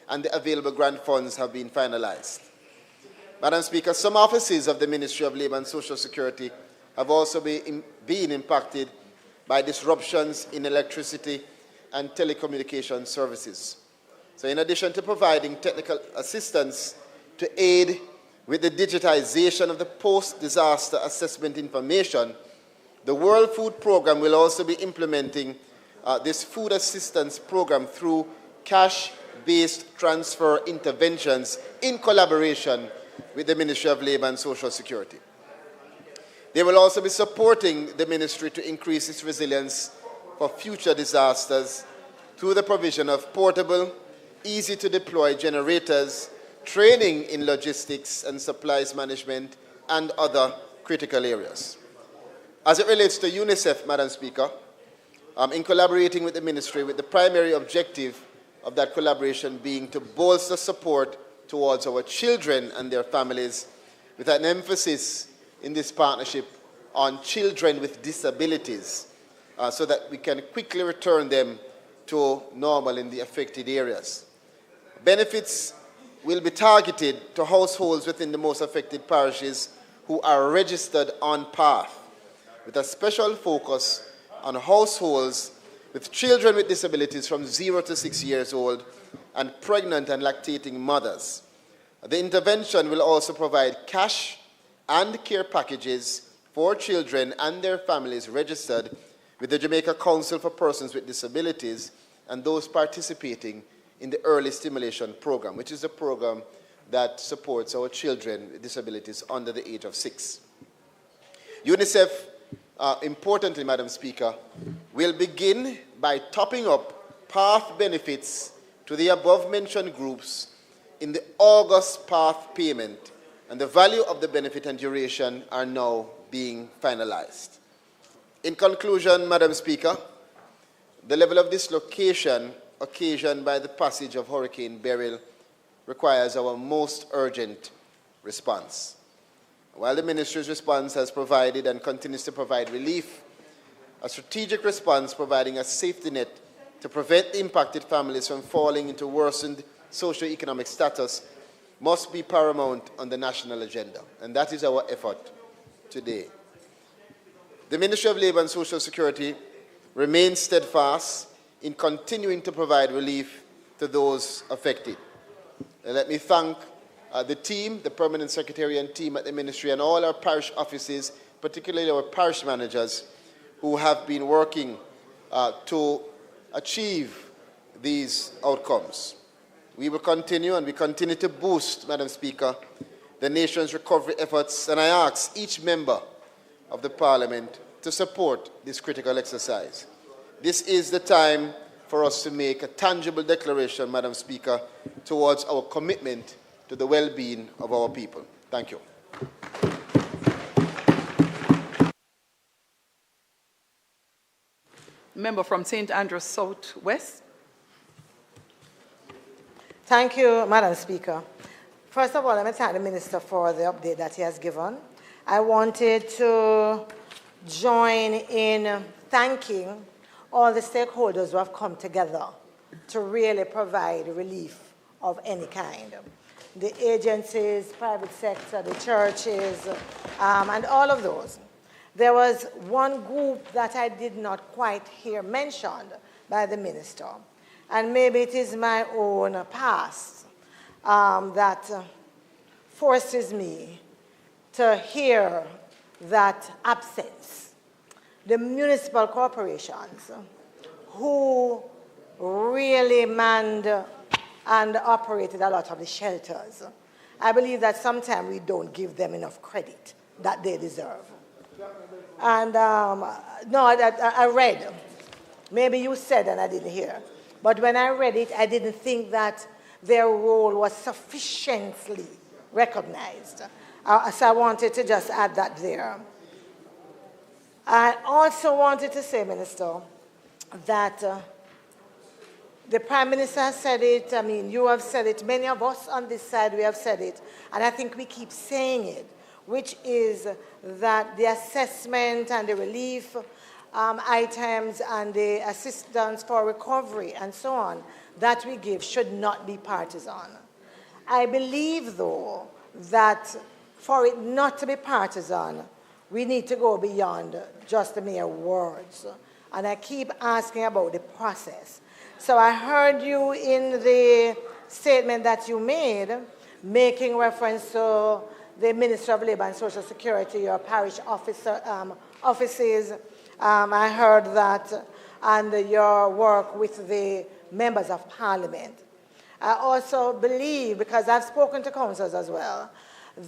Speaker 10: and the available grant funds have been finalized. Madam Speaker, some offices of the Ministry of Labour and Social Security have also been impacted by disruptions in electricity and telecommunication services. So in addition to providing technical assistance to aid with the digitization of the post-disaster assessment information, the World Food Programme will also be implementing this food assistance program through cash-based transfer interventions in collaboration with the Ministry of Labour and Social Security. They will also be supporting the ministry to increase its resilience for future disasters through the provision of portable, easy-to-deploy generators, training in logistics and supplies management, and other critical areas. As it relates to UNICEF, Madam Speaker, in collaborating with the ministry, with the primary objective of that collaboration being to bolster support towards our children and their families, with an emphasis in this partnership on children with disabilities, so that we can quickly return them to normal in the affected areas. Benefits will be targeted to households within the most affected parishes who are registered on PATH, with a special focus on households with children with disabilities from 0 to 6 years old and pregnant and lactating mothers. The intervention will also provide cash and care packages for children and their families registered with the Jamaica Council for Persons with Disabilities and those participating in the Early Stimulation Program, which is a program that supports our children with disabilities under the age of 6. UNICEF, importantly, Madam Speaker, will begin by topping up PATH benefits to the above-mentioned groups in the August PATH payment, and the value of the benefit and duration are now being finalized. In conclusion, Madam Speaker, the level of dislocation occasioned by the passage of Hurricane Beryl requires our most urgent response. While the Ministry's response has provided and continues to provide relief, a strategic response providing a safety net to prevent the impacted families from falling into worsened socio-economic status must be paramount on the national agenda, and that is our effort today. The Ministry of Labour and Social Security remains steadfast in continuing to provide relief to those affected. And let me thank the team, the Permanent Secretary and team at the Ministry, and all our parish offices, particularly our parish managers, who have been working to achieve these outcomes. We will continue, and we continue to boost, Madam Speaker, the nation's recovery efforts, and I ask each member of the Parliament to support this critical exercise. This is the time for us to make a tangible declaration, Madam Speaker, towards our commitment to the well-being of our people. Thank you.
Speaker 3: Member from St. Andrews South West.
Speaker 12: Thank you, Madam Speaker. First of all, let me thank the Minister for the update that he has given. I wanted to join in thanking all the stakeholders who have come together to really provide relief of any kind. The agencies, private sector, the churches, and all of those. there was one group that I did not quite hear mentioned by the minister. And maybe it is my own past that forces me to hear that absence. The municipal corporations who really manned and operated a lot of the shelters. I believe that sometimes we don't give them enough credit that they deserve. And no, I read. Maybe you said and I didn't hear. But when I read it, I didn't think that their role was sufficiently recognized. So I wanted to just add that there. I also wanted to say, Minister, that the Prime Minister has said it, I mean, you have said it, many of us on this side, we have said it, and I think we keep saying it, which is that the assessment and the relief items and the assistance for recovery and so on that we give should not be partisan. I believe, though, that for it not to be partisan, we need to go beyond just the mere words. And I keep asking about the process. So I heard you in the statement that you made, making reference to the Ministry of Labour and Social Security, your parish offices. I heard that, and your work with the members of Parliament. I also believe, because I've spoken to councillors as well,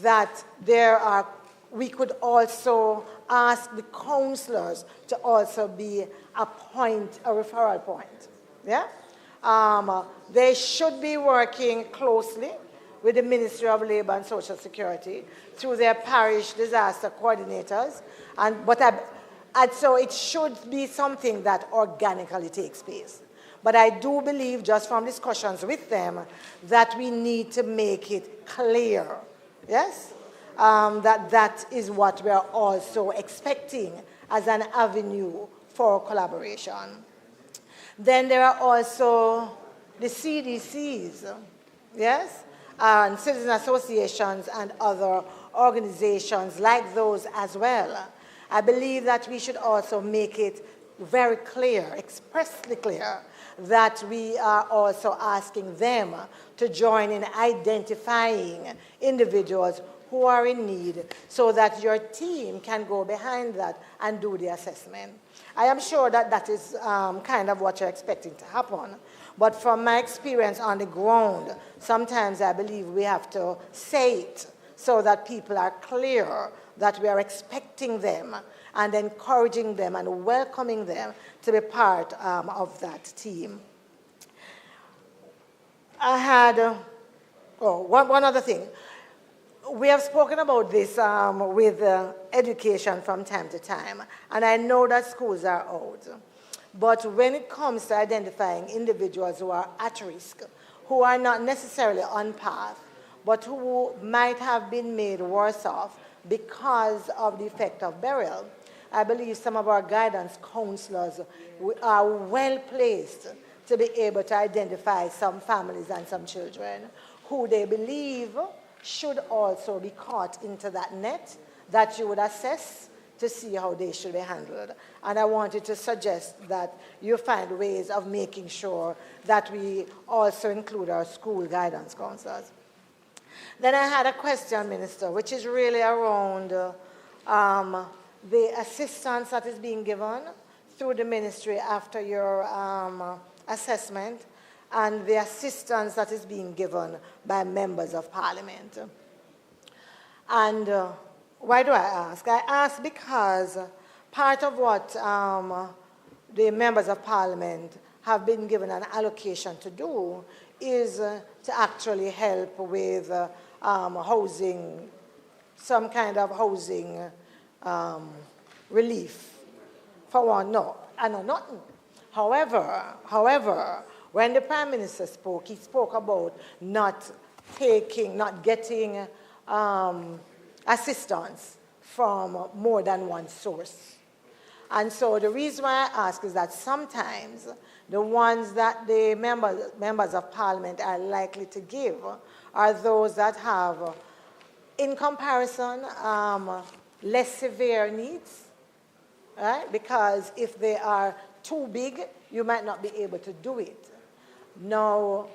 Speaker 12: that we could also ask the councillors to also be a referral point. Yeah? They should be working closely with the Ministry of Labour and Social Security through their parish disaster coordinators. And so it should be something that organically takes place. But I do believe, just from discussions with them, that we need to make it clear, yes, that is what we are also expecting as an avenue for collaboration. Then there are also the CDCs, yes, and citizen associations and other organizations like those as well. I believe that we should also make it very clear, expressly clear, that we are also asking them to join in identifying individuals who are in need so that your team can go behind that and do the assessment. I am sure that that is kind of what you're expecting to happen. But from my experience on the ground, sometimes I believe we have to say it so that people are clear that we are expecting them and encouraging them and welcoming them to be part of that team. I had, one other thing. We have spoken about this with education from time to time, and I know that schools are out. But when it comes to identifying individuals who are at risk, who are not necessarily on path, but who might have been made worse off because of the effect of burial, I believe some of our guidance counselors are well placed to be able to identify some families and some children who they believe should also be caught into that net that you would assess to see how they should be handled. And I wanted to suggest that you find ways of making sure that we also include our school guidance counselors. Then I had a question, Minister, which is really around the assistance that is being given through the ministry after your assessment and the assistance that is being given by members of Parliament. And why do I ask? I ask because part of what the members of Parliament have been given an allocation to do is to actually help with housing, some kind of housing relief. For one, no, I know nothing. However, when the Prime Minister spoke, he spoke about not getting assistance from more than one source. And so the reason why I ask is that sometimes the ones that the members of Parliament are likely to give are those that have, in comparison, less severe needs right? Because if they are too big, you might not be able to do it. Now,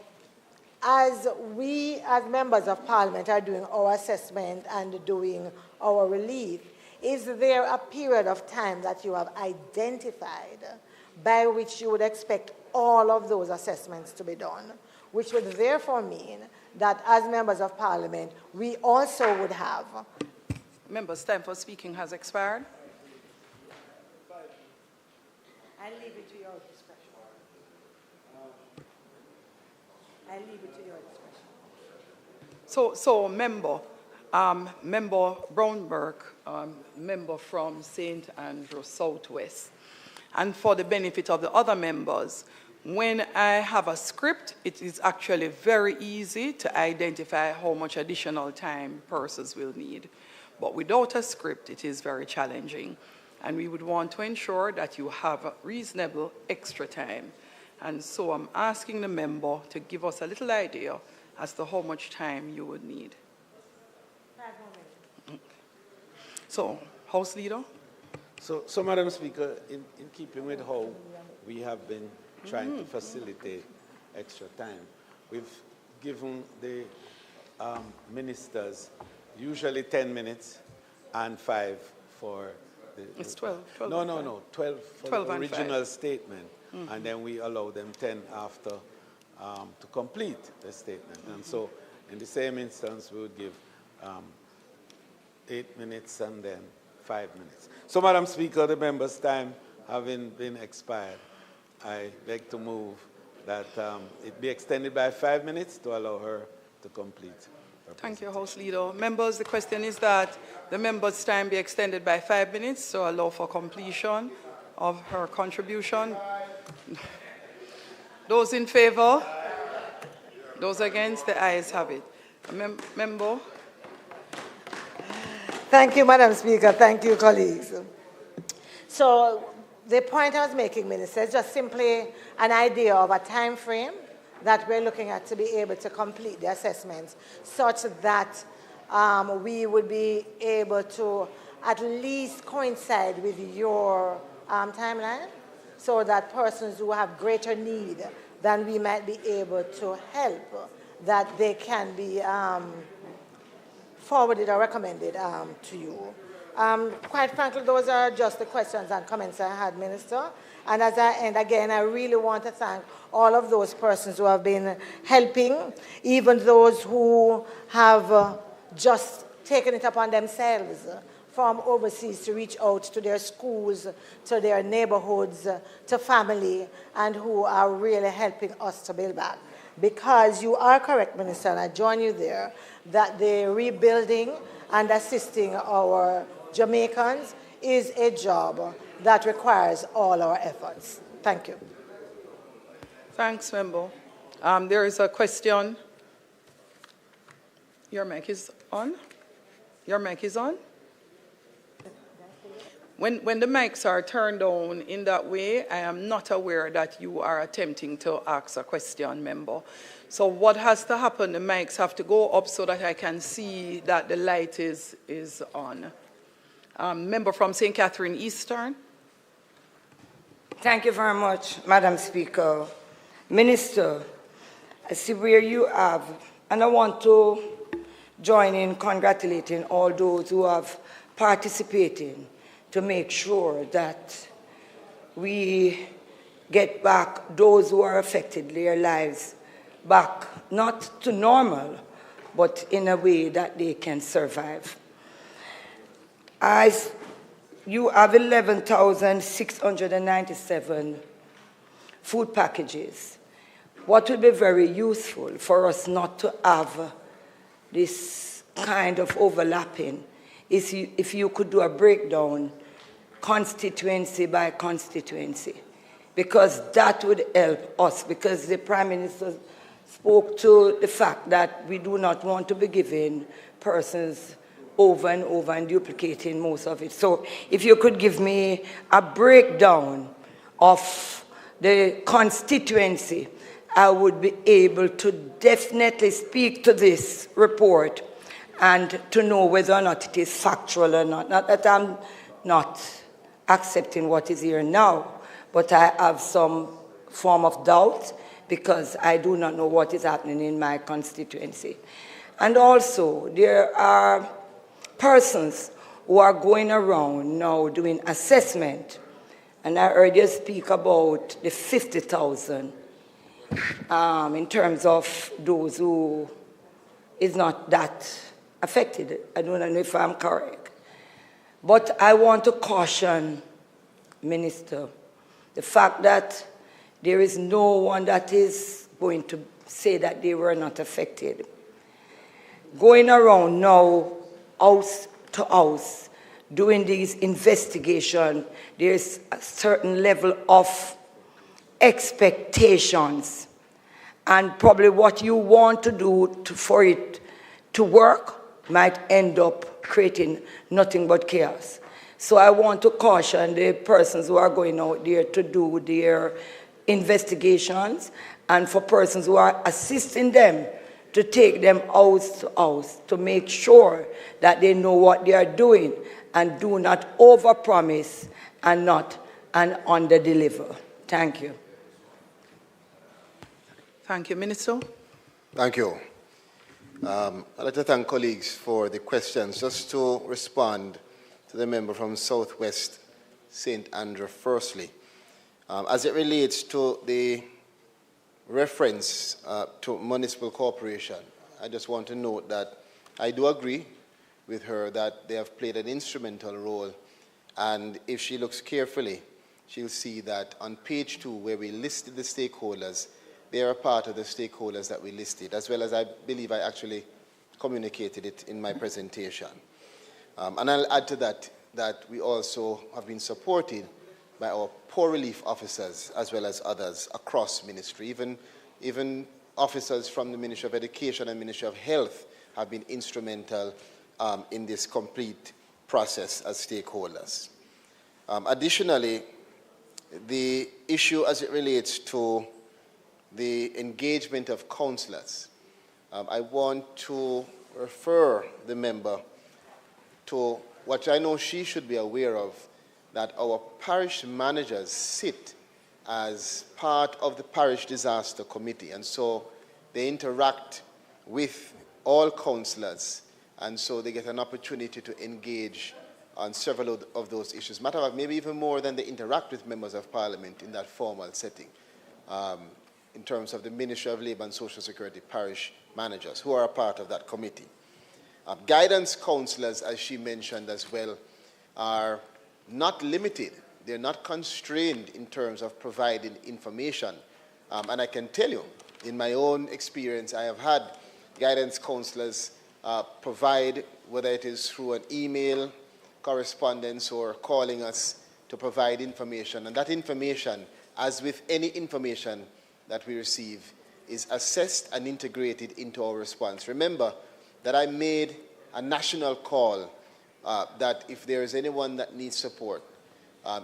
Speaker 12: as we, as members of Parliament, are doing our assessment and doing our relief, is there a period of time that you have identified by which you would expect all of those assessments to be done, which would therefore mean that as members of Parliament, we also would have...
Speaker 3: Members, time for speaking has expired.
Speaker 12: I leave it to your discretion. I leave it to your discretion.
Speaker 3: So member Brownberg, member from St. Andrew Southwest. And for the benefit of the other members, when I have a script, it is actually very easy to identify how much additional time persons will need. But without a script, it is very challenging. And we would want to ensure that you have reasonable extra time. And so I'm asking the member to give us a little idea as to how much time you would need.
Speaker 12: 5 more minutes.
Speaker 3: So, House Leader?
Speaker 4: So Madam Speaker, in keeping with how we have been trying to facilitate extra time, we've given the ministers usually 10 minutes and 5 for the...
Speaker 3: It's 12. 12
Speaker 4: No. 12 for
Speaker 3: 12
Speaker 4: the
Speaker 3: and
Speaker 4: original
Speaker 3: 5.
Speaker 4: statement. And then we allow them 10 after to complete the statement. And so in the same instance, we would give 8 minutes and then 5 minutes. So, Madam Speaker, the members' time having been expired, I beg to move that it be extended by 5 minutes to allow her to complete her
Speaker 3: Thank you, House Leader. Members, the question is that the members' time be extended by 5 minutes to allow for completion of her contribution. Those in favor? Those against? The ayes have it. Member?
Speaker 12: Thank you, Madam Speaker. Thank you, colleagues. So the point I was making, Minister, is just simply an idea of a time frame that we're looking at to be able to complete the assessments such that we would be able to at least coincide with your timeline so that persons who have greater need than we might be able to help, that they can be forwarded or recommended to you. Quite frankly, those are just the questions and comments I had, Minister. And as I end again, I really want to thank all of those persons who have been helping, even those who have just taken it upon themselves from overseas to reach out to their schools, to their neighborhoods, to family, and who are really helping us to build back. Because you are correct, Minister, and I join you there, that the rebuilding and assisting our Jamaicans is a job that requires all our efforts. Thank you.
Speaker 3: Thanks, member. There is a question. Your mic is on? Your mic is on? When the mics are turned on in that way, I am not aware that you are attempting to ask a question, member. So what has to happen? The mics have to go up so that I can see that the light is on. Member from St. Catherine Eastern.
Speaker 13: Thank you very much, Madam Speaker. Minister, I see where you have, and I want to join in congratulating all those who have participated to make sure that we get back those who are affected, their lives back, not to normal, but in a way that they can survive. You have 11,697 food packages. What would be very useful for us not to have this kind of overlapping is if you could do a breakdown constituency by constituency, because that would help us, because the Prime Minister spoke to the fact that we do not want to be giving persons over and over and duplicating most of it. So if you could give me a breakdown of the constituency, I would be able to definitely speak to this report and to know whether or not it is factual or not. Not that I'm not accepting what is here now, but I have some form of doubt because I do not know what is happening in my constituency. And also, there are persons who are going around now doing assessment, and I heard you speak about the 50,000 in terms of those who is not that affected. I don't know if I'm correct. But I want to caution, Minister, the fact that there is no one that is going to say that they were not affected. Going around now, house to house, doing these investigations, there's a certain level of expectations. And probably what you want to do for it to work might end up creating nothing but chaos. So I want to caution the persons who are going out there to do their investigations, and for persons who are assisting them to take them house to house to make sure that they know what they are doing and do not overpromise and not and underdeliver. Thank you.
Speaker 3: Thank you, Minister.
Speaker 14: Thank you. I'd like to thank colleagues for the questions. Just to respond to the member from Southwest St. Andrew firstly. As it relates to the reference to municipal corporation, I just want to note that I do agree with her that they have played an instrumental role, and if she looks carefully, she'll see that on page 2, where we listed the stakeholders, they are a part of the stakeholders that we listed, as well as I believe I actually communicated it in my presentation. And I'll add to that that we also have been supported by our poor relief officers as well as others across ministry. Even officers from the Ministry of Education and Ministry of Health have been instrumental in this complete process as stakeholders. Additionally, the issue as it relates to the engagement of councillors, I want to refer the member to what I know she should be aware of, that our parish managers sit as part of the parish disaster committee, and so they interact with all councillors, and so they get an opportunity to engage on several of those issues. Matter of fact, maybe even more than they interact with members of parliament in that formal setting, in terms of the Ministry of Labour and Social Security parish managers who are a part of that committee. Guidance councillors, as she mentioned as well, are not limited. They're not constrained in terms of providing information. And I can tell you, in my own experience, I have had guidance councillors provide, whether it is through an email, correspondence, or calling us to provide information. And that information, as with any information that we receive, is assessed and integrated into our response. Remember that I made a national call that if there is anyone that needs support,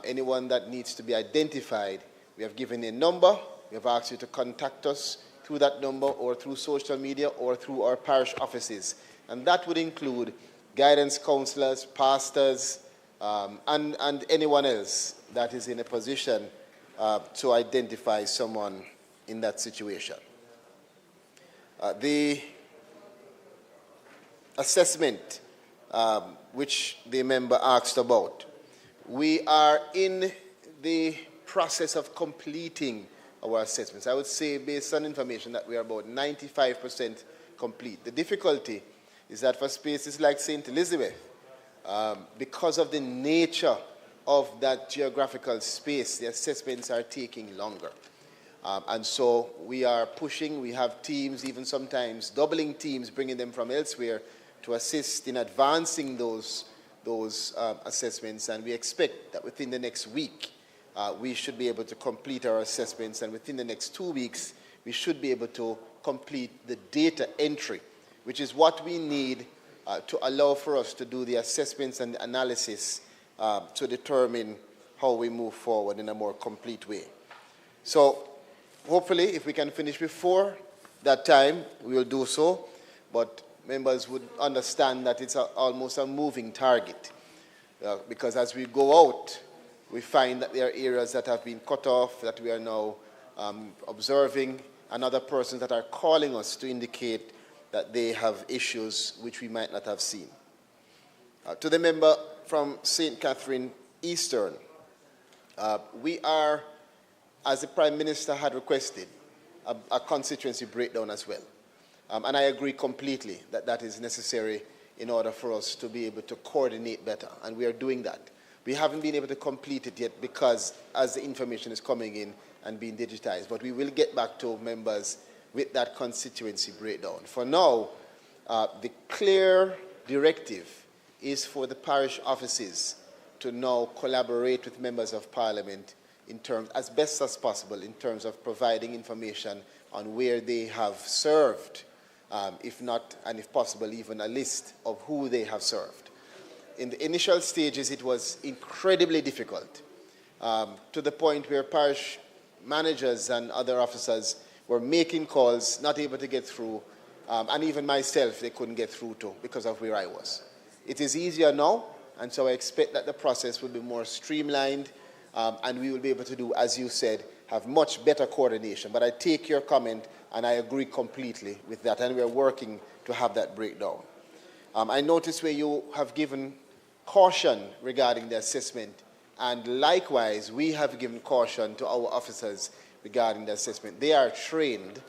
Speaker 14: anyone that needs to be identified, we have given a number. We have asked you to contact us through that number or through social media or through our parish offices. And that would include guidance councillors, pastors, and anyone else that is in a position to identify someone in that situation. The assessment, which the member asked about, we are in the process of completing our assessments. I would say, based on information, that we are about 95% complete. The difficulty is that for spaces like St. Elizabeth, because of the nature of that geographical space, the assessments are taking longer. And so we are pushing. We have teams, even sometimes doubling teams, bringing them from elsewhere to assist in advancing those assessments. And we expect that within the next week, we should be able to complete our assessments. And within the next 2 weeks, we should be able to complete the data entry, which is what we need to allow for us to do the assessments and the analysis to determine how we move forward in a more complete way. So hopefully, if we can finish before that time, we will do so. But members would understand that it's almost a moving target. Because as we go out we find that there are areas that have been cut off that we are now observing, and other persons that are calling us to indicate that they have issues which we might not have seen. To the member from St. Catherine Eastern, we are, as the Prime Minister had requested, a constituency breakdown as well. And I agree completely that that is necessary in order for us to be able to coordinate better, and we are doing that. We haven't been able to complete it yet because as the information is coming in and being digitized, but we will get back to members with that constituency breakdown. For now, the clear directive is for the parish offices to now collaborate with members of Parliament in terms, as best as possible, in terms of providing information on where they have served, if not, and if possible, even a list of who they have served. In the initial stages, it was incredibly difficult, to the point where parish managers and other officers were making calls, not able to get through, and even myself, they couldn't get through to because of where I was. It is easier now, and so I expect that the process will be more streamlined, and we will be able to do, as you said, have much better coordination. But I take your comment, and I agree completely with that, and we are working to have that breakdown. I notice where you have given caution regarding the assessment, and likewise, we have given caution to our officers regarding the assessment. They are trained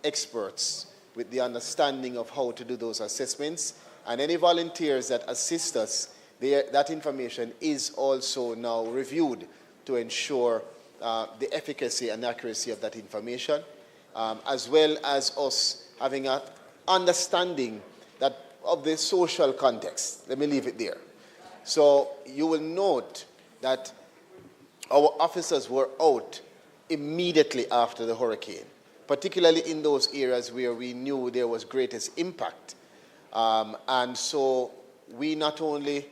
Speaker 14: experts with the understanding of how to do those assessments, and any volunteers that assist us, that information is also now reviewed to ensure the efficacy and accuracy of that information, as well as us having an understanding that of the social context. Let me leave it there. So you will note that our officers were out immediately after the hurricane, particularly in those areas where we knew there was greatest impact. And so we not only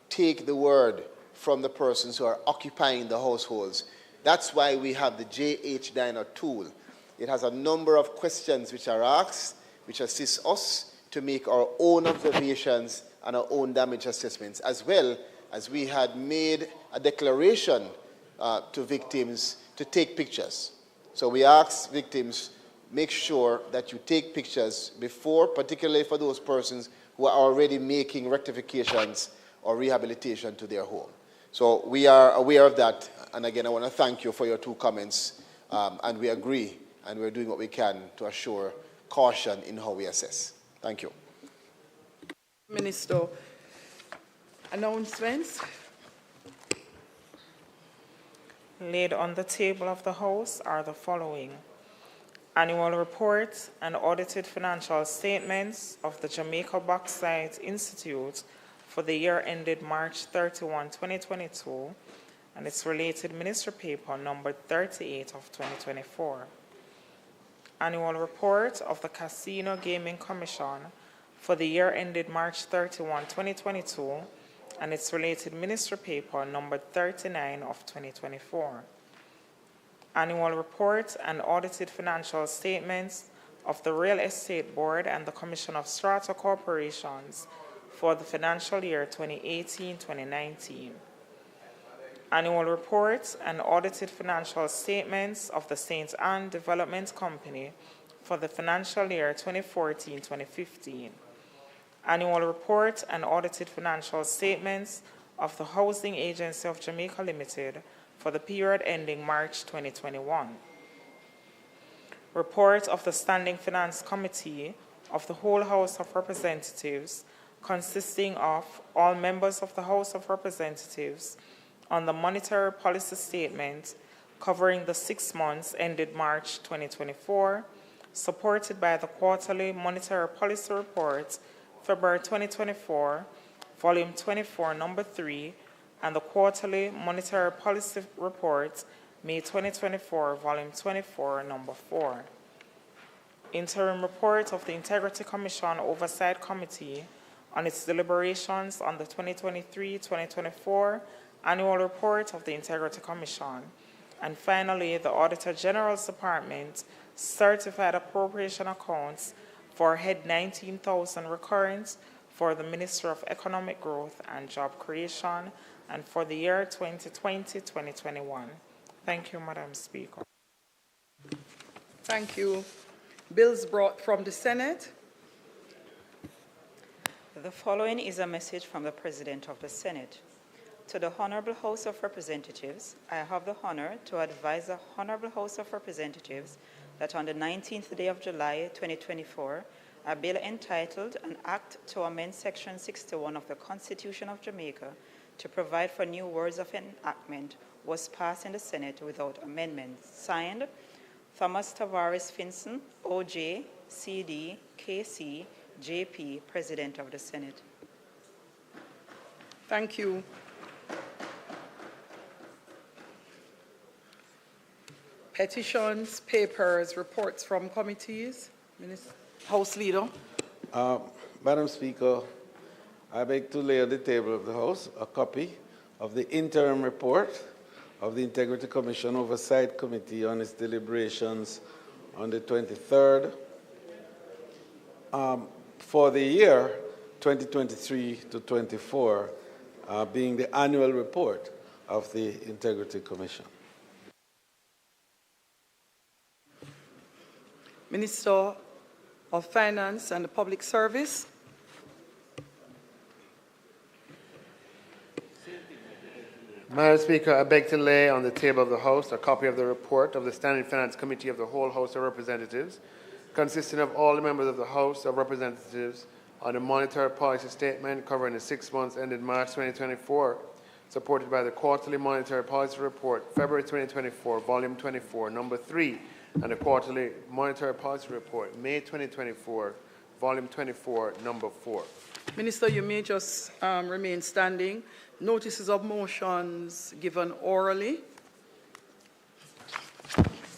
Speaker 14: take the word from the persons who are occupying the households. That's why we have the JH Diner tool. It has a number of questions which are asked, which assist us to make our own observations and our own damage assessments, as well as we had made a declaration to victims to take pictures. So we asked victims, make sure that you take pictures before, particularly for those persons who are already making rectifications or rehabilitation to their home. So we are aware of that, and again, I want to thank you for your two comments, and we agree, and we're doing what we can to assure caution in how we assess. Thank you.
Speaker 3: Minister, announcements.
Speaker 2: Laid on the table of the House are the following: annual report and audited financial statements of the Jamaica Bauxite Institute for the year ended March 31, 2022, and its related ministry paper number 38 of 2024. Annual report of the Casino Gaming Commission for the year ended March 31, 2022, and its related ministry paper number 39 of 2024. Annual report and audited financial statements of the Real Estate Board and the Commission of Strata Corporations for the financial year 2018-2019. Annual reports and audited financial statements of the St. Anne Development Company for the financial year 2014-2015. Annual report and audited financial statements of the Housing Agency of Jamaica Limited for the period ending March 2021. Report of the Standing Finance Committee of the whole House of Representatives, consisting of all members of the House of Representatives, on the monetary policy statement covering the 6 months ended March 2024, supported by the quarterly monetary policy report, February 2024, volume 24, number 3, and the quarterly monetary policy report, May 2024, volume 24, number 4. Interim report of the Integrity Commission Oversight Committee on its deliberations on the 2023-2024 annual report of the Integrity Commission. And finally, the Auditor General's Department certified appropriation accounts for head 19,000 recurrent for the Minister of Economic Growth and Job Creation and for the year 2020-2021. Thank you, Madam Speaker.
Speaker 3: Thank you. Bills brought from the Senate.
Speaker 15: The following is a message from the President of the Senate. To the Honorable House of Representatives, I have the honor to advise the Honorable House of Representatives that on the 19th day of July 2024, a bill entitled An Act to Amend Section 61 of the Constitution of Jamaica to provide for new words of enactment was passed in the Senate without amendment. Signed, Thomas Tavares Finson, OJ, CD, KC, JP, President of the Senate.
Speaker 3: Thank you. Petitions, papers, reports from committees. House Leader.
Speaker 4: Madam Speaker, I beg to lay on the table of the House a copy of the interim report of the Integrity Commission Oversight Committee on its deliberations on the 23rd for the year 2023 to 24, being the annual report of the Integrity Commission.
Speaker 3: Minister of Finance and Public Service.
Speaker 5: Madam Speaker, I beg to lay on the table of the House a copy of the report of the Standing Finance Committee of the whole House of Representatives, consisting of all the members of the House of Representatives on a monetary policy statement covering the 6 months ended March 2024, supported by the quarterly monetary policy report, February 2024, volume 24, number 3, and the quarterly monetary policy report, May 2024, volume 24, number 4.
Speaker 3: Minister, you may just remain standing. Notices of motions given orally.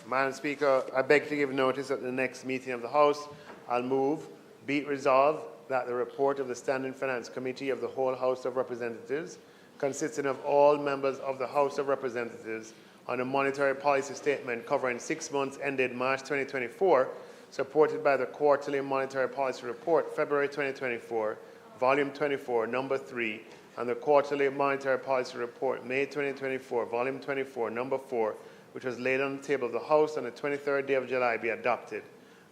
Speaker 5: Madam Speaker, I beg to give notice at the next meeting of the House. I'll move, be it resolved, that the report of the Standing Finance Committee of the whole House of Representatives, consisting of all members of the House of Representatives, on a monetary policy statement covering 6 months ended March 2024, supported by the quarterly monetary policy report, February 2024, volume 24, number 3, and the quarterly monetary policy report, May 2024, volume 24, number 4, which was laid on the table of the House on the 23rd day of July, be adopted.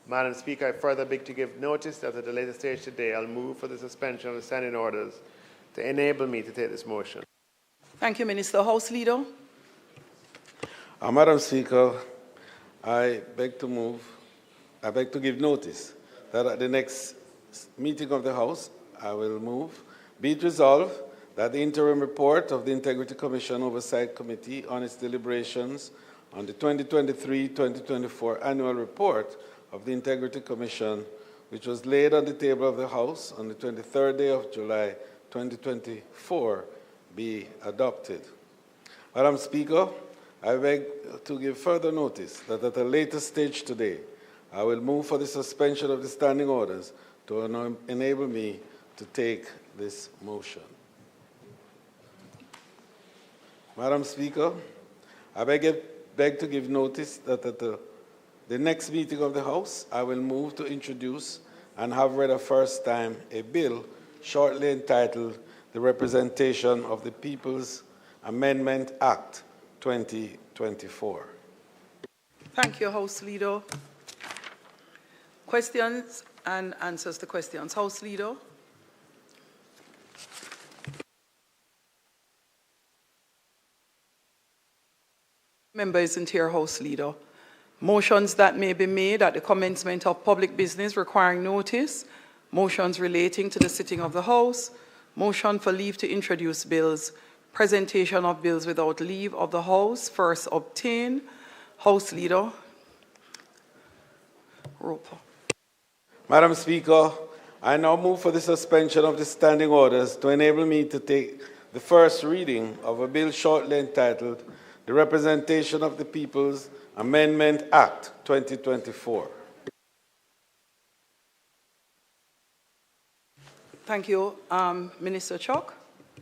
Speaker 5: Madam Speaker, I further beg to give notice that at a later stage today, I'll move for the suspension of the standing orders to enable me to take this motion.
Speaker 3: Thank you, Minister. House Leader.
Speaker 4: Madam Speaker, I beg to give notice that at the next meeting of the House, I will move, be it resolved that the interim report of the Integrity Commission Oversight Committee on its deliberations on the 2023-2024 annual report of the Integrity Commission, which was laid on the table of the House on the 23rd day of July 2024, be adopted. Madam Speaker, I beg to give further notice that at a later stage today, I will move for the suspension of the standing orders to enable me to take this motion. Madam Speaker, I beg to give notice that at the next meeting of the House, I will move to introduce and have read a first time a bill shortly entitled The Representation of the People's Amendment Act 2024.
Speaker 3: Thank you, House Leader. Questions and answers to questions. House Leader. Member isn't here, House Leader. Motions that may be made at the commencement of public business requiring notice, motions relating to the sitting of the House, motion for leave to introduce bills, presentation of bills without leave of the House, first obtained. House Leader. Roper.
Speaker 4: Madam Speaker, I now move for the suspension of the standing orders to enable me to take the first reading of a bill shortly entitled The Representation of the People's Amendment Act 2024.
Speaker 3: Thank you. Minister Chuck.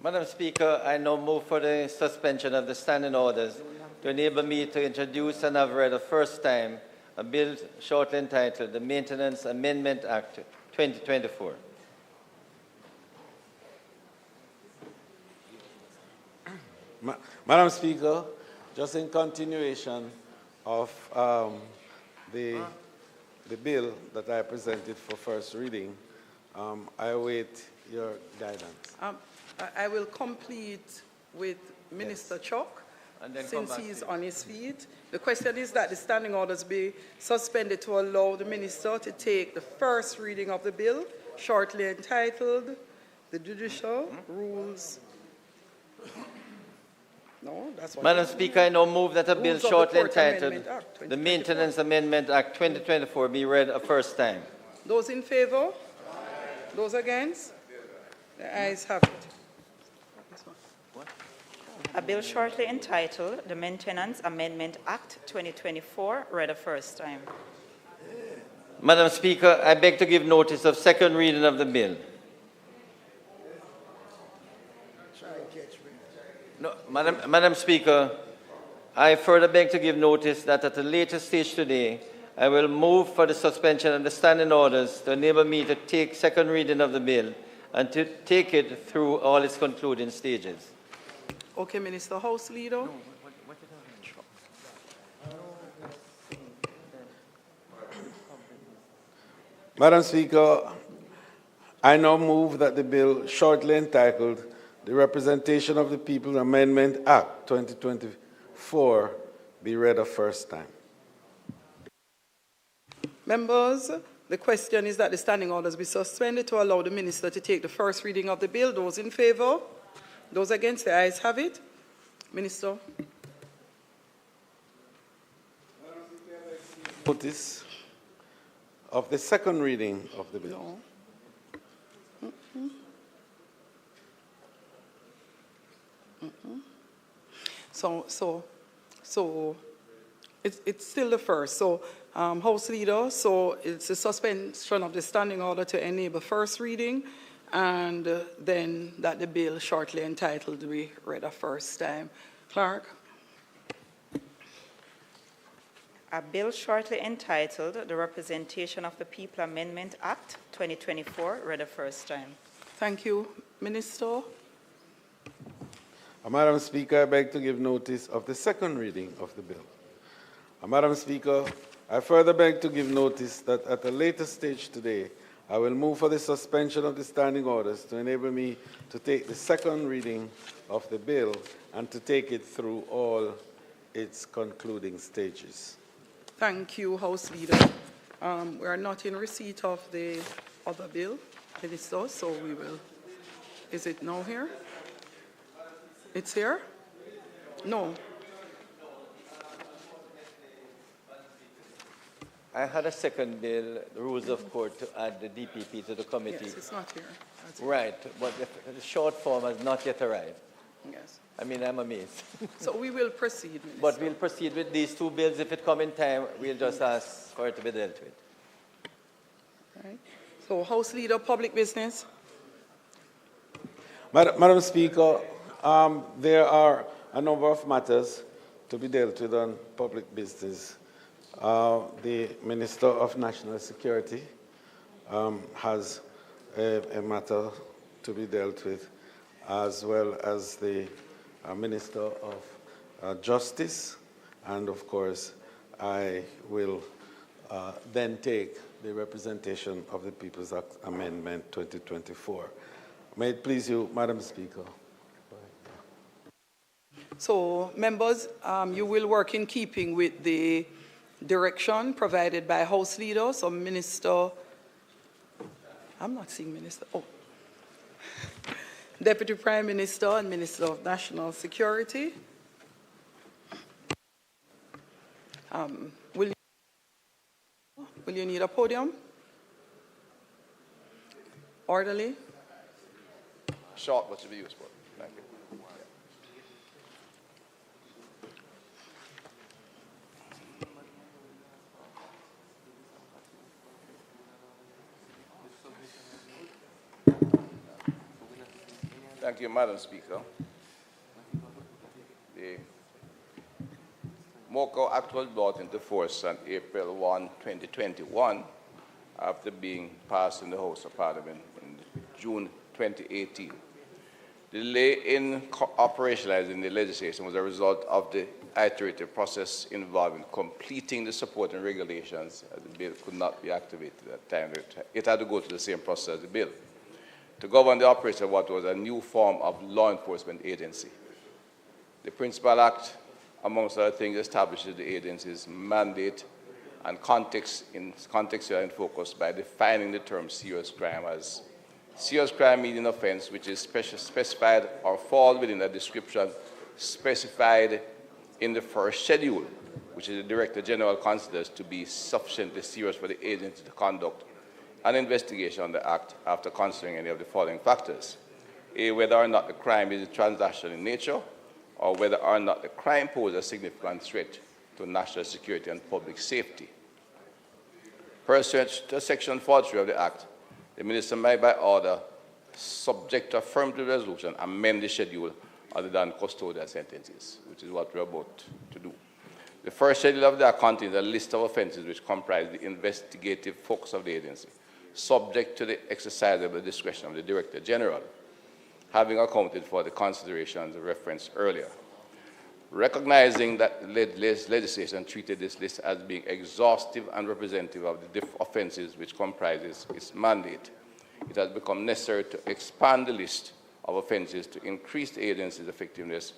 Speaker 16: Madam Speaker, I now move for the suspension of the standing orders to enable me to introduce and have read the first time a bill shortly entitled the Maintenance Amendment Act 2024.
Speaker 4: Madam Speaker, just in continuation of the bill that I presented for first reading, I await your guidance.
Speaker 3: I will complete with Minister Chuck,
Speaker 16: And then
Speaker 3: since
Speaker 16: come back
Speaker 3: he's
Speaker 16: to you.
Speaker 3: on his feet. The question is that the standing orders be suspended to allow the minister to take the first reading of the bill, shortly entitled the Judicial Rules. No, that's what.
Speaker 16: Madam Speaker, I now move that a bill
Speaker 3: Rules of the
Speaker 16: shortly
Speaker 3: Court
Speaker 16: entitled
Speaker 3: Amendment Act,
Speaker 16: the Maintenance Amendment Act 2024 be read a first time.
Speaker 3: Those in favor? Those against? The ayes have it.
Speaker 15: A bill shortly entitled the Maintenance Amendment Act 2024 read a first time.
Speaker 16: Madam Speaker, I beg to give notice of second reading of the bill. No, Madam Speaker, I further beg to give notice that at a later stage today, I will move for the suspension of the standing orders to enable me to take second reading of the bill and to take it through all its concluding stages.
Speaker 3: Okay, Minister, House Leader.
Speaker 4: Madam Speaker, I now move that the bill shortly entitled the Representation of the People Amendment Act 2024 be read a first time.
Speaker 3: Members, the question is that the standing orders be suspended to allow the minister to take the first reading of the bill. Those in favor? Those against? The ayes have it. Minister.
Speaker 4: Notice of the second reading of the bill.
Speaker 3: No. So it's still the first. So House Leader, so it's a suspension of the standing order to enable first reading, and then that the bill shortly entitled be read a first time. Clerk.
Speaker 15: A bill shortly entitled the Representation of the People Amendment Act 2024 read a first time.
Speaker 3: Thank you. Minister.
Speaker 4: Madam Speaker, I beg to give notice of the second reading of the bill. Madam Speaker, I further beg to give notice that at a later stage today, I will move for the suspension of the standing orders to enable me to take the second reading of the bill and to take it through all its concluding stages.
Speaker 3: Thank you, House Leader. We are not in receipt of the other bill, Minister, so we will. Is it now here? It's here? No.
Speaker 16: I had a second bill, the Rules of Court, to add the DPP to the committee.
Speaker 3: Yes, it's not here. That's it.
Speaker 16: Right, but the short form has not yet arrived.
Speaker 3: Yes.
Speaker 16: I mean, I'm amazed.
Speaker 3: So we will proceed, Minister.
Speaker 16: But we'll proceed with these two bills. If it comes in time, we'll just ask for it to be dealt with.
Speaker 3: Right. So House Leader, Public Business.
Speaker 4: Madam Speaker, there are a number of matters to be dealt with on public business. The Minister of National Security has a matter to be dealt with, as well as the Minister of Justice, and of course, I will then take the Representation of the People's Act Amendment 2024. May it please you, Madam Speaker.
Speaker 3: So, members, you will work in keeping with the direction provided by House Leader. So, Minister, I'm not seeing Minister. Oh. Deputy Prime Minister and Minister of National Security. Will you need a podium? Orderly?
Speaker 10: Short, but to be useful. Thank you. Thank you, Madam Speaker. The MOCO Act was brought into force on April 1, 2021, after being passed in the House of Parliament in June 2018.
Speaker 17: The delay in operationalizing the legislation was a result of the iterative process involving completing the supporting regulations, as the bill could not be activated at the time. It had to go through the same process as the bill to govern the operation of what was a new form of law enforcement agency. The Principal Act, amongst other things, establishes the agency's mandate and contextual and focus by defining the term serious crime as serious crime meaning offense which is specified or fall within a description specified in the first schedule, which the Director General considers to be sufficiently serious for the agency to conduct an investigation on the Act after considering any of the following factors. A, whether or not the crime is transnational in nature, or whether or not the crime poses a significant threat to national security and public safety. Pursuant to Section 43 of the Act, the Minister may, by order, subject to affirmative resolution, amend the schedule other than custodial sentences, which is what we're about to do. The first schedule of the Act contains a list of offences which comprise the investigative focus of the agency, subject to the exercisable discretion of the Director General, having accounted for the considerations referenced earlier. Recognizing that the legislation treated this list as being exhaustive and representative of the offences which comprises its mandate, it has become necessary to expand the list of offences to increase the agency's effectiveness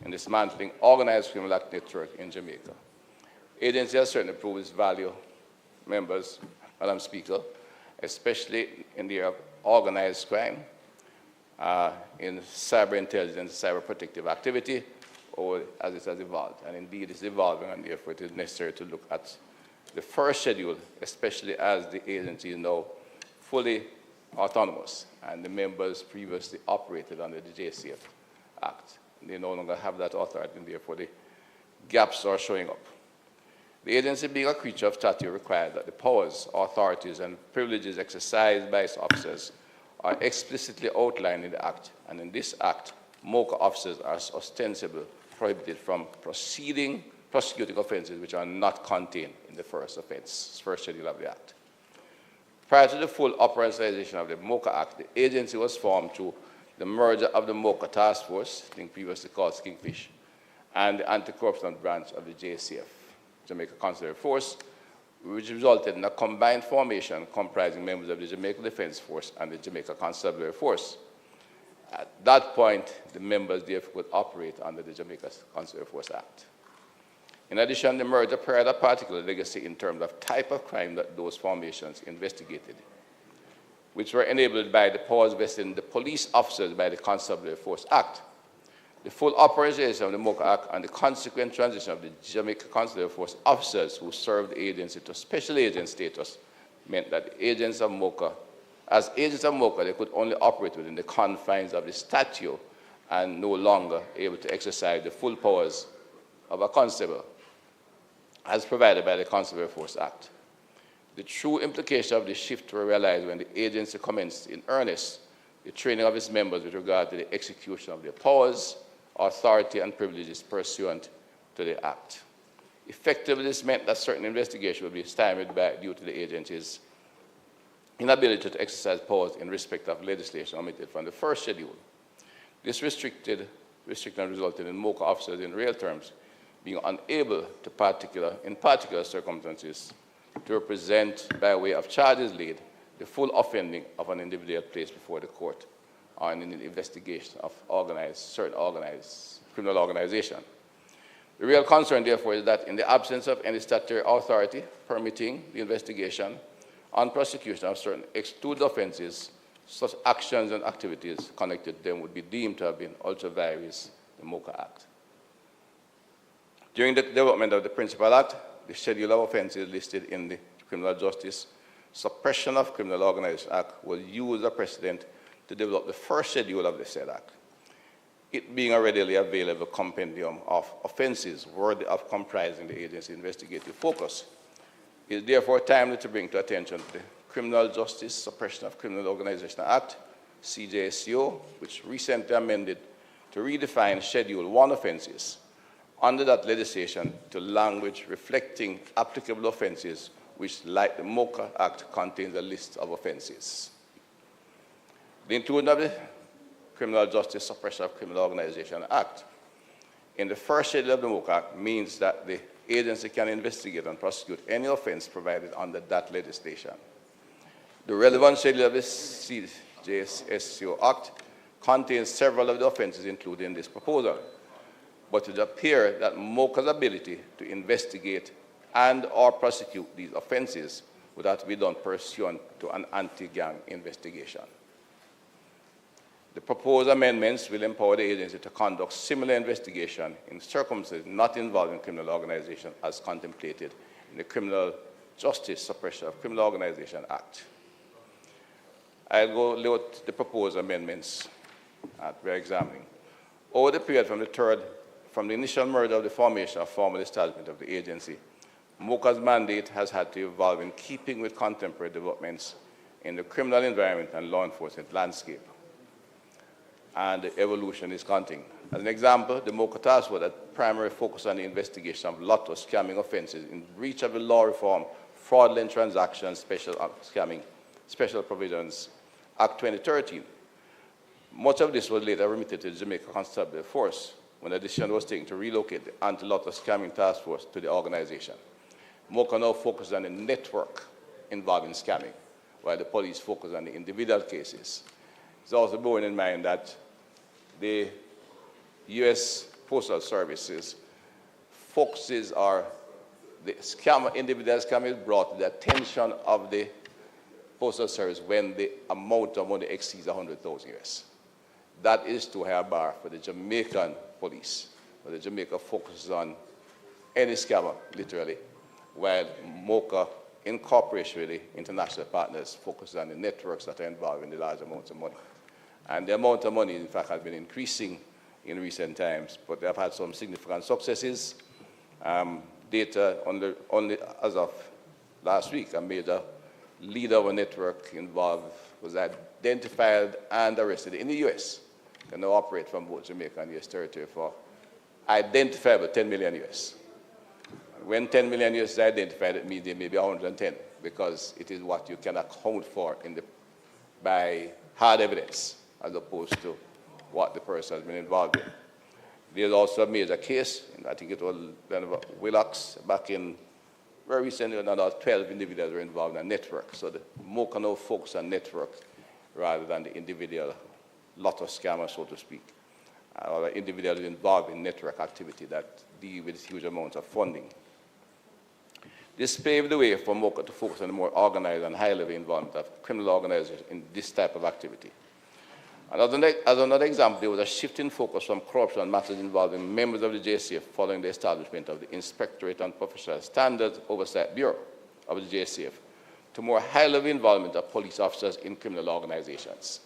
Speaker 17: in dismantling organized criminal act network in Jamaica. The agency has certainly proved its value, members, Madam Speaker, especially in the area of organized crime, in cyber intelligence, cyber protective activity, or as it has evolved. And indeed, it's evolving, and therefore it is necessary to look at the first schedule, especially as the agency is now fully autonomous, and the members previously operated under the JCF Act. They no longer have that authority, and therefore the gaps are showing up. The agency, being a creature of statute, requires that the powers, authorities, and privileges exercised by its officers are explicitly outlined in the Act, and in this Act, MOCO officers are ostensibly prohibited from prosecuting offences which are not contained in the first schedule of the Act. Prior to the full operationalization of the MOCO Act, the agency was formed through the merger of the MOCO Task Force, I think previously called Kingfish, and the anti-corruption branch of the JCF, Jamaica Consular Force, which resulted in a combined formation comprising members of the Jamaica Defense Force and the Jamaica Constabulary Force. At that point, the members therefore could operate under the Jamaica Consular Force Act. In addition, the merger paired a particular legacy in terms of type of crime that those formations investigated, which were enabled by the powers vested in the police officers by the Constabulary Force Act. The full operationalization of the MOCO Act and the consequent transition of the Jamaica Consular Force officers who served the agency to special agent status meant that the agents of MOCO, as agents of MOCO, they could only operate within the confines of the statute and no longer able to exercise the full powers of a constable, as provided by the Constabulary Force Act. The true implication of this shift were realized when the agency commenced in earnest the training of its members with regard to the execution of their powers, authority, and privileges pursuant to the Act. Effectively, this meant that certain investigations would be stymied due to the agency's inability to exercise powers in respect of legislation omitted from the first schedule. This restriction resulted in MOCO officers in real terms being unable to in particular circumstances to represent by way of charges laid the full offending of an individual placed before the court or in an investigation of certain organized criminal organization. The real concern, therefore, is that in the absence of any statutory authority permitting the investigation and prosecution of certain excluded offences, such actions and activities connected to them would be deemed to have been ultra vires the MOCO Act. During the development of the Principal Act, the schedule of offences listed in the Criminal Justice Suppression of Criminal Organization Act was used as a precedent to develop the first schedule of the said Act. It being a readily available compendium of offences worthy of comprising the agency's investigative focus, it is therefore timely to bring to attention the Criminal Justice Suppression of Criminal Organization Act, CJSCO, which recently amended to redefine Schedule 1 offences under that legislation to language reflecting applicable offences which, like the MOCO Act, contains a list of offences. The inclusion of the Criminal Justice Suppression of Criminal Organization Act. In the first schedule of the MOCO Act means that the agency can investigate and prosecute any offense provided under that legislation. The relevant schedule of the CJSCO Act contains several of the offenses included in this proposal, but it appears that MOCO's ability to investigate and or prosecute these offenses would have to be done pursuant to an anti-gang investigation. The proposed amendments will empower the agency to conduct similar investigation in circumstances not involving criminal organization as contemplated in the Criminal Justice Suppression of Criminal Organization Act. I'll go look at the proposed amendments that we're examining. Over the period from the initial merger of the formation of formal establishment of the agency, MOCO's mandate has had to evolve in keeping with contemporary developments in the criminal environment and law enforcement landscape. And the evolution is continuing. As an example, the MOCO task force had primarily focused on the investigation of lotto scamming offenses in breach of the law reform, fraudulent transactions, special scamming, special provisions, Act 2013. Much of this was later remitted to the Jamaica Constabulary Force when a decision was taken to relocate the anti-lotto scamming task force to the organization. MOCO now focuses on the network involving scamming, while the police focus on the individual cases. It's also bearing in mind that the U.S. Postal Services focuses are the individual scam is brought to the attention of the Postal Service when the amount of money exceeds 100,000 US. That is too high a bar for the Jamaican police, but the Jamaica focuses on any scammer, literally, while MOCO, in cooperation with the international partners, focuses on the networks that are involved in the large amounts of money. And the amount of money, in fact, has been increasing in recent times, but they have had some significant successes. Data only as of last week, a major leader of a network involved was identified and arrested in the U.S. Can now operate from both Jamaica and U.S. territory for identifiable 10 million US. When 10 million US is identified, it means there may be 110 because it is what you can account for by hard evidence as opposed to what the person has been involved in. There's also a major case, and I think it was Willox back in very recently, another 12 individuals were involved in a network. So the MOCO now focus on network rather than the individual lot of scammers, so to speak, or individuals involved in network activity that deal with huge amounts of funding. This paved the way for MOCO to focus on the more organized and high-level involvement of criminal organizations in this type of activity. As another example, there was a shift in focus from corruption matters involving members of the JCF following the establishment of the Inspectorate and Professional Standards Oversight Bureau of the JCF to more high-level involvement of police officers in criminal organizations.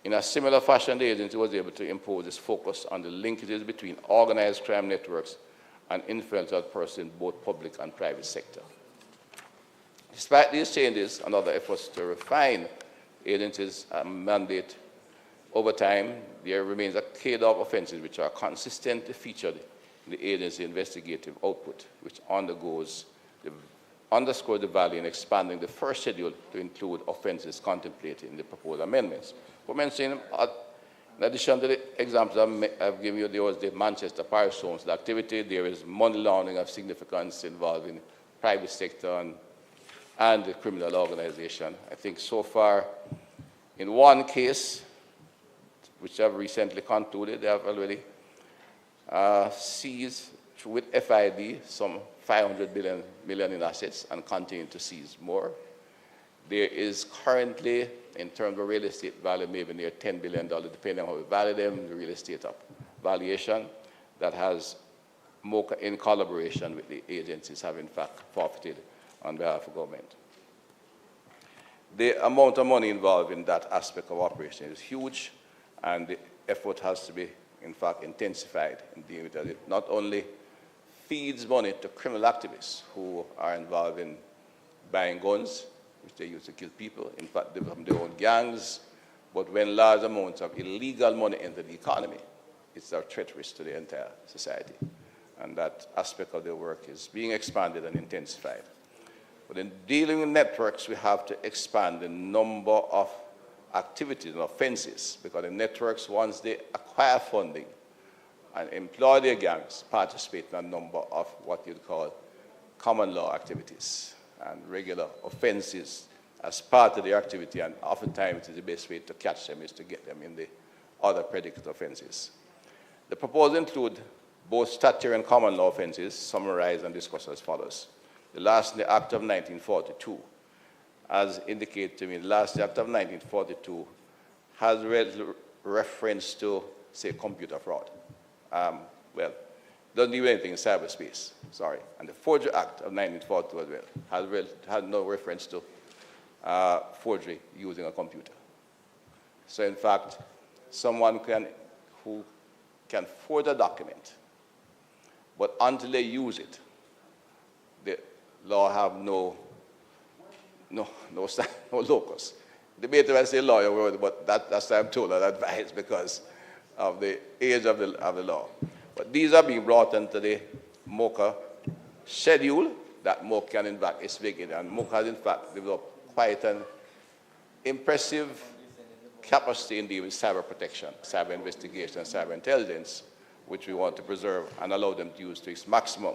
Speaker 17: In a similar fashion, the agency was able to impose its focus on the linkages between organized crime networks and influential persons in both public and private sector. Despite these changes and other efforts to refine the agency's mandate over time, there remains a cadre of offenses which are consistently featured in the agency investigative output, which underscores the value in expanding the first schedule to include offenses contemplated in the proposed amendments. For mentioning, in addition to the examples I've given you, there was the Manchester Parish Homes activity, there is money laundering of significance involving private sector and the criminal organization. I think so far, in one case, which I've recently concluded, they have already seized with FID some 500 million in assets and continue to seize more. There is currently, in terms of real estate value, maybe near $10 billion, depending on how we value them, the real estate valuation, that has MOCO in collaboration with the agencies have in fact forfeited on behalf of government. The amount of money involved in that aspect of operation is huge, and the effort has to be, in fact, intensified in dealing with it. It not only feeds money to criminal activists who are involved in buying guns, which they use to kill people, in fact, they become their own gangs, but when large amounts of illegal money enter the economy, it's a threat risk to the entire society. And that aspect of their work is being expanded and intensified. But in dealing with networks, we have to expand the number of activities and offenses, because the networks, once they acquire funding and employ their gangs, participate in a number of what you'd call common law activities and regular offenses as part of their activity, and oftentimes the best way to catch them is to get them in the other predicate offenses. The proposals include both statutory and common law offenses, summarized and discussed as follows. The last Act of 1942, as indicated to me, the last Act of 1942 has reference to, say, computer fraud. Well, doesn't do anything in cyberspace, sorry. And the Forgery Act of 1942 as well has no reference to forgery using a computer. So in fact, someone who can forge a document, but until they use it, the law have no locus. Debater, I say lawyer word, but that's why I'm told that advice because of the age of the law. But these are being brought into the MOCO schedule that MOCO can in fact investigate, and MOCO has in fact developed quite an impressive capacity in dealing with cyber protection, cyber investigation, and cyber intelligence, which we want to preserve and allow them to use to its maximum.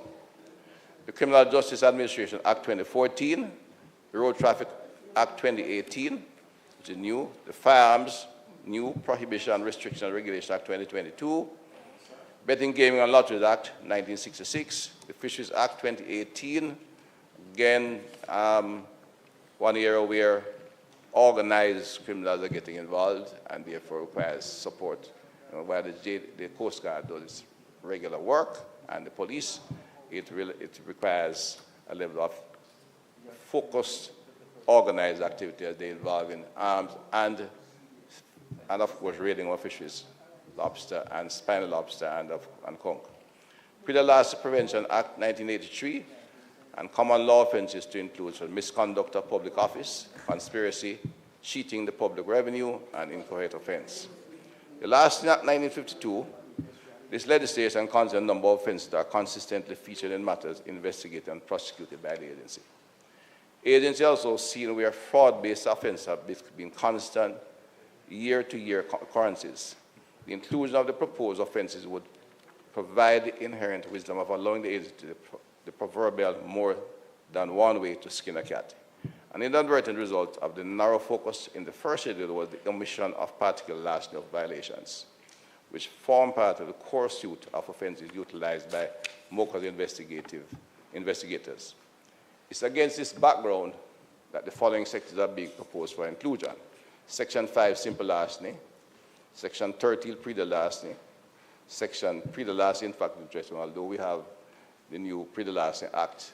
Speaker 17: The Criminal Justice Administration Act 2014, the Road Traffic Act 2018, which is new, the Firearms New Prohibition, Restriction, and Regulation Act 2022, Betting, Gaming, and Lotteries Act 1966, the Fisheries Act 2018, again, one area where organized criminals are getting involved and therefore requires support. While the Coast Guard does its regular work and the police, it requires a level of focused, organized activity as they involve in arms and of course raiding of fisheries, lobster and spiny lobster and conch. Pederasty Prevention Act 1983 and common law offenses to include misconduct of public office, conspiracy, cheating the public revenue, and inchoate offense. The last Act 1952, this legislation contains a number of offenses that are consistently featured in matters investigated and prosecuted by the agency. The agency also seen where fraud-based offenses have been constant year-to-year occurrences. The inclusion of the proposed offenses would provide the inherent wisdom of allowing the agency to the proverbial more than one way to skin a cat. An inadvertent result of the narrow focus in the first schedule was the omission of particular large-scale violations, which form part of the core suite of offenses utilized by MOCO's investigators. It's against this background that the following sections are being proposed for inclusion. Section 5, simple larceny. Section 13, pre-larceny. Section pre-larceny, in fact, interesting, although we have the new pre-larceny Act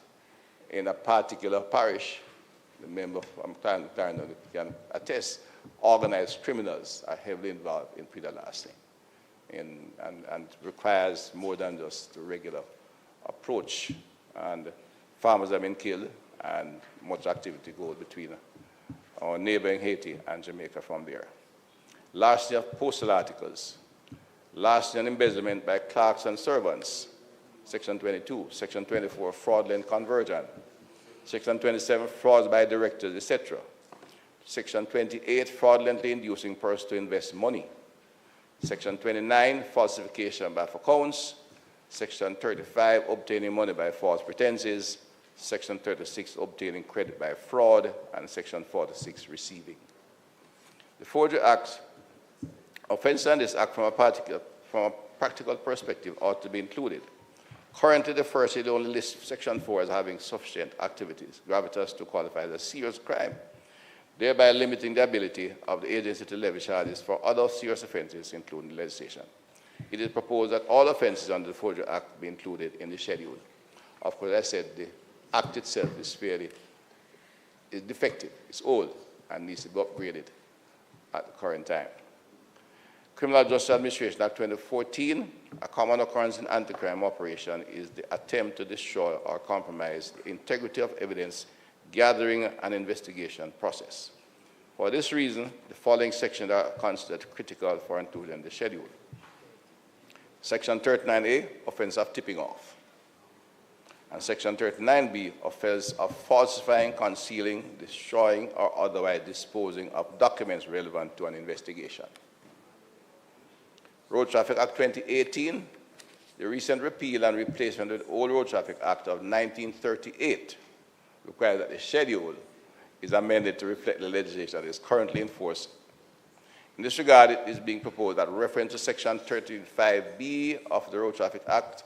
Speaker 17: in a particular parish, the member from Clarendon can attest, organized criminals are heavily involved in pre-larceny and requires more than just the regular approach. And farmers have been killed, and much activity goes between our neighboring Haiti and Jamaica from there. Larceny of postal articles, larceny and embezzlement by clerks and servants, Section 22, Section 24, fraudulent conversion, Section 27, frauds by directors, etc. Section 28, fraudulently inducing persons to invest money. Section 29, falsification by accounts. Section 35, obtaining money by false pretenses. Section 36, obtaining credit by fraud. And Section 46, receiving. The Forgery Act, offenses in this act from a practical perspective ought to be included. Currently, the first aid only lists Section 4 as having sufficient activities, gravitas, to qualify as a serious crime, thereby limiting the ability of the agency to levy charges for other serious offenses, including legislation. It is proposed that all offenses under the Forgery Act be included in the schedule. Of course, as I said, the Act itself is defective, it's old, and needs to be upgraded at the current time. Criminal Justice Administration Act 2014, a common occurrence in anti-crime operation is the attempt to destroy or compromise the integrity of evidence gathering and investigation process. For this reason, the following sections are considered critical for inclusion in the schedule. Section 39A, offense of tipping off. And Section 39B, offense of falsifying, concealing, destroying, or otherwise disposing of documents relevant to an investigation. Road Traffic Act 2018, the recent repeal and replacement of the old Road Traffic Act of 1938 requires that the schedule is amended to reflect the legislation that is currently in force. In this regard, it is being proposed that reference to Section 35B of the Road Traffic Act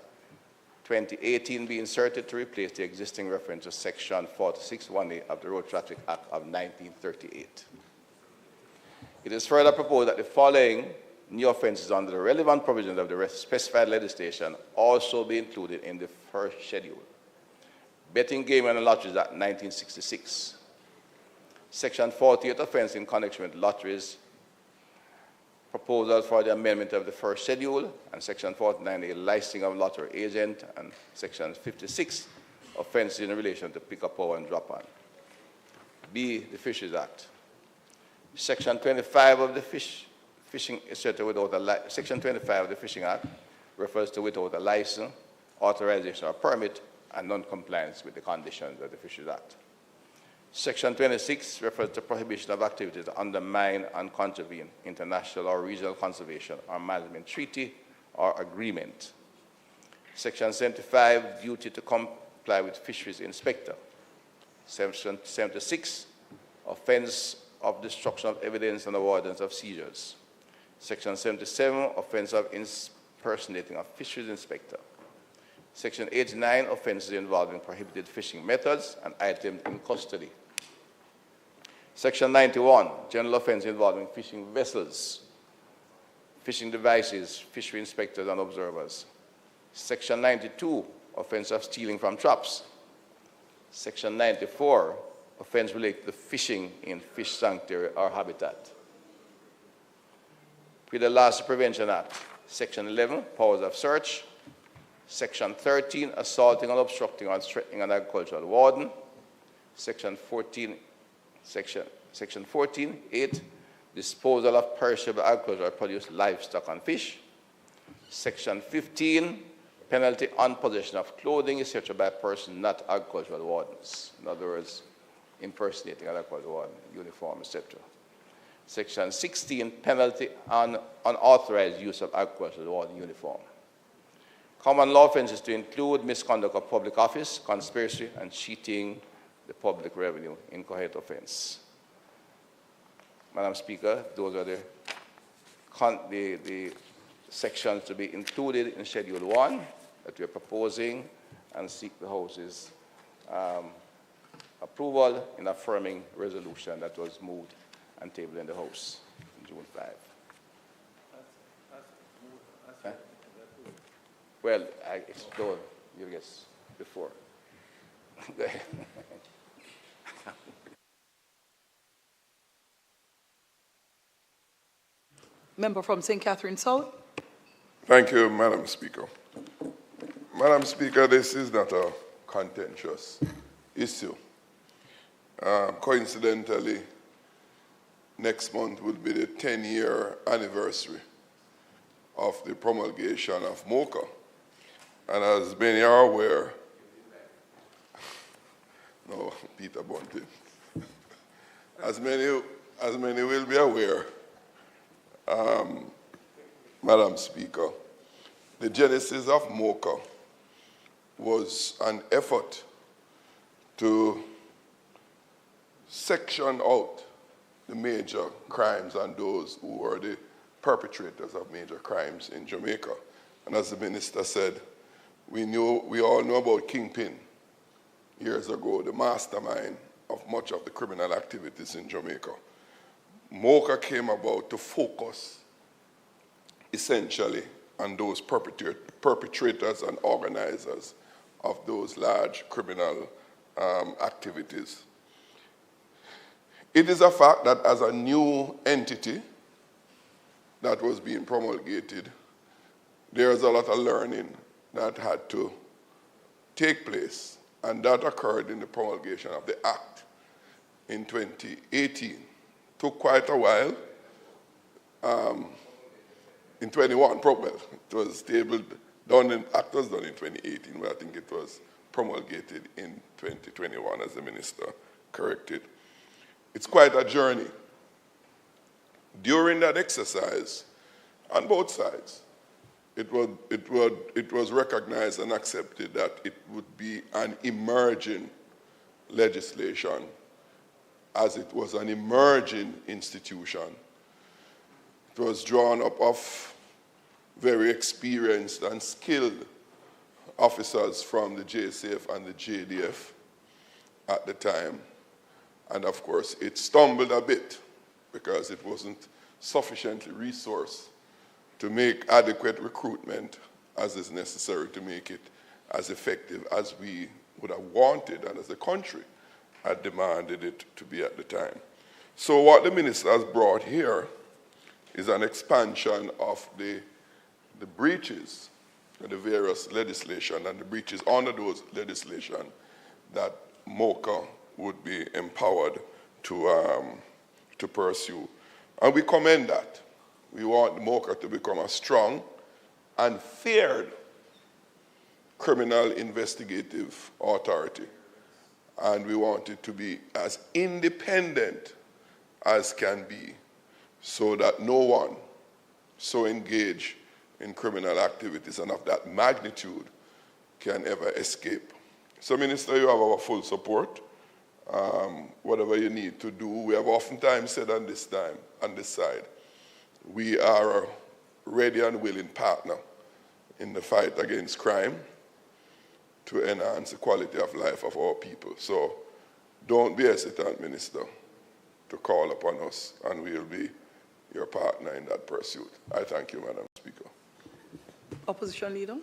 Speaker 17: 2018 be inserted to replace the existing reference to Section 46(1)(a) of the Road Traffic Act of 1938. It is further proposed that the following new offenses under the relevant provisions of the specified legislation also be included in the first schedule. Betting, gaming, and lotteries Act 1966. Section 48 offense in connection with lotteries, proposal for the amendment of the first schedule, and Section 49, a licensing of lottery agent, and Section 56, offenses in relation to pick-up and drop-on. B, the Fisheries Act. Section 25 of the Fishing Section 25 of the Fishing Act refers to without a license, authorization, or permit, and non-compliance with the conditions of the Fisheries Act. Section 26 refers to prohibition of activities that undermine and contravene international or regional conservation or management treaty or agreement. Section 75, duty to comply with fisheries inspector. Section 76, offense of destruction of evidence and avoidance of seizures. Section 77, offense of impersonating a fisheries inspector. Section 89, offenses involving prohibited fishing methods and items in custody. Section 91, general offense involving fishing vessels, fishing devices, fishery inspectors and observers. Section 92, offense of stealing from traps. Section 94, offense related to fishing in fish sanctuary or habitat. With the Loss Prevention Act, Section 11, powers of search. Section 13, assaulting or obstructing or threatening an agricultural warden. Section 14, 8, disposal of perishable agricultural produce, livestock, and fish. Section 15, penalty on possession of clothing, etc. by a person not agricultural wardens. In other words, impersonating an agricultural warden, uniform, etc. Section 16, penalty on unauthorized use of agricultural warden uniform. Common law offenses to include misconduct of public office, conspiracy, and cheating the public revenue, incoherent offense. Madam Speaker, those are the sections to be included in Schedule 1 that we are proposing and seek the House's approval in affirming resolution that was moved and tabled in the House on June 5. Well, I explored your guess before. Go ahead.
Speaker 3: Member from St. Catherine South.
Speaker 18: Thank you, Madam Speaker. Madam Speaker, this is not a contentious issue. Coincidentally, next month will be the 10-year anniversary of the promulgation of MOCO. And as many are aware, no, Peter Bunting, as many will be aware, Madam Speaker, the genesis of MOCO was an effort to section out the major crimes and those who were the perpetrators of major crimes in Jamaica. And as the minister said, we all know about Kingpin years ago, the mastermind of much of the criminal activities in Jamaica. MOCO came about to focus essentially on those perpetrators and organizers of those large criminal activities. It is a fact that as a new entity that was being promulgated, there's a lot of learning that had to take place, and that occurred in the promulgation of the Act in 2018. Took quite a while. In 21, well, it was tabled, Act was done in 2018, but I think it was promulgated in 2021, as the minister corrected. It's quite a journey. During that exercise, on both sides, it was recognized and accepted that it would be an emerging legislation, as it was an emerging institution. It was drawn up of very experienced and skilled officers from the JCF and the JDF at the time. And of course, it stumbled a bit because it wasn't sufficiently resourced to make adequate recruitment as is necessary to make it as effective as we would have wanted and as the country had demanded it to be at the time. So what the minister has brought here is an expansion of the breaches of the various legislation and the breaches under those legislation that MOCO would be empowered to pursue. And we commend that. We want MOCO to become a strong and feared criminal investigative authority. And we want it to be as independent as can be, so that no one so engaged in criminal activities and of that magnitude can ever escape. So, Minister, you have our full support. Whatever you need to do, we have oftentimes said on this side, we are a ready and willing partner in the fight against crime to enhance the quality of life of our people. So don't be hesitant, Minister, to call upon us, and we'll be your partner in that pursuit. I thank you, Madam Speaker.
Speaker 3: Opposition Leader.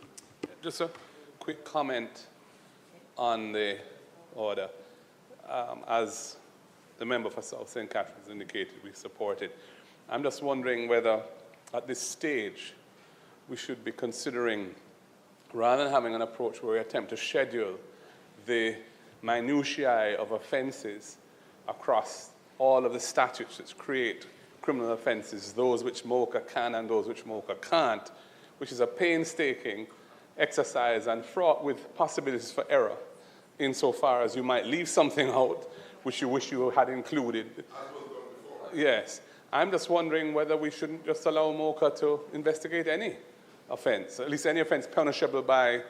Speaker 7: Just a quick comment on the order. As the member for South St. Catherine's indicated, we support it. I'm just wondering whether at this stage we should be considering, rather than having an approach where we attempt to schedule the minutiae of offences across all of the statutes that create criminal offences, those which MOCO can and those which MOCO can't, which is a painstaking exercise and fraught with possibilities for error, insofar as you might leave something out which you wish you had included. Yes. I'm just wondering whether we shouldn't just allow MOCO to investigate any offense, at least any offense punishable by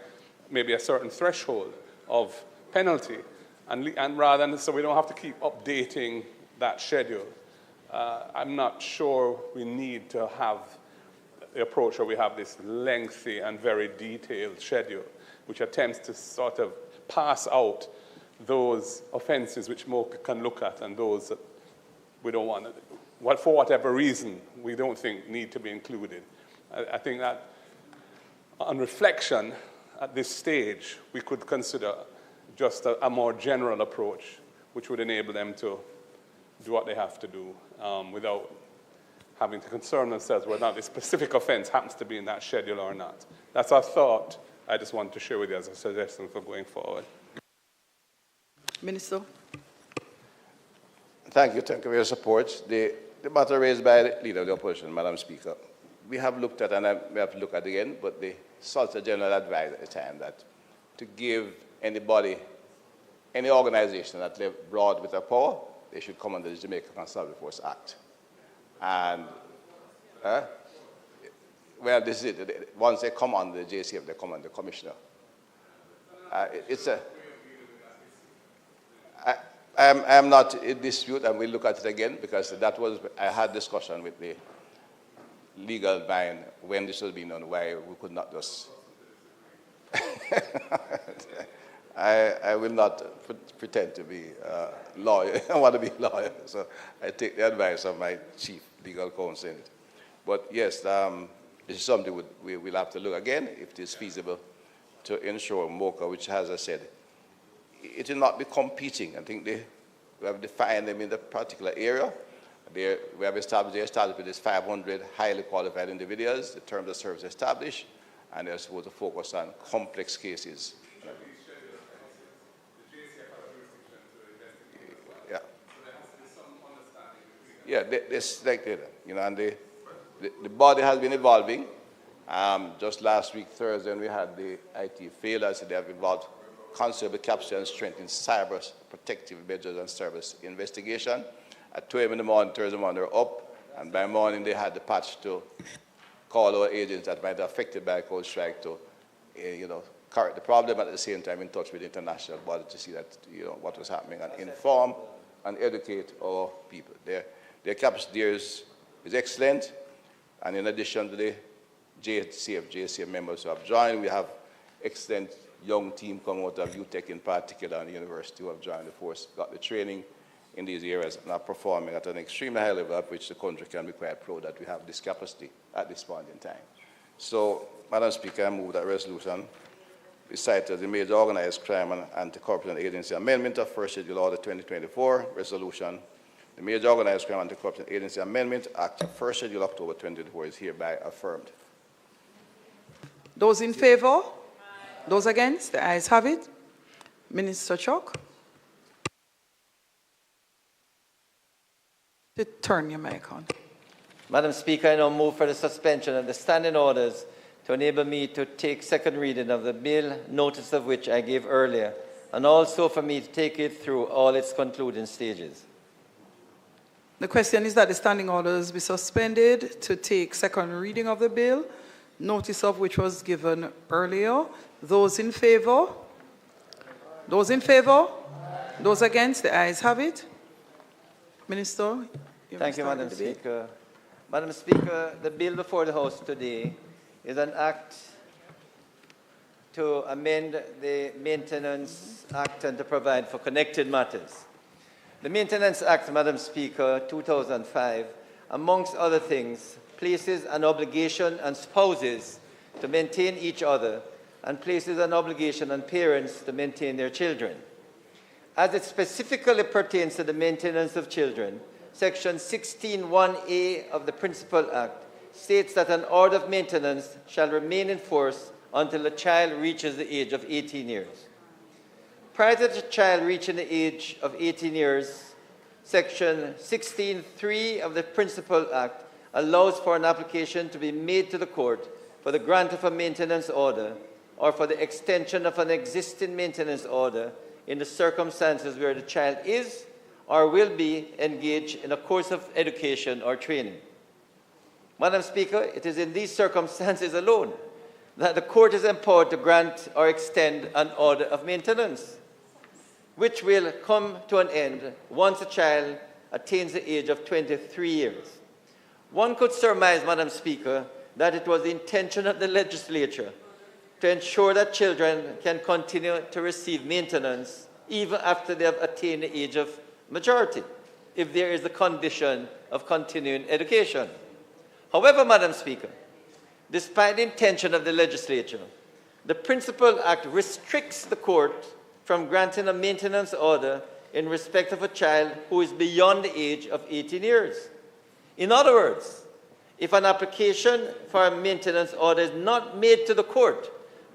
Speaker 7: maybe a certain threshold of penalty, and rather than, so we don't have to keep updating that schedule. I'm not sure we need to have the approach where we have this lengthy and very detailed schedule, which attempts to sort of pass out those offenses which MOCO can look at and those that we don't want to, for whatever reason, we don't think need to be included. I think that on reflection, at this stage, we could consider just a more general approach, which would enable them to do what they have to do without having to concern themselves whether or not a specific offense happens to be in that schedule or not. That's our thought. I just want to share with you as a suggestion for going forward.
Speaker 3: Minister.
Speaker 17: Thank you for your support. The matter raised by the Leader of the Opposition, Madam Speaker, we have looked at, and we have to look at again, but the Solicitor General advised at the time that to give anybody, any organization that live broad with a power, they should come under the Jamaica Conservative Force Act. And, well, this is it. Once they come under the JCF, they come under the Commissioner. I'm not in dispute, and we'll look at it again, because that was, I had discussion with the legal mind when this was being done, why we could not just... I will not pretend to be a lawyer. I want to be a lawyer, so I take the advice of my chief legal counsel in it. But yes, this is something we'll have to look again, if it is feasible, to ensure MOCO, which, as I said, it will not be competing. I think we have defined them in the particular area. We have established with these 500 highly qualified individuals, the terms of service established, and they're supposed to focus on complex cases. Yeah. Yeah, they selected, you know, and the body has been evolving. Just last week, Thursday, when we had the IT failure, so they have evolved considerable capacity and strength in cyber protective measures and service investigation. At 2 a.m. in the morning, Thursday morning, they're up, and by morning they had the patch to call our agents that might be affected by a cold strike to, correct the problem, and at the same time in touch with the international body to see that, what was happening and inform and educate our people. Their capacity there is excellent, and in addition to the JCF members who have joined, we have excellent young team coming out of UTech in particular and the university who have joined the force, got the training in these areas and are performing at an extremely high level at which the country can be quite proud that we have this capacity at this point in time. So, Madam Speaker, I move that resolution be cited as the Major Organized Crime and Anti-Corruption Agency Amendment of 1st Schedule Order 2024 resolution. The Major Organized Crime and Anti-Corruption Agency Amendment Act of 1st Schedule October 2024 is hereby affirmed.
Speaker 3: Those in favor? Those against? The ayes have it. Minister Chok. Turn your mic on.
Speaker 16: Madam Speaker, I now move for the suspension of the standing orders to enable me to take second reading of the bill, notice of which I gave earlier, and also for me to take it through all its concluding stages.
Speaker 3: The question is that the standing orders be suspended to take second reading of the bill, notice of which was given earlier. Those in favor? Those in favor? Those against? The ayes have it. Minister,
Speaker 16: thank you, Madam Speaker. Madam Speaker, the bill before the House today is an act to amend the Maintenance Act and to provide for connected matters. The Maintenance Act, Madam Speaker, 2005, amongst other things, places an obligation on spouses to maintain each other and places an obligation on parents to maintain their children. As it specifically pertains to the maintenance of children, Section 16(1)(a) of the Principal Act states that an order of maintenance shall remain in force until a child reaches the age of 18 years. Prior to the child reaching the age of 18 years, Section 16(3) of the Principal Act allows for an application to be made to the court for the grant of a maintenance order or for the extension of an existing maintenance order in the circumstances where the child is or will be engaged in a course of education or training. Madam Speaker, it is in these circumstances alone that the court is empowered to grant or extend an order of maintenance, which will come to an end once a child attains the age of 23 years. One could surmise, Madam Speaker, that it was the intention of the legislature to ensure that children can continue to receive maintenance even after they have attained the age of majority, if there is the condition of continuing education. However, Madam Speaker, despite the intention of the legislature, the Principal Act restricts the court from granting a maintenance order in respect of a child who is beyond the age of 18 years. In other words, if an application for a maintenance order is not made to the court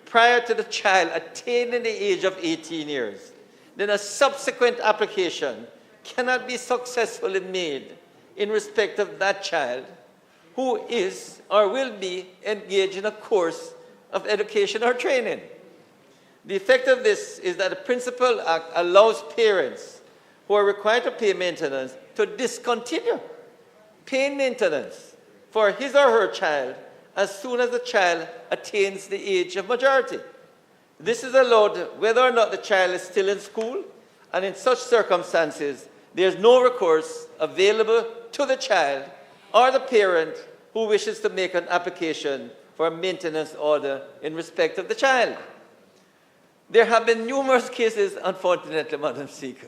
Speaker 16: prior to the child attaining the age of 18 years, then a subsequent application cannot be successfully made in respect of that child who is or will be engaged in a course of education or training. The effect of this is that the Principal Act allows parents who are required to pay maintenance to discontinue paying maintenance for his or her child as soon as the child attains the age of majority. This is allowed whether or not the child is still in school, and in such circumstances, there is no recourse available to the child or the parent who wishes to make an application for a maintenance order in respect of the child. There have been numerous cases, unfortunately, Madam Speaker,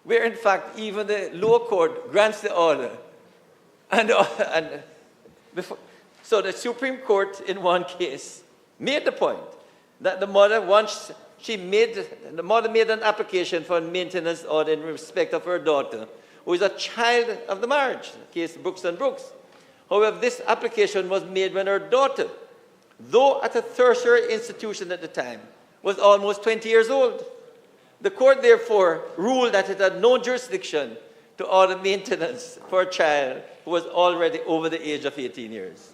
Speaker 16: where in fact even the lower court grants the order. So the Supreme Court in one case made the point that the mother, once made an application for a maintenance order in respect of her daughter, who is a child of the marriage, case Brooks and Brooks. However, this application was made when her daughter, though at a tertiary institution at the time, was almost 20 years old. The court therefore ruled that it had no jurisdiction to order maintenance for a child who was already over the age of 18 years.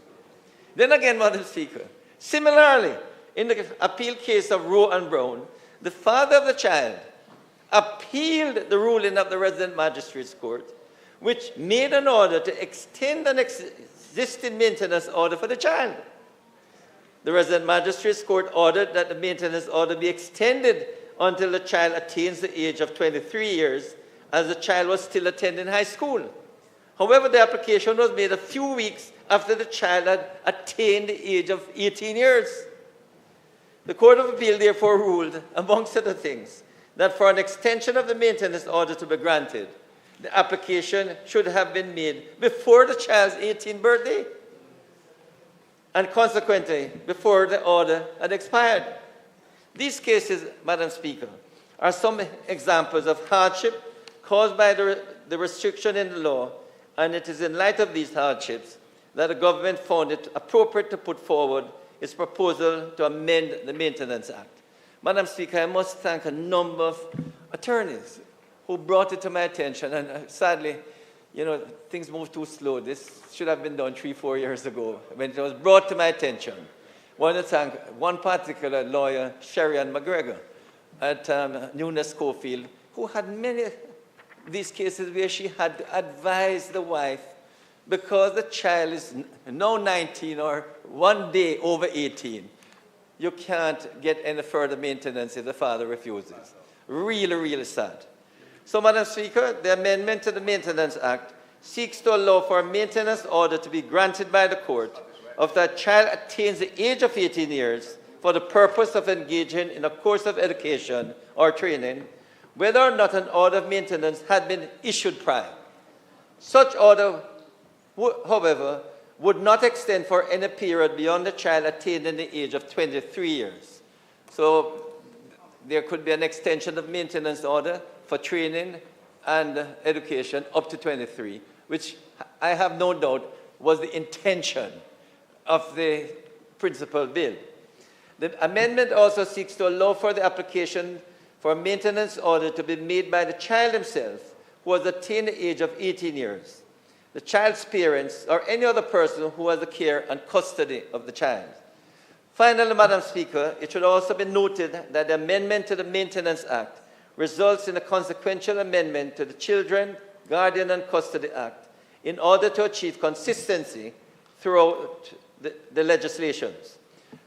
Speaker 16: Then again, Madam Speaker, similarly, in the appeal case of Roe and Brown, the father of the child appealed the ruling of the resident magistrate's court, which made an order to extend an existing maintenance order for the child. The resident magistrate's court ordered that the maintenance order be extended until the child attains the age of 23 years, as the child was still attending high school. However, the application was made a few weeks after the child had attained the age of 18 years. The Court of Appeal therefore ruled, amongst other things, that for an extension of the maintenance order to be granted, the application should have been made before the child's 18th birthday, and consequently, before the order had expired. These cases, Madam Speaker, are some examples of hardship caused by the restriction in the law, and it is in light of these hardships that the government found it appropriate to put forward its proposal to amend the Maintenance Act. Madam Speaker, I must thank a number of attorneys who brought it to my attention, and sadly, you know, things move too slow. This should have been done 3-4 years ago when it was brought to my attention. I want to thank one particular lawyer, Sherry-Ann McGregor, at Newnes Schofield, who had many of these cases where she had advised the wife, because the child is now 19 or one day over 18, you can't get any further maintenance if the father refuses. Really, really sad. So, Madam Speaker, the amendment to the Maintenance Act seeks to allow for a maintenance order to be granted by the court after a child attains the age of 18 years for the purpose of engaging in a course of education or training, whether or not an order of maintenance had been issued prior. Such order, however, would not extend for any period beyond the child attaining the age of 23 years. So there could be an extension of maintenance order for training and education up to 23, which I have no doubt was the intention of the principal bill. The amendment also seeks to allow for the application for a maintenance order to be made by the child himself who has attained the age of 18 years, the child's parents, or any other person who has the care and custody of the child. Finally, Madam Speaker, it should also be noted that the amendment to the Maintenance Act results in a consequential amendment to the Children, Guardian and Custody Act in order to achieve consistency throughout the legislations.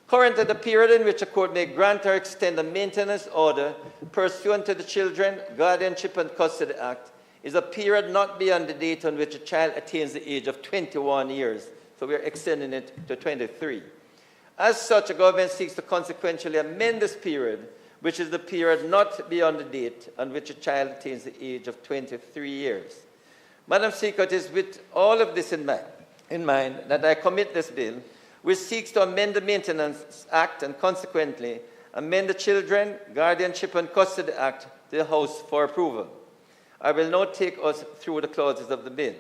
Speaker 16: Currently, the period in which a court may grant or extend a maintenance order pursuant to the Children, Guardianship and Custody Act is a period not beyond the date on which a child attains the age of 21 years. So we are extending it to 23. As such, the government seeks to consequentially amend this period, which is the period not beyond the date on which a child attains the age of 23 years. Madam Speaker, it is with all of this in mind that I commit this bill, which seeks to amend the Maintenance Act and consequently amend the Children, Guardianship and Custody Act to the House for approval. I will now take us through the clauses of the bill.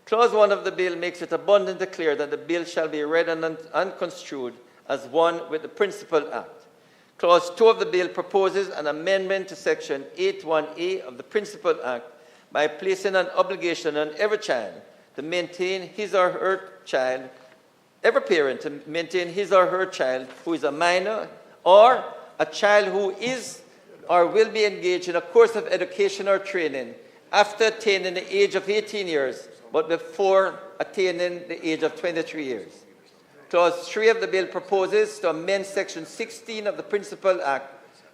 Speaker 16: Clause 1 of the bill makes it abundantly clear that the bill shall be read and construed as one with the Principal Act. Clause 2 of the bill proposes an amendment to Section 81A of the Principal Act by placing an obligation on every child to maintain his or her child, every parent to maintain his or her child who is a minor or a child who is or will be engaged in a course of education or training after attaining the age of 18 years, but before attaining the age of 23 years. Clause 3 of the bill proposes to amend Section 16 of the Principal Act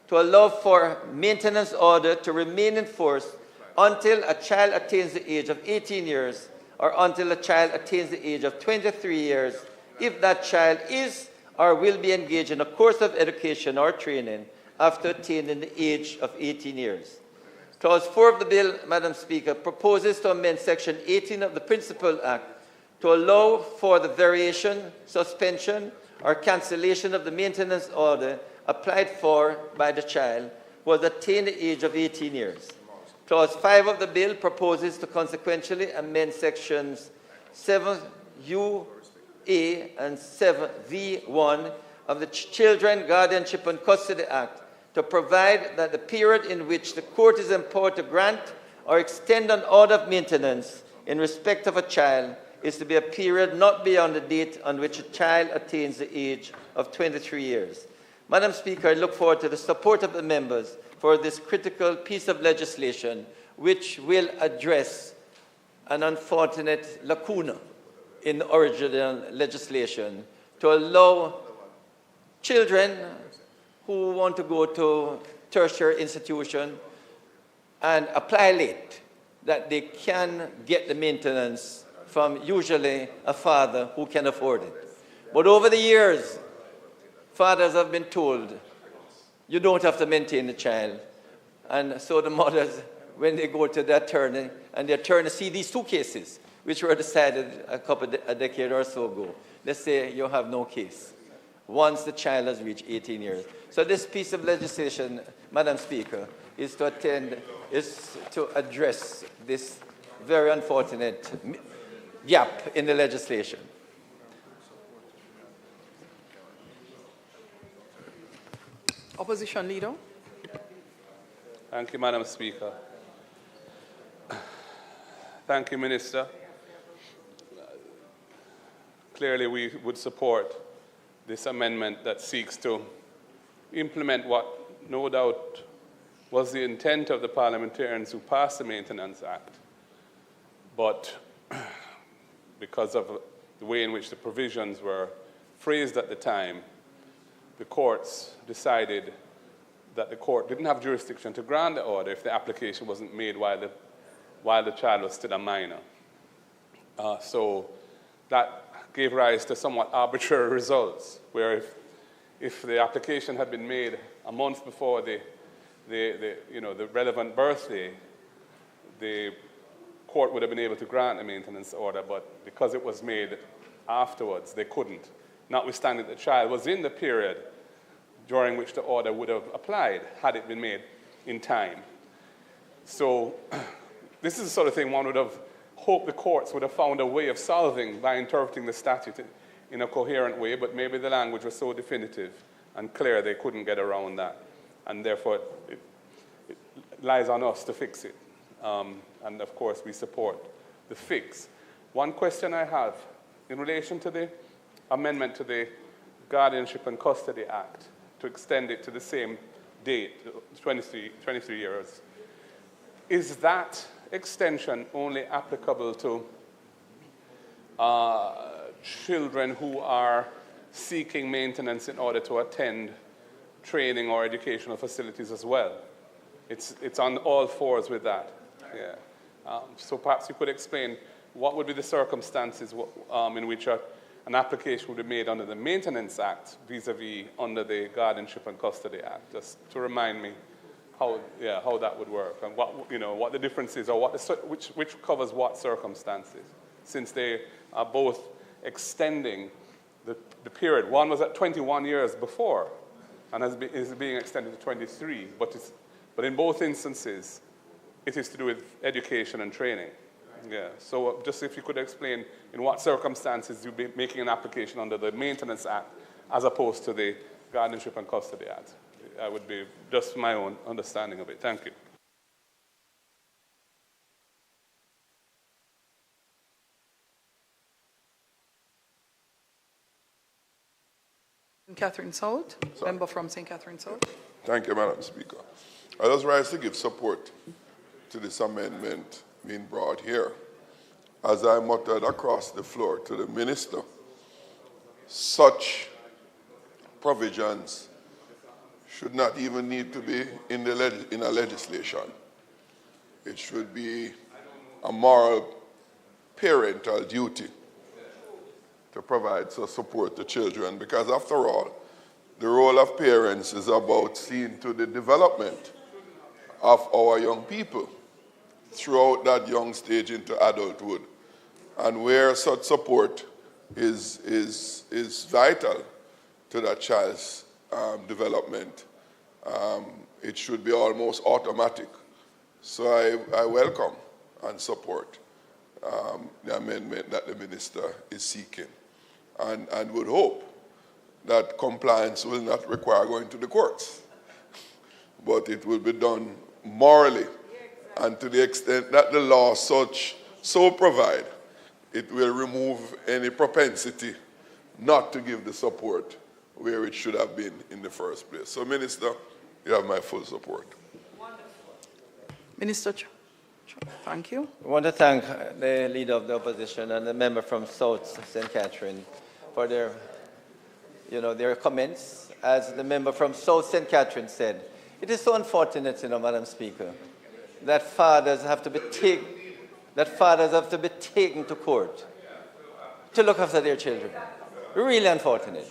Speaker 16: to allow for maintenance order to remain in force until a child attains the age of 18 years or until a child attains the age of 23 years if that child is or will be engaged in a course of education or training after attaining the age of 18 years. Clause 4 of the bill, Madam Speaker, proposes to amend Section 18 of the Principal Act to allow for the variation, suspension, or cancellation of the maintenance order applied for by the child who has attained the age of 18 years. Clause 5 of the bill proposes to consequentially amend Sections 7U, A, and 7V1 of the Children, Guardianship and Custody Act to provide that the period in which the court is empowered to grant or extend an order of maintenance in respect of a child is to be a period not beyond the date on which a child attains the age of 23 years. Madam Speaker, I look forward to the support of the members for this critical piece of legislation which will address an unfortunate lacuna in the original legislation to allow children who want to go to tertiary institution and apply late, that they can get the maintenance from usually a father who can afford it. But over the years, fathers have been told, you don't have to maintain the child. And so the mothers, when they go to the attorney, and the attorney see these two cases, which were decided a decade or so ago, they say you have no case once the child has reached 18 years. So this piece of legislation, Madam Speaker, is to address this very unfortunate gap in the legislation.
Speaker 3: Opposition Leader.
Speaker 7: Thank you, Madam Speaker. Thank you, Minister. Clearly, we would support this amendment that seeks to implement what no doubt was the intent of the parliamentarians who passed the Maintenance Act. But because of the way in which the provisions were phrased at the time, the courts decided that the court didn't have jurisdiction to grant the order if the application wasn't made while the child was still a minor. So that gave rise to somewhat arbitrary results, where if the application had been made a month before the relevant birthday, the court would have been able to grant a maintenance order, but because it was made afterwards, they couldn't, notwithstanding the child was in the period during which the order would have applied had it been made in time. So this is the sort of thing one would have hoped the courts would have found a way of solving by interpreting the statute in a coherent way, but maybe the language was so definitive and clear they couldn't get around that. And therefore, it lies on us to fix it. And of course, we support the fix. One question I have in relation to the amendment to the Guardianship and Custody Act to extend it to the same date, 23 years. Is that extension only applicable to children who are seeking maintenance in order to attend training or educational facilities as well? It's on all fours with that. Yeah. So perhaps you could explain what would be the circumstances in which an application would be made under the Maintenance Act vis-a-vis under the Guardianship and Custody Act, just to remind me how that would work and what the difference is, or which covers what circumstances, since they are both extending the period. One was at 21 years before and is being extended to 23, but in both instances, it is to do with education and training. Yeah, so just if you could explain in what circumstances you'd be making an application under the Maintenance Act as opposed to the Guardianship and Custody Act. I would be just my own understanding of it. Thank you.
Speaker 3: Catherine South, member from St. Catherine South.
Speaker 18: Thank you, Madam Speaker. I just rise to give support to this amendment being brought here. As I muttered across the floor to the Minister, such provisions should not even need to be in a legislation. It should be a moral parental duty to provide such support to children, because after all, the role of parents is about seeing to the development of our young people throughout that young stage into adulthood. And where such support is vital to that child's development, it should be almost automatic. So I welcome and support the amendment that the Minister is seeking, and would hope that compliance will not require going to the courts, but it will be done morally, and to the extent that the law so provide, it will remove any propensity not to give the support where it should have been in the first place. So, Minister, you have my full support.
Speaker 3: Minister, thank you.
Speaker 16: I want to thank the Leader of the Opposition and the member from South St. Catherine for their, their comments. As the member from South St. Catherine said, it is so unfortunate, Madam Speaker, that fathers have to be taken to court to look after their children. Really unfortunate.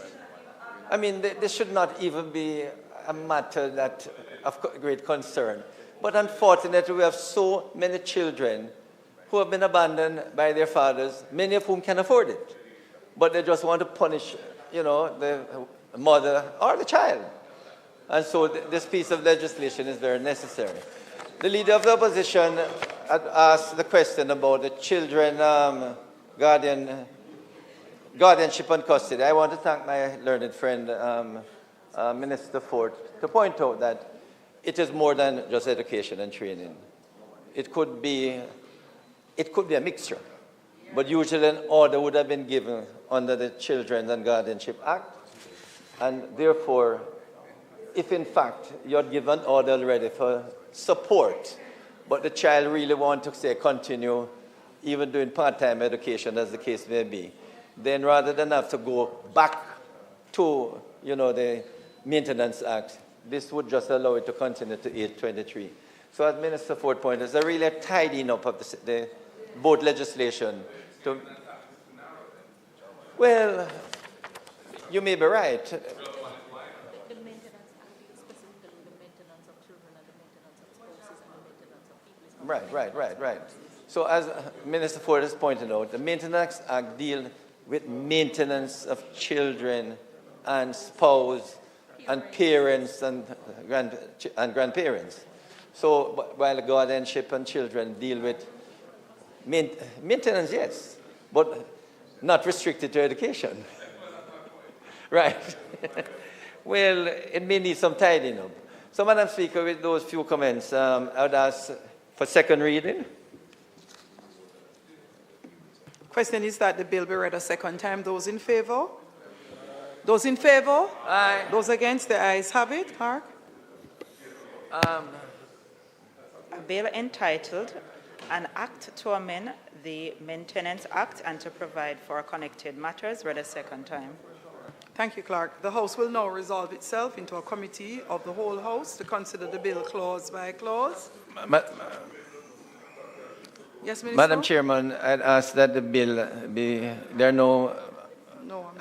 Speaker 16: I mean, this should not even be a matter of great concern. But unfortunately, we have so many children who have been abandoned by their fathers, many of whom can afford it. But they just want to punish, the mother or the child. And so this piece of legislation is very necessary. The Leader of the Opposition had asked the question about the children guardianship and custody. I want to thank my learned friend, Minister Ford, to point out that it is more than just education and training. It could be a mixture, but usually an order would have been given under the Children and Guardianship Act, and therefore, if in fact you're given an order already for support, but the child really wants to say continue, even doing part-time education, as the case may be, then rather than have to go back to the Maintenance Act, this would just allow it to continue to 823. So as Minister Ford pointed, there's a really tidying up of the both legislation. Well, you may be right.
Speaker 19: The Maintenance Act is specifically the maintenance of children and the maintenance of spouses and the maintenance of people.
Speaker 16: Right. So as Minister Ford has pointed out, the Maintenance Act deals with maintenance of children and spouse and parents and grandparents. So while the guardianship and children deal with maintenance, yes, but not restricted to education. Right. Well, it may need some tidying up. So, Madam Speaker, with those few comments, I would ask for second reading.
Speaker 3: Question is that the bill be read a second time. Those in favor? Those in favor?
Speaker 16: Aye.
Speaker 3: Those against? The ayes have it. Clerk?
Speaker 15: A bill entitled An Act to Amend the Maintenance Act and to Provide for Connected Matters, read a second time.
Speaker 3: Thank you, Clerk. The House will now resolve itself into a committee of the whole House to consider the bill clause by clause. Yes, Minister?
Speaker 16: Madam Chairman, I'd ask that the bill there are no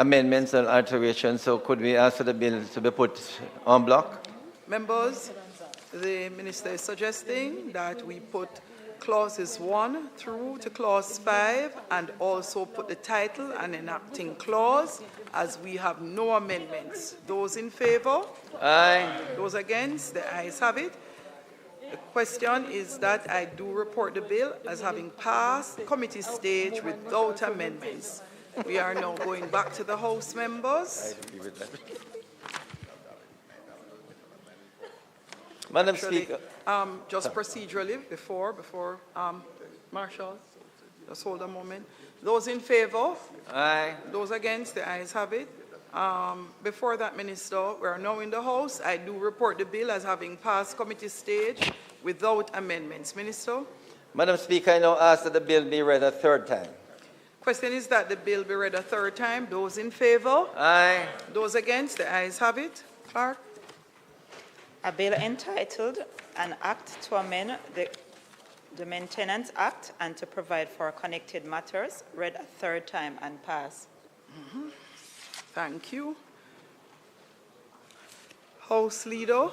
Speaker 16: amendments or alterations, so could we ask for the bill to be put en bloc?
Speaker 3: Members, the Minister is suggesting that we put clauses 1 through to clause 5 and also put the title and enacting clause, as we have no amendments. Those in favor?
Speaker 16: Aye.
Speaker 3: Those against? The ayes have it. The question is that I do report the bill as having passed committee stage without amendments. We are now going back to the House, members.
Speaker 16: Madam Speaker.
Speaker 3: Just procedurally, before Marshall, just hold a moment. Those in favor?
Speaker 16: Aye.
Speaker 3: Those against? The ayes have it. Before that, Minister, we are now in the House. I do report the bill as having passed committee stage without amendments. Minister?
Speaker 16: Madam Speaker, I now ask that the bill be read a third time.
Speaker 3: Question is that the bill be read a third time. Those in favor?
Speaker 16: Aye.
Speaker 3: Those against? The ayes have it. Clerk?
Speaker 15: A bill entitled An Act to Amend the Maintenance Act and to Provide for Connected Matters, read a third time and pass.
Speaker 3: Thank you. House Leader?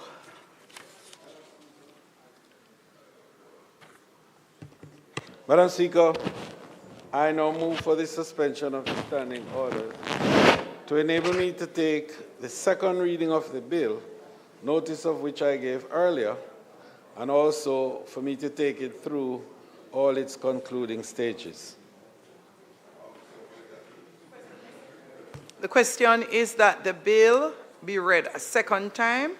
Speaker 4: Madam Speaker, I now move for the suspension of the standing order to enable me to take the second reading of the bill, notice of which I gave earlier, and also for me to take it through all its concluding stages.
Speaker 3: The question is that the bill be read a second time.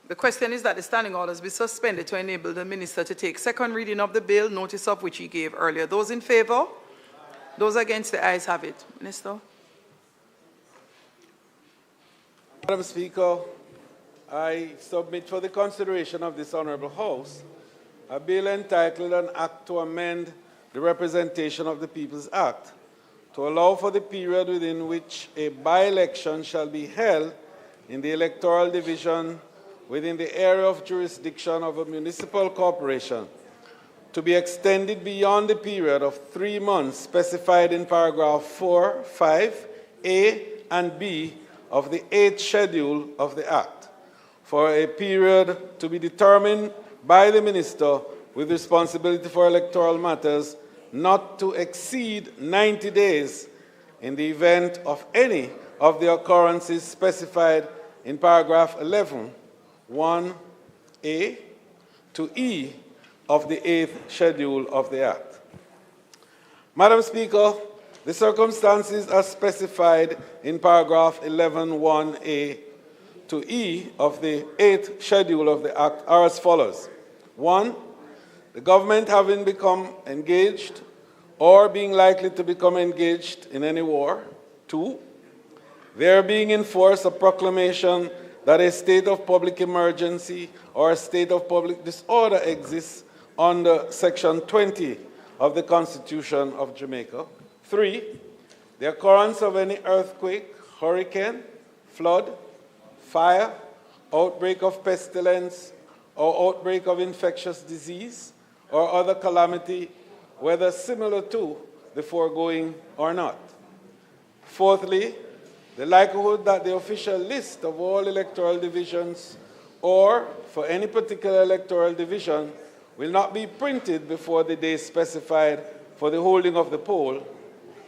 Speaker 3: The question is that the standing orders be suspended to enable the minister to take second reading of the bill, notice of which he gave earlier. Those in favor? Those against, the ayes have it. Minister.
Speaker 4: Madam Speaker, I submit for the consideration of this Honourable House a bill entitled An Act to Amend the Representation of the People's Act to allow for the period within which a by-election shall be held in the electoral division within the area of jurisdiction of a municipal corporation to be extended beyond the period of 3 months specified in paragraph 4, 5, A and B of the 8th schedule of the Act, for a period to be determined by the Minister with responsibility for electoral matters not to exceed 90 days in the event of any of the occurrences specified in paragraph 11, 1A to E of the 8th schedule of the Act. Madam Speaker, the circumstances as specified in paragraph 11(1)(a) to E of the 8th schedule of the Act are as follows. 1. The government having become engaged or being likely to become engaged in any war. 2. There being in force a proclamation that a state of public emergency or a state of public disorder exists under Section 20 of the Constitution of Jamaica. 3, the occurrence of any earthquake, hurricane, flood, fire, outbreak of pestilence, or outbreak of infectious disease, or other calamity, whether similar to the foregoing or not. Fourthly, the likelihood that the official list of all electoral divisions or for any particular electoral division will not be printed before the day specified for the holding of the poll,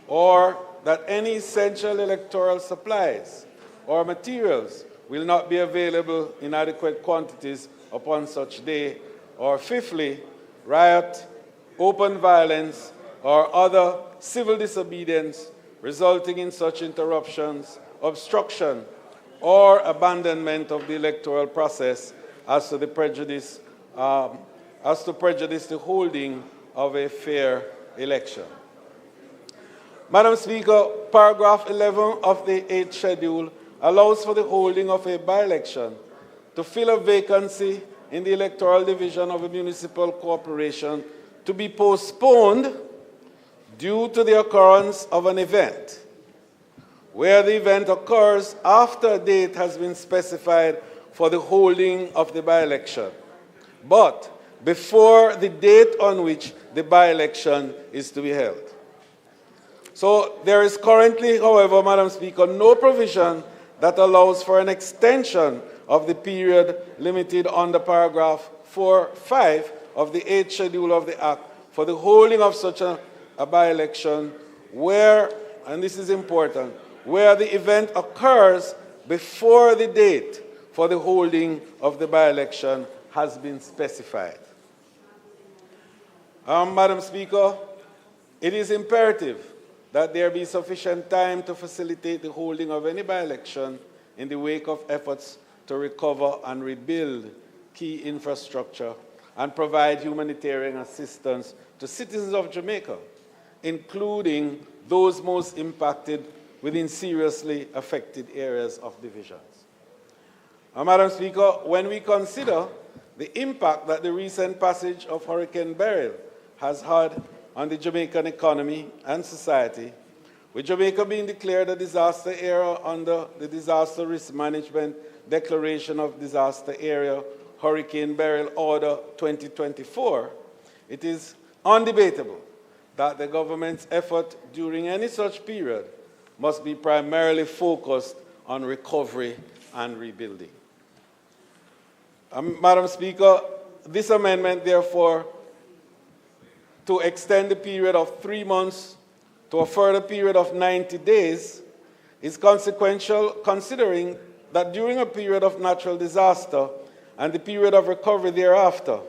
Speaker 4: or that any essential electoral supplies or materials will not be available in adequate quantities upon such day, or fifthly, riot, open violence, or other civil disobedience resulting in such interruptions, obstruction, or abandonment of the electoral process as to prejudice the holding of a fair election. Madam Speaker, paragraph 11 of the 8th schedule allows for the holding of a by-election to fill a vacancy in the electoral division of a municipal corporation to be postponed due to the occurrence of an event, where the event occurs after a date has been specified for the holding of the by-election, but before the date on which the by-election is to be held. So there is currently, however, Madam Speaker, no provision that allows for an extension of the period limited under paragraph 4(5) of the 8th schedule of the Act for the holding of such a by-election where, and this is important, where the event occurs before the date for the holding of the by-election has been specified. Madam Speaker, it is imperative that there be sufficient time to facilitate the holding of any by-election in the wake of efforts to recover and rebuild key infrastructure and provide humanitarian assistance to citizens of Jamaica, including those most impacted within seriously affected areas of divisions. Madam Speaker, when we consider the impact that the recent passage of Hurricane Beryl has had on the Jamaican economy and society, with Jamaica being declared a disaster area under the Disaster Risk Management Declaration of Disaster Area Hurricane Beryl Order 2024, it is undebatable that the government's effort during any such period must be primarily focused on recovery and rebuilding. Madam Speaker, this amendment, therefore, to extend the period of 3 months to a further period of 90 days is consequential, considering that during a period of natural disaster and the period of recovery thereafter,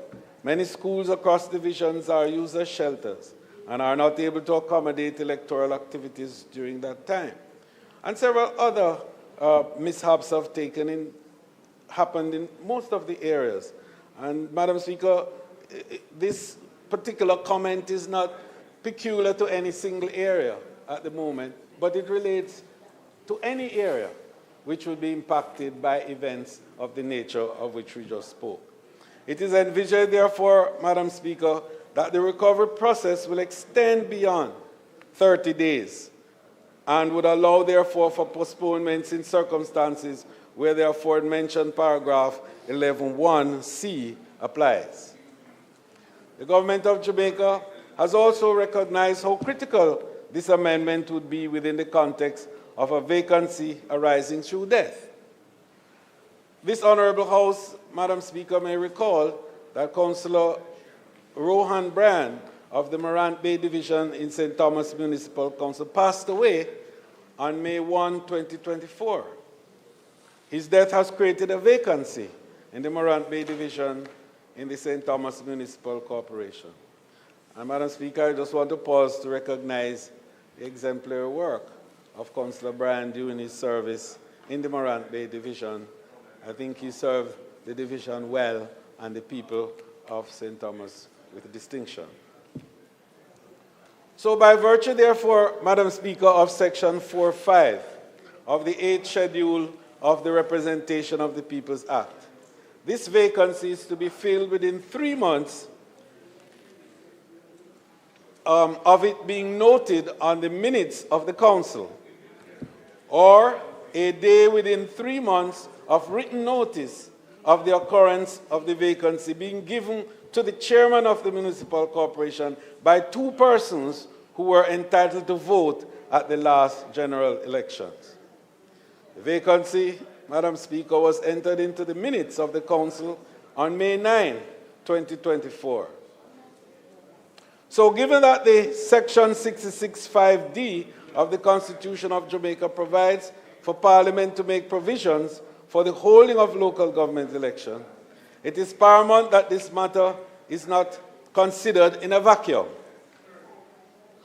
Speaker 4: many schools across divisions are used as shelters and are not able to accommodate electoral activities during that time. And several other mishaps have taken happened in most of the areas. And Madam Speaker, this particular comment is not peculiar to any single area at the moment, but it relates to any area which will be impacted by events of the nature of which we just spoke. It is envisaged, therefore, Madam Speaker, that the recovery process will extend beyond 30 days and would allow, therefore, for postponements in circumstances where the aforementioned paragraph 11(1)(c) applies. The government of Jamaica has also recognized how critical this amendment would be within the context of a vacancy arising through death. This Honourable House, Madam Speaker, may recall that Councillor Rohan Brand of the Morant Bay Division in St. Thomas Municipal Council passed away on May 1, 2024. His death has created a vacancy in the Morant Bay Division in the St. Thomas Municipal Corporation. And Madam Speaker, I just want to pause to recognize the exemplary work of Councillor Brand during his service in the Morant Bay Division. I think he served the division well and the people of St. Thomas with distinction. So by virtue, therefore, Madam Speaker, of Section 4.5 of the 8th Schedule of the Representation of the People's Act, this vacancy is to be filled within 3 months of it being noted on the minutes of the Council, or a day within 3 months of written notice of the occurrence of the vacancy being given to the chairman of the municipal corporation by 2 persons who were entitled to vote at the last general elections. The vacancy, Madam Speaker, was entered into the minutes of the Council on May 9, 2024. So given that the Section 66(5)(d) of the Constitution of Jamaica provides for Parliament to make provisions for the holding of local government elections, it is paramount that this matter is not considered in a vacuum.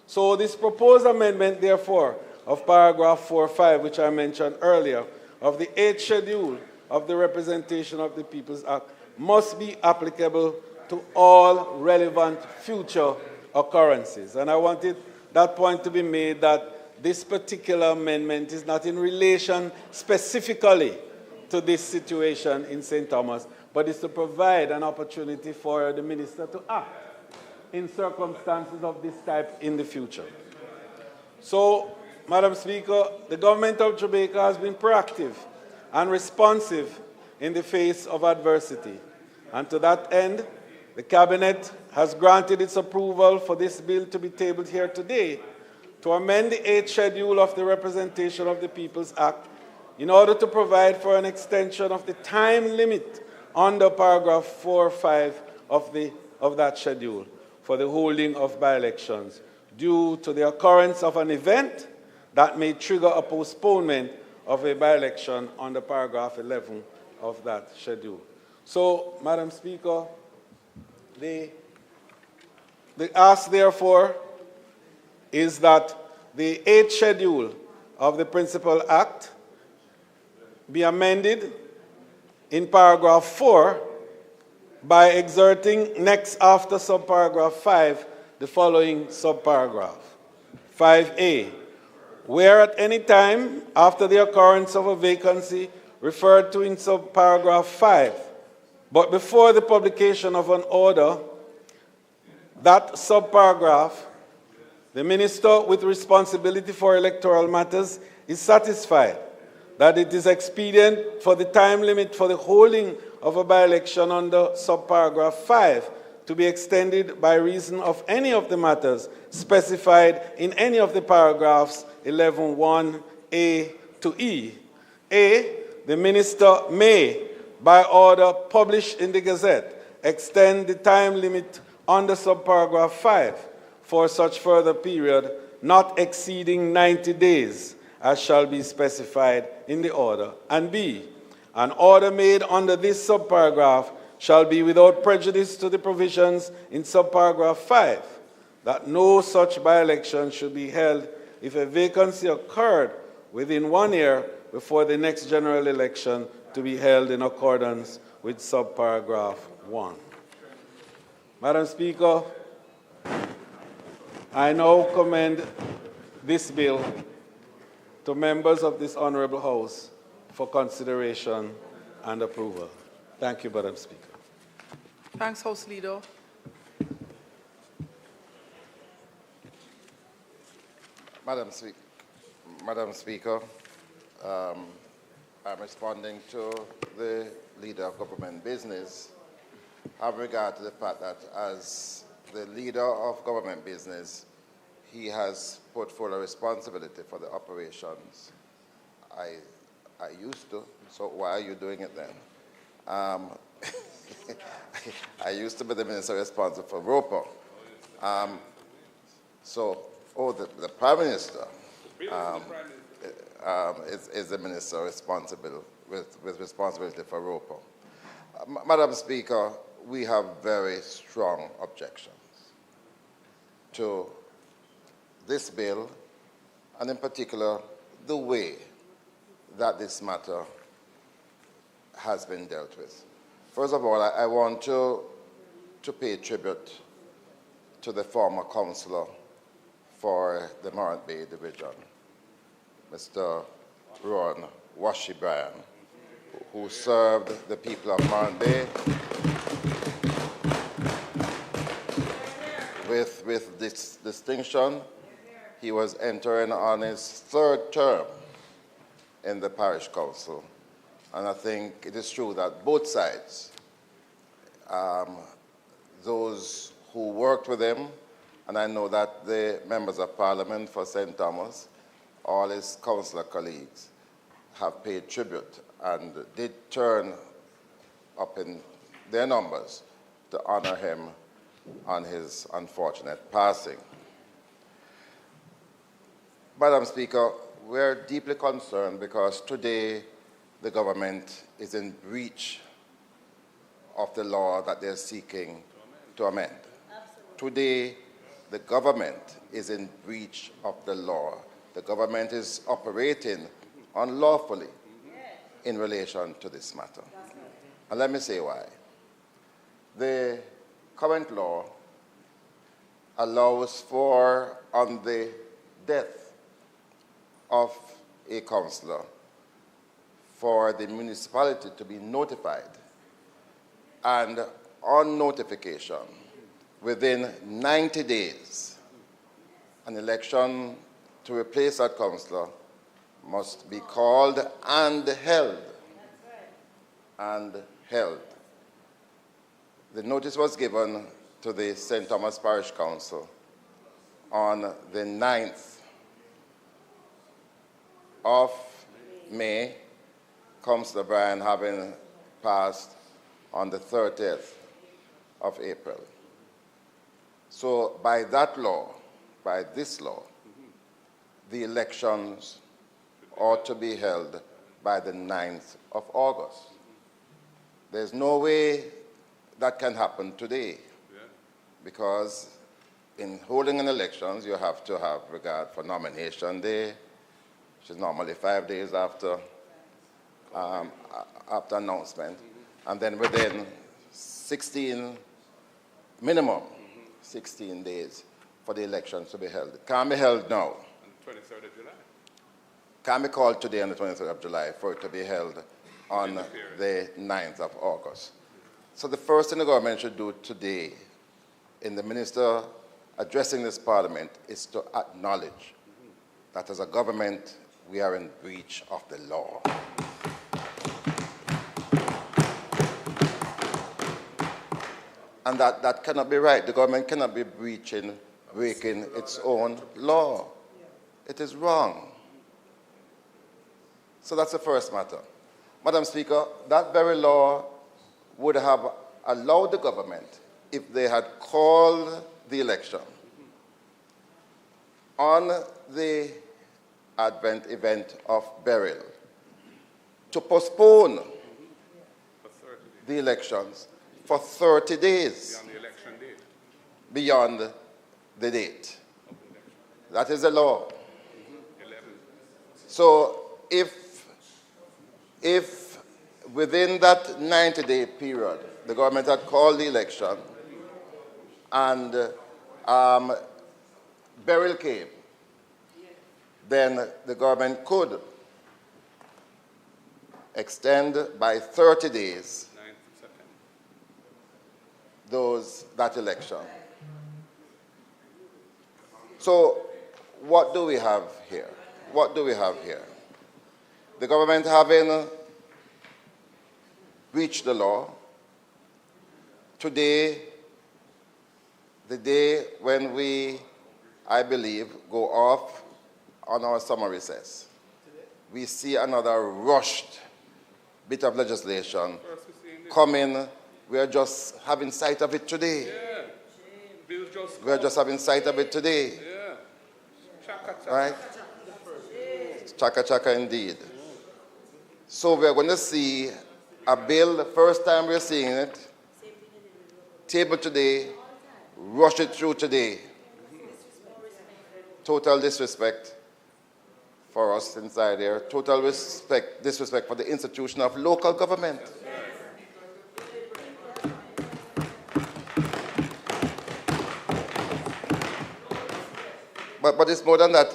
Speaker 4: So this proposed amendment, therefore, of paragraph 4.5, which I mentioned earlier, of the 8th Schedule of the Representation of the People's Act, must be applicable to all relevant future occurrences. And I wanted that point to be made, that this particular amendment is not in relation specifically to this situation in St. Thomas, but is to provide an opportunity for the minister to act in circumstances of this type in the future. So, Madam Speaker, the government of Jamaica has been proactive and responsive in the face of adversity. And to that end, the Cabinet has granted its approval for this bill to be tabled here today to amend the 8th Schedule of the Representation of the People's Act in order to provide for an extension of the time limit under paragraph 4.5 of that schedule for the holding of by-elections due to the occurrence of an event that may trigger a postponement of a by-election under paragraph 11 of that schedule. So, Madam Speaker, the ask, therefore, is that the 8th Schedule of the Principal Act be amended in paragraph 4 by exerting next after subparagraph 5 the following subparagraph. 5A, where at any time after the occurrence of a vacancy referred to in subparagraph 5, but before the publication of an order, that subparagraph, the minister with responsibility for electoral matters is satisfied that it is expedient for the time limit for the holding of a by-election under subparagraph 5 to be extended by reason of any of the matters specified in any of the paragraphs 11(1)(a) to (e). A, the minister may, by order published in the Gazette, extend the time limit under subparagraph 5 for such further period not exceeding 90 days, as shall be specified in the order. And B, an order made under this subparagraph shall be without prejudice to the provisions in subparagraph 5, that no such by-election should be held if a vacancy occurred within 1 year before the next general election to be held in accordance with subparagraph 1. Madam Speaker, I now commend this bill to members of this Honourable House for consideration and approval. Thank you, Madam Speaker.
Speaker 3: Thanks, House Leader.
Speaker 10: Madam Speaker, I'm responding to the Leader of Government Business with regard to the fact that as the Leader of Government Business, he has put full responsibility for the operations. I used to, so why are you doing it then? I used to be the Minister responsible for ROPA. The Prime Minister is the Minister responsible with responsibility for ROPA. Madam Speaker, we have very strong objections to this bill, and in particular, the way that this matter has been dealt with. First of all, I want to pay tribute to the former councillor for the Morant Bay Division, Mr. Ron Washi Bryan, who served the people of Morant Bay with this distinction. He was entering on his 3rd term in the parish council. And I think it is true that both sides, those who worked with him, and I know that the members of Parliament for St. Thomas, all his councillor colleagues, have paid tribute and did turn up in their numbers to honor him on his unfortunate passing. Madam Speaker, we're deeply concerned because today the government is in breach of the law that they're seeking to amend. Today, the government is in breach of the law. The government is operating unlawfully in relation to this matter. And let me say why. The current law allows for, on the death of a councillor, for the municipality to be notified, and on notification, within 90 days, an election to replace that councillor must be called and held. And held. The notice was given to the St. Thomas Parish Council on the 9th of May, Councillor Bryan having passed on the 30th of April. So by that law, by this law, the elections ought to be held by the 9th of August. There's no way that can happen today, because in holding an elections, you have to have regard for nomination day, which is normally 5 days after announcement, and then within 16, minimum 16 days for the elections to be held. It can't be held now.
Speaker 7: On the 23rd of July.
Speaker 10: Can be called today on the 23rd of July for it to be held on the 9th of August. So the first thing the government should do today, in the minister addressing this parliament, is to acknowledge that as a government, we are in breach of the law. And that cannot be right. The government cannot be breaking its own law. It is wrong. So that's the first matter. Madam Speaker, that very law would have allowed the government, if they had called the election on the Advent event of burial, to postpone the elections for 30 days
Speaker 7: Beyond the election date.
Speaker 10: beyond the date. That is the law. So if within that 90-day period, the government had called the election, and Beryl came, then the government could extend by 30 days that election. So what do we have here? What do we have here? The government having breached the law. Today, the day when we, I believe, go off on our summer recess, we see another rushed bit of legislation coming. We are just having sight of it today. We are just having sight of it today. Right? Chaka chaka indeed. So we are going to see a bill, the first time we're seeing it, tabled today, rush it through today. Total disrespect for us inside here. Total disrespect for the institution of local government. But it's more than that,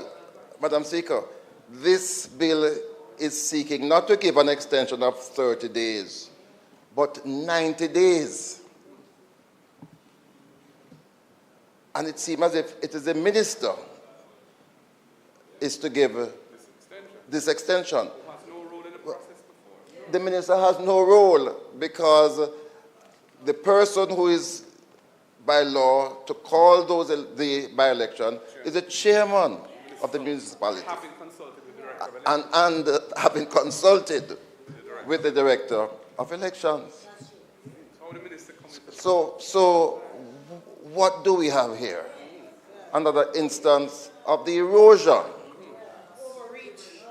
Speaker 10: Madam Speaker. This bill is seeking not to give an extension of 30 days, but 90 days. And it seems as if it is the minister is to give this extension. The minister has no role because the person who is by law to call the by-election is the chairman of the municipality. And having consulted with the director of elections. So what do we have here? Another instance of the erosion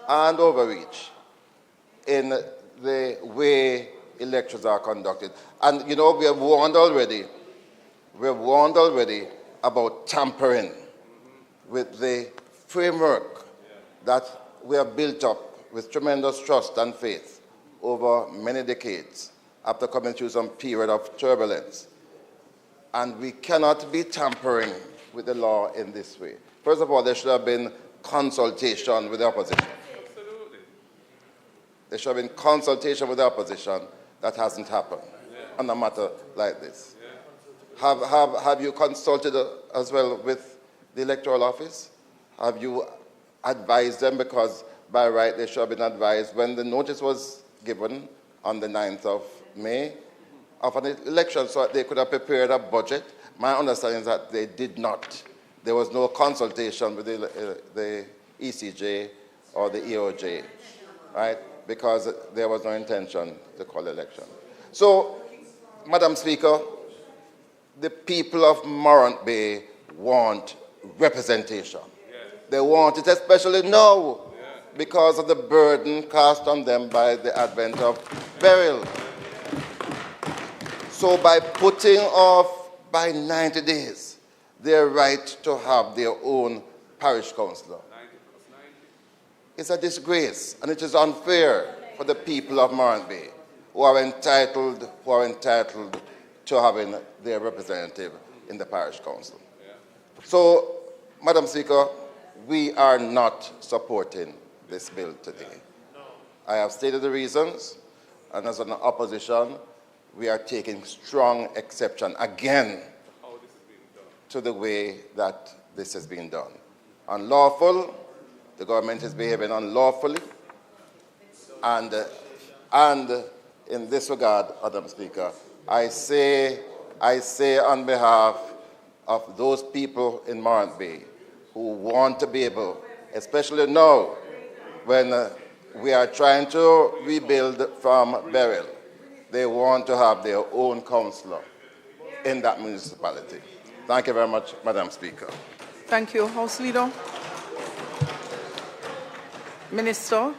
Speaker 10: and overreach in the way elections are conducted. And you know, we have warned already about tampering with the framework that we have built up with tremendous trust and faith over many decades after coming through some period of turbulence. And we cannot be tampering with the law in this way. First of all, there should have been consultation with the opposition. There should have been consultation with the opposition. That hasn't happened on a matter like this. Have you consulted as well with the electoral office? Have you advised them? Because by right they should have been advised when the notice was given on the 9th of May of an election so that they could have prepared a budget. My understanding is that they did not. There was no consultation with the ECJ or the EOJ, right? Because there was no intention to call election. So, Madam Speaker, the people of Morant Bay want representation. They want it especially now because of the burden cast on them by the advent of Beryl. So by putting off by 90 days their right to have their own parish councillor, it's a disgrace and it is unfair for the people of Morant Bay who are entitled to having their representative in the parish council. So, Madam Speaker, we are not supporting this bill today. I have stated the reasons, and as an opposition, we are taking strong exception again to the way that this has been done. Unlawful, the government is behaving unlawfully, and in this regard, Madam Speaker, I say on behalf of those people in Morant Bay who want to be able, especially now when we are trying to rebuild from Beryl, they want to have their own councillor in that municipality. Thank you very much, Madam Speaker.
Speaker 3: Thank you, House Leader. Minister.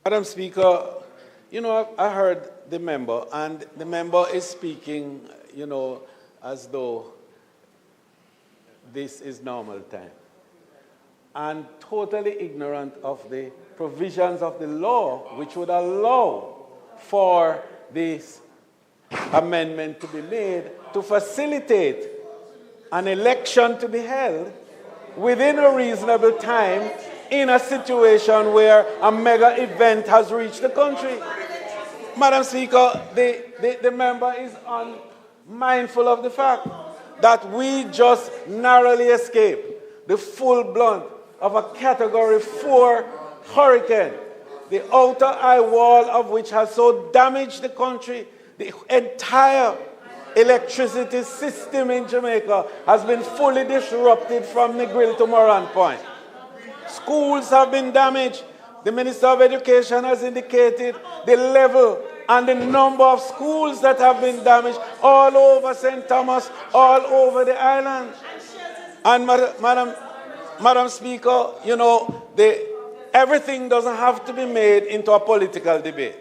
Speaker 4: Madam Speaker, you know, I heard the member, and the member is speaking, you know, as though this is normal time. and totally ignorant of the provisions of the law which would allow for this amendment to be made to facilitate an election to be held within a reasonable time in a situation where a mega event has reached the country. Madam Speaker, the member is unmindful of the fact that we just narrowly escaped the full blunt of a Category 4 hurricane, the outer eye wall of which has so damaged the country. The entire electricity system in Jamaica has been fully disrupted from Negril to Moran Point. Schools have been damaged. The Minister of Education has indicated the level and the number of schools that have been damaged all over St. Thomas, all over the island. And Madam Speaker, you know, everything doesn't have to be made into a political debate,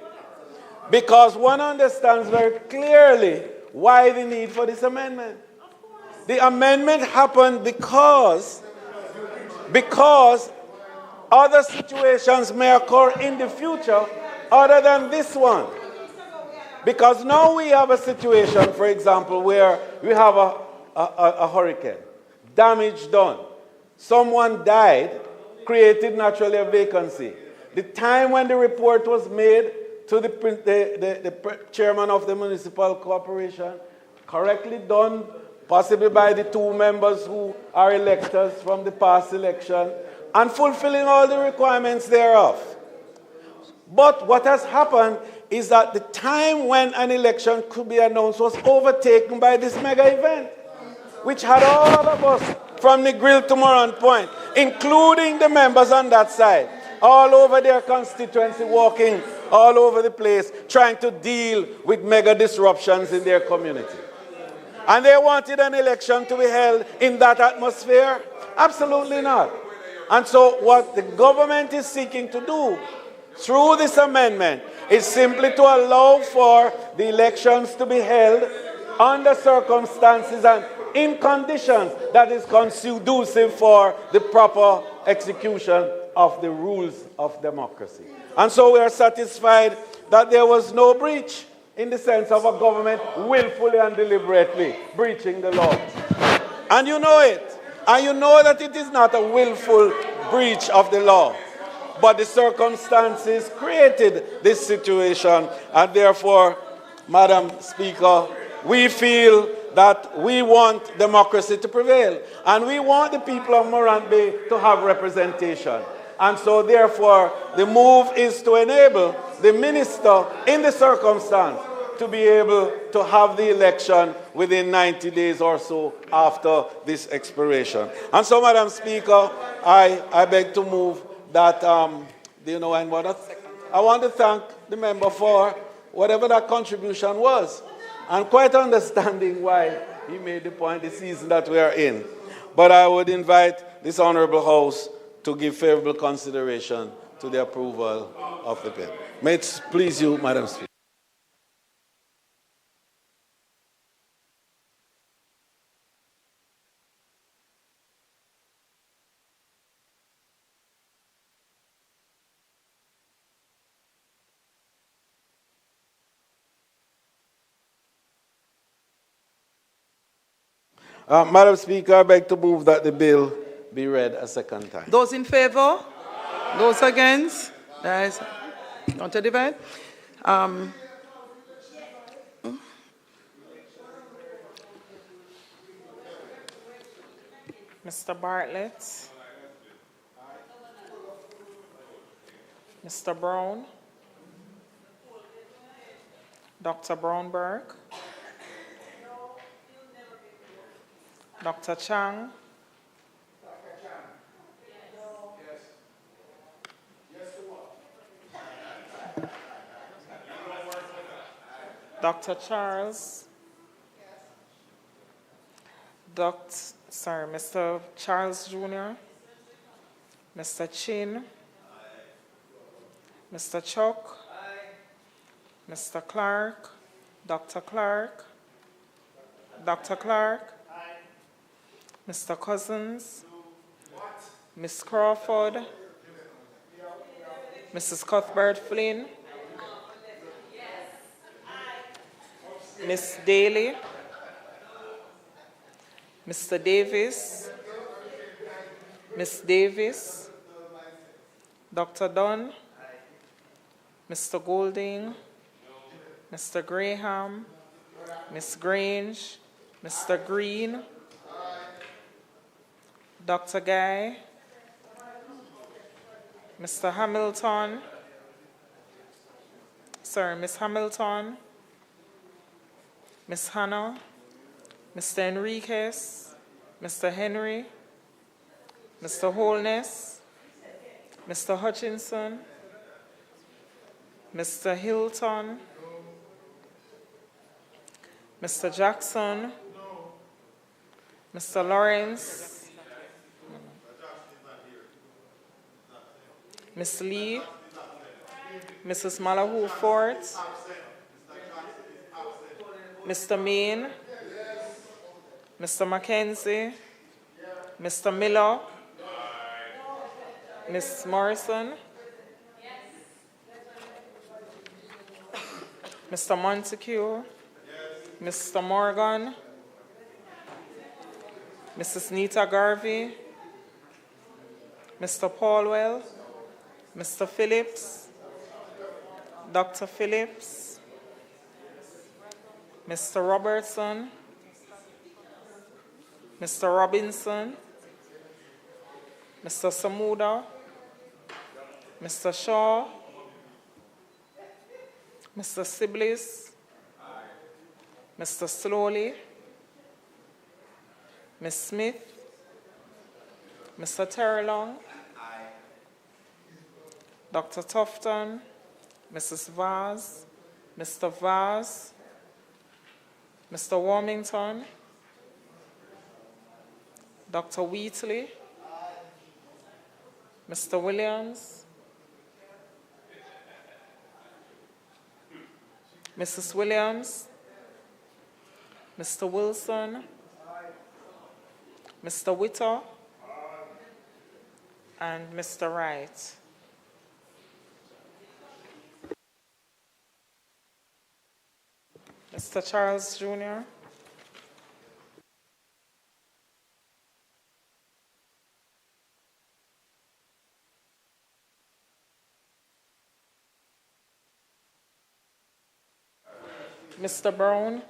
Speaker 4: because one understands very clearly why the need for this amendment. The amendment happened because other situations may occur in the future other than this one. Because now we have a situation, for example, where we have a hurricane, damage done, someone died, created naturally a vacancy. The time when the report was made to the chairman of the municipal corporation, correctly done, possibly by the two members who are electors from the past election, and fulfilling all the requirements thereof. But what has happened is that the time when an election could be announced was overtaken by this mega event, which had all of us from Negril to Moran Point, including the members on that side, all over their constituency, walking all over the place, trying to deal with mega disruptions in their community. And they wanted an election to be held in that atmosphere? Absolutely not. And so what the government is seeking to do through this amendment is simply to allow for the elections to be held under circumstances and in conditions that is conducive for the proper execution of the rules of democracy. And so we are satisfied that there was no breach in the sense of a government willfully and deliberately breaching the law. And you know it. And you know that it is not a willful breach of the law. But the circumstances created this situation. And therefore, Madam Speaker, we feel that we want democracy to prevail. And we want the people of Morant Bay to have representation. And so, therefore, the move is to enable the minister in the circumstance to be able to have the election within 90 days or so after this expiration. And so, Madam Speaker, I beg to move that, and I want to thank the member for whatever that contribution was, and quite understanding why he made the point, the season that we are in. But I would invite this Honorable House to give favorable consideration to the approval of the bill. May it please you, Madam Speaker. Madam Speaker, I beg to move that the bill be read a second time.
Speaker 3: Those in favor? Those against? Guys, want to divide?
Speaker 2: Mr. Bartlett. Mr. Brown. Dr. Brownberg. Dr. Chang. Dr. Charles. Mr. Charles Jr. Mr. Chin. Mr. Chuck. Mr. Clark. Dr. Clark. Dr. Clark. Mr. Cousins. Ms. Crawford, Mrs. Cuthbert Flynn, Ms. Daly, Mr. Davis, Ms. Davis, Dr. Dunn, Mr. Golding, Mr. Graham, Ms. Grange, Mr. Green, Dr. Guy, Mr. Hamilton, Miss Hamilton, Miss Hannah, Mr. Enriquez, Mr. Henry, Mr. Holness, Mr. Hutchinson, Mr. Hilton, Mr. Jackson, Mr. Lawrence, Ms. Lee, Mrs. Malahoo Fort, Mr. Main, Mr. Mackenzie, Mr. Miller, Ms. Morrison, Mr. Montague, Mr. Morgan, Mrs. Nita Garvey, Mr. Paulwell, Mr. Phillips, Dr. Phillips, Mr. Robertson, Mr. Robinson, Mr. Samuda, Mr. Shaw, Mr. Siblis, Mr. Slowly, Ms. Smith, Mr. Terrelong, Dr. Tufton, Mrs. Vaz, Mr. Vaz, Mr. Warmington, Dr. Wheatley, Mr. Williams, Mrs. Williams, Mr. Wilson, Mr. Witter, and Mr. Wright. Mr. Charles Jr. Mr. Brown,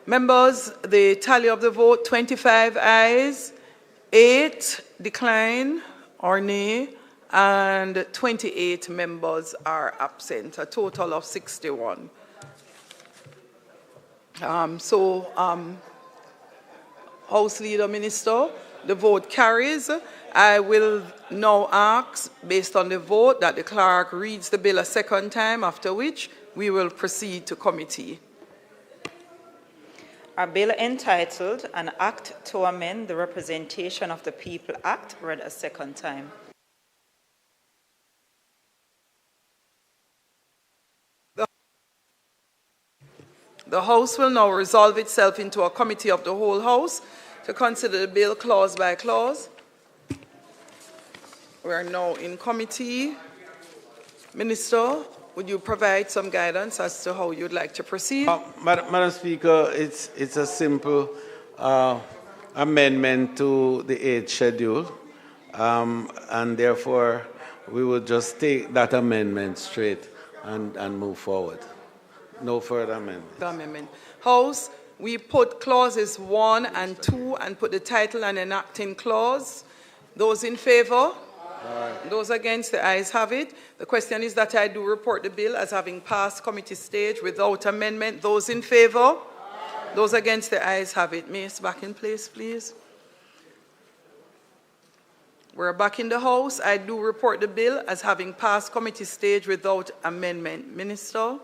Speaker 3: Members, the tally of the vote, 25 ayes, 8 decline or nay, and 28 members are absent, a total of 61. House Leader, Minister, the vote carries. I will now ask, based on the vote, that the clerk reads the bill a second time, after which we will proceed to committee.
Speaker 15: A bill entitled An Act to Amend the Representation of the People Act, read a second time.
Speaker 3: The House will now resolve itself into a committee of the whole House to consider the bill clause by clause. We are now in committee. Minister, would you provide some guidance as to how you'd like to proceed?
Speaker 4: Madam Speaker, it's a simple amendment to the 8th schedule, and therefore we would just take that amendment straight and move forward. No further amendment.
Speaker 3: House, we put clauses 1 and 2 and put the title and enacting clause. Those in favor? Those against, the ayes have it. The question is that I do report the bill as having passed committee stage without amendment. Those in favor? Those against, the ayes have it. Mace, back in place, please. We're back in the House. I do report the bill as having passed committee stage without amendment. Minister?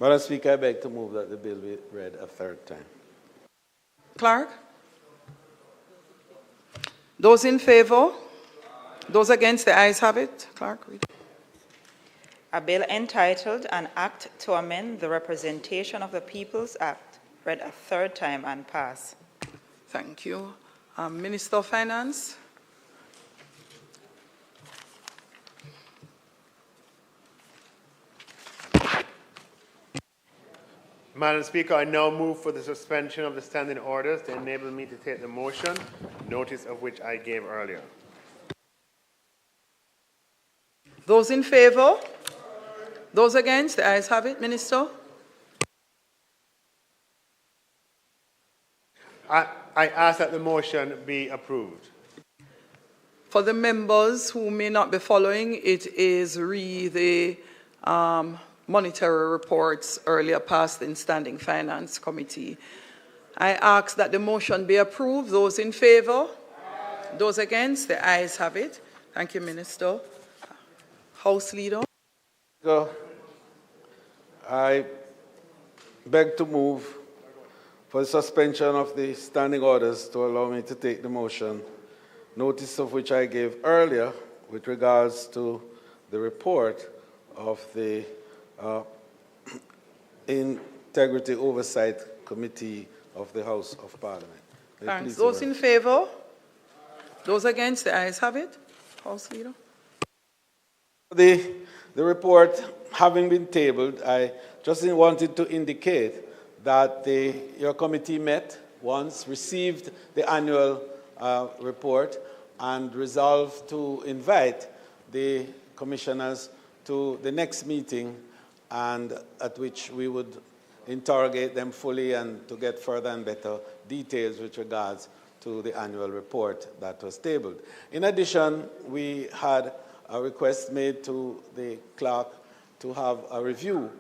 Speaker 4: Madam Speaker, I beg to move that the bill be read a third time.
Speaker 3: Clerk? Those in favor? Those against, the ayes have it. Clerk, read.
Speaker 15: A bill entitled An Act to Amend the Representation of the People's Act, read a third time and pass.
Speaker 3: Thank you. Minister of Finance?
Speaker 5: Madam Speaker, I now move for the suspension of the standing orders to enable me to take the motion, notice of which I gave earlier.
Speaker 3: Those in favor? Those against? The ayes have it. Minister?
Speaker 5: I ask that the motion be approved.
Speaker 3: For the members who may not be following, it is the monetary reports earlier passed in Standing Finance Committee. I ask that the motion be approved. Those in favor? Those against? The ayes have it. Thank you, Minister. House Leader.
Speaker 4: I beg to move for the suspension of the standing orders to allow me to take the motion, notice of which I gave earlier with regards to the report of the Integrity Oversight Committee of the House of Parliament.
Speaker 3: Thanks. Those in favor? Those against? The ayes have it. House Leader.
Speaker 4: The report having been tabled, I just wanted to indicate that your committee met once, received the annual report, and resolved to invite the commissioners to the next meeting, and at which we would interrogate them fully and to get further and better details with regards to the annual report that was tabled. In addition, we had a request made to the clerk to have a review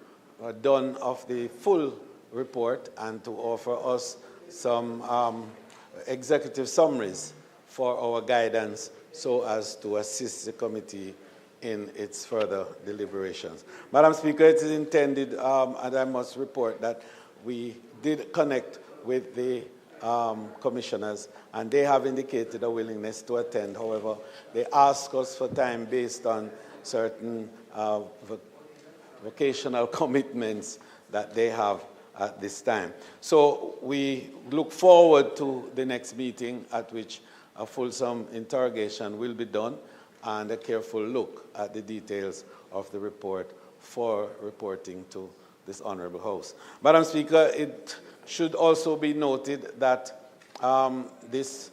Speaker 4: done of the full report and to offer us some executive summaries for our guidance so as to assist the committee in its further deliberations. Madam Speaker, it is intended, and I must report that we did connect with the commissioners, and they have indicated a willingness to attend. However, they ask us for time based on certain vocational commitments that they have at this time. So we look forward to the next meeting at which a fulsome interrogation will be done and a careful look at the details of the report for reporting to this Honourable House. Madam Speaker, it should also be noted that this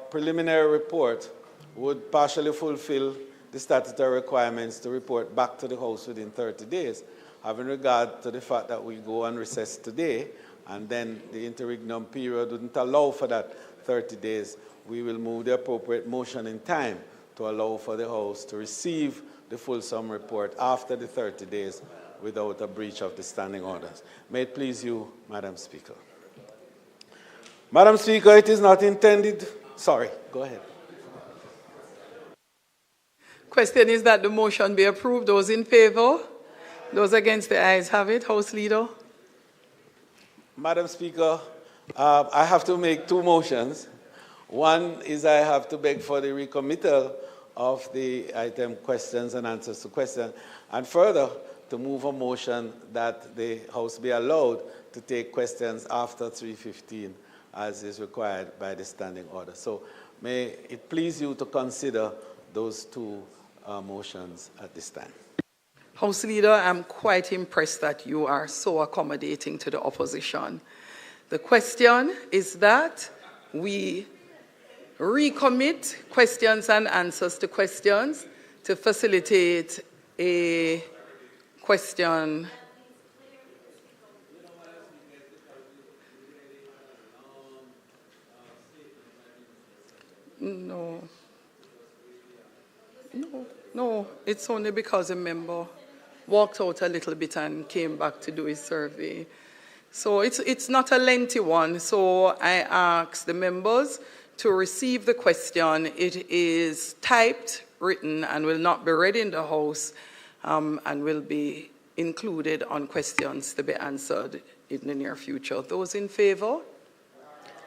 Speaker 4: preliminary report would partially fulfill the statutory requirements to report back to the House within 30 days, having regard to the fact that we go on recess today, and then the interregnum period wouldn't allow for that 30 days. We will move the appropriate motion in time to allow for the House to receive the fulsome report after the 30 days without a breach of the standing orders. May it please you, Madam Speaker. Madam Speaker, it is not intended... Sorry, go ahead.
Speaker 3: Question is that the motion be approved. Those in favor? Those against, the ayes have it. House Leader.
Speaker 4: Madam Speaker, I have to make two motions. One is I have to beg for the recommittal of the item questions and answers to questions, and further to move a motion that the House be allowed to take questions after 3:15 as is required by the standing order. So may it please you to consider those two motions at this time.
Speaker 3: House Leader, I'm quite impressed that you are so accommodating to the opposition. The question is that we recommit questions and answers to questions to facilitate a question. No, it's only because a member walked out a little bit and came back to do his survey. So it's not a lengthy one, so I ask the members to receive the question. It is typed, written, and will not be read in the House, and will be included on questions to be answered in the near future. Those in favor?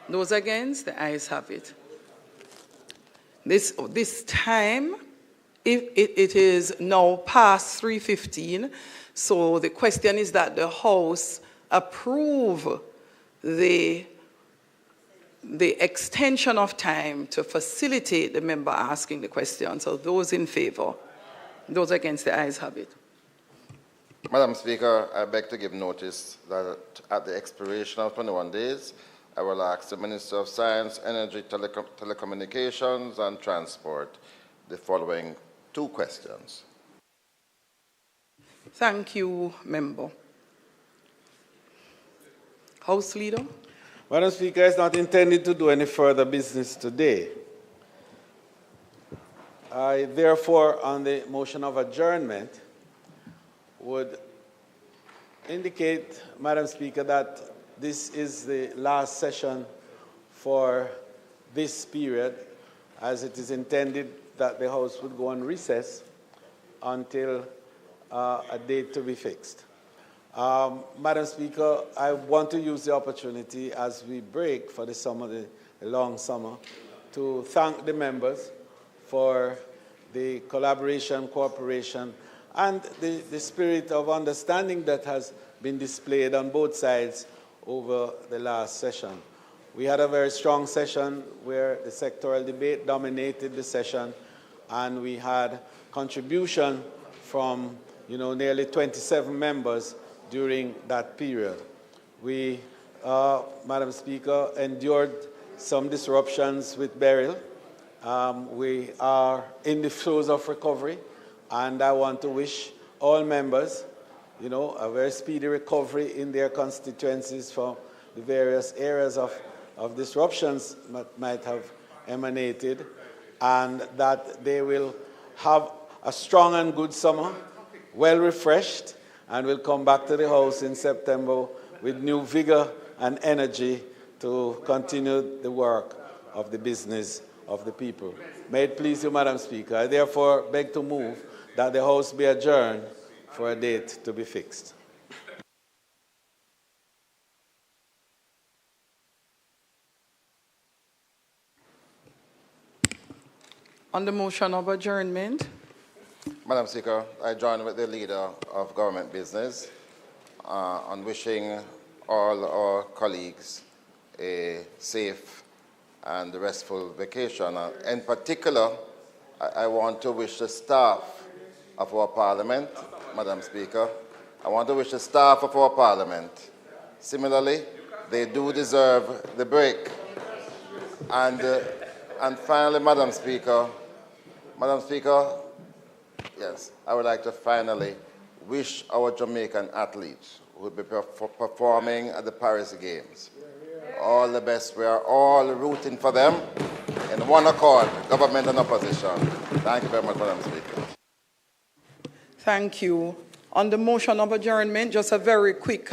Speaker 3: Those against? The ayes have it. This time, it is now past 3:15, so the question is that the House approve the extension of time to facilitate the member asking the question. So those in favor, those against, the ayes have it.
Speaker 10: Madam Speaker, I beg to give notice that at the expiration of 21 days, I will ask the Minister of Science, Energy, Telecommunications and Transport the following two questions.
Speaker 3: Thank you, Member. House Leader.
Speaker 4: Madam Speaker, it's not intended to do any further business today. I, therefore, on the motion of adjournment, would indicate, Madam Speaker, that this is the last session for this period, as it is intended that the House would go on recess until a date to be fixed. Madam Speaker, I want to use the opportunity as we break for the summer, the long summer, to thank the members for the collaboration, cooperation, and the spirit of understanding that has been displayed on both sides over the last session. We had a very strong session where the sectoral debate dominated the session, and we had contribution from nearly 27 members during that period. We, Madam Speaker, endured some disruptions with burial. We are in the throes of recovery, and I want to wish all members, a very speedy recovery in their constituencies for the various areas of disruptions that might have emanated, and that they will have a strong and good summer, well refreshed, and will come back to the House in September with new vigor and energy to continue the work of the business of the people. May it please you, Madam Speaker, I therefore beg to move that the House be adjourned for a date to be fixed.
Speaker 3: On the motion of adjournment.
Speaker 10: Madam Speaker, I join with the Leader of Government Business on wishing all our colleagues a safe and restful vacation. In particular, I want to wish the staff of our Parliament, Madam Speaker, I want to wish the staff of our Parliament, similarly, They do deserve the break. And finally, Madam Speaker, yes, I would like to finally wish our Jamaican athletes who will be performing at the Paris Games all the best. We are all rooting for them in one accord, government and opposition. Thank you very much, Madam Speaker.
Speaker 3: Thank you. On the motion of adjournment, just a very quick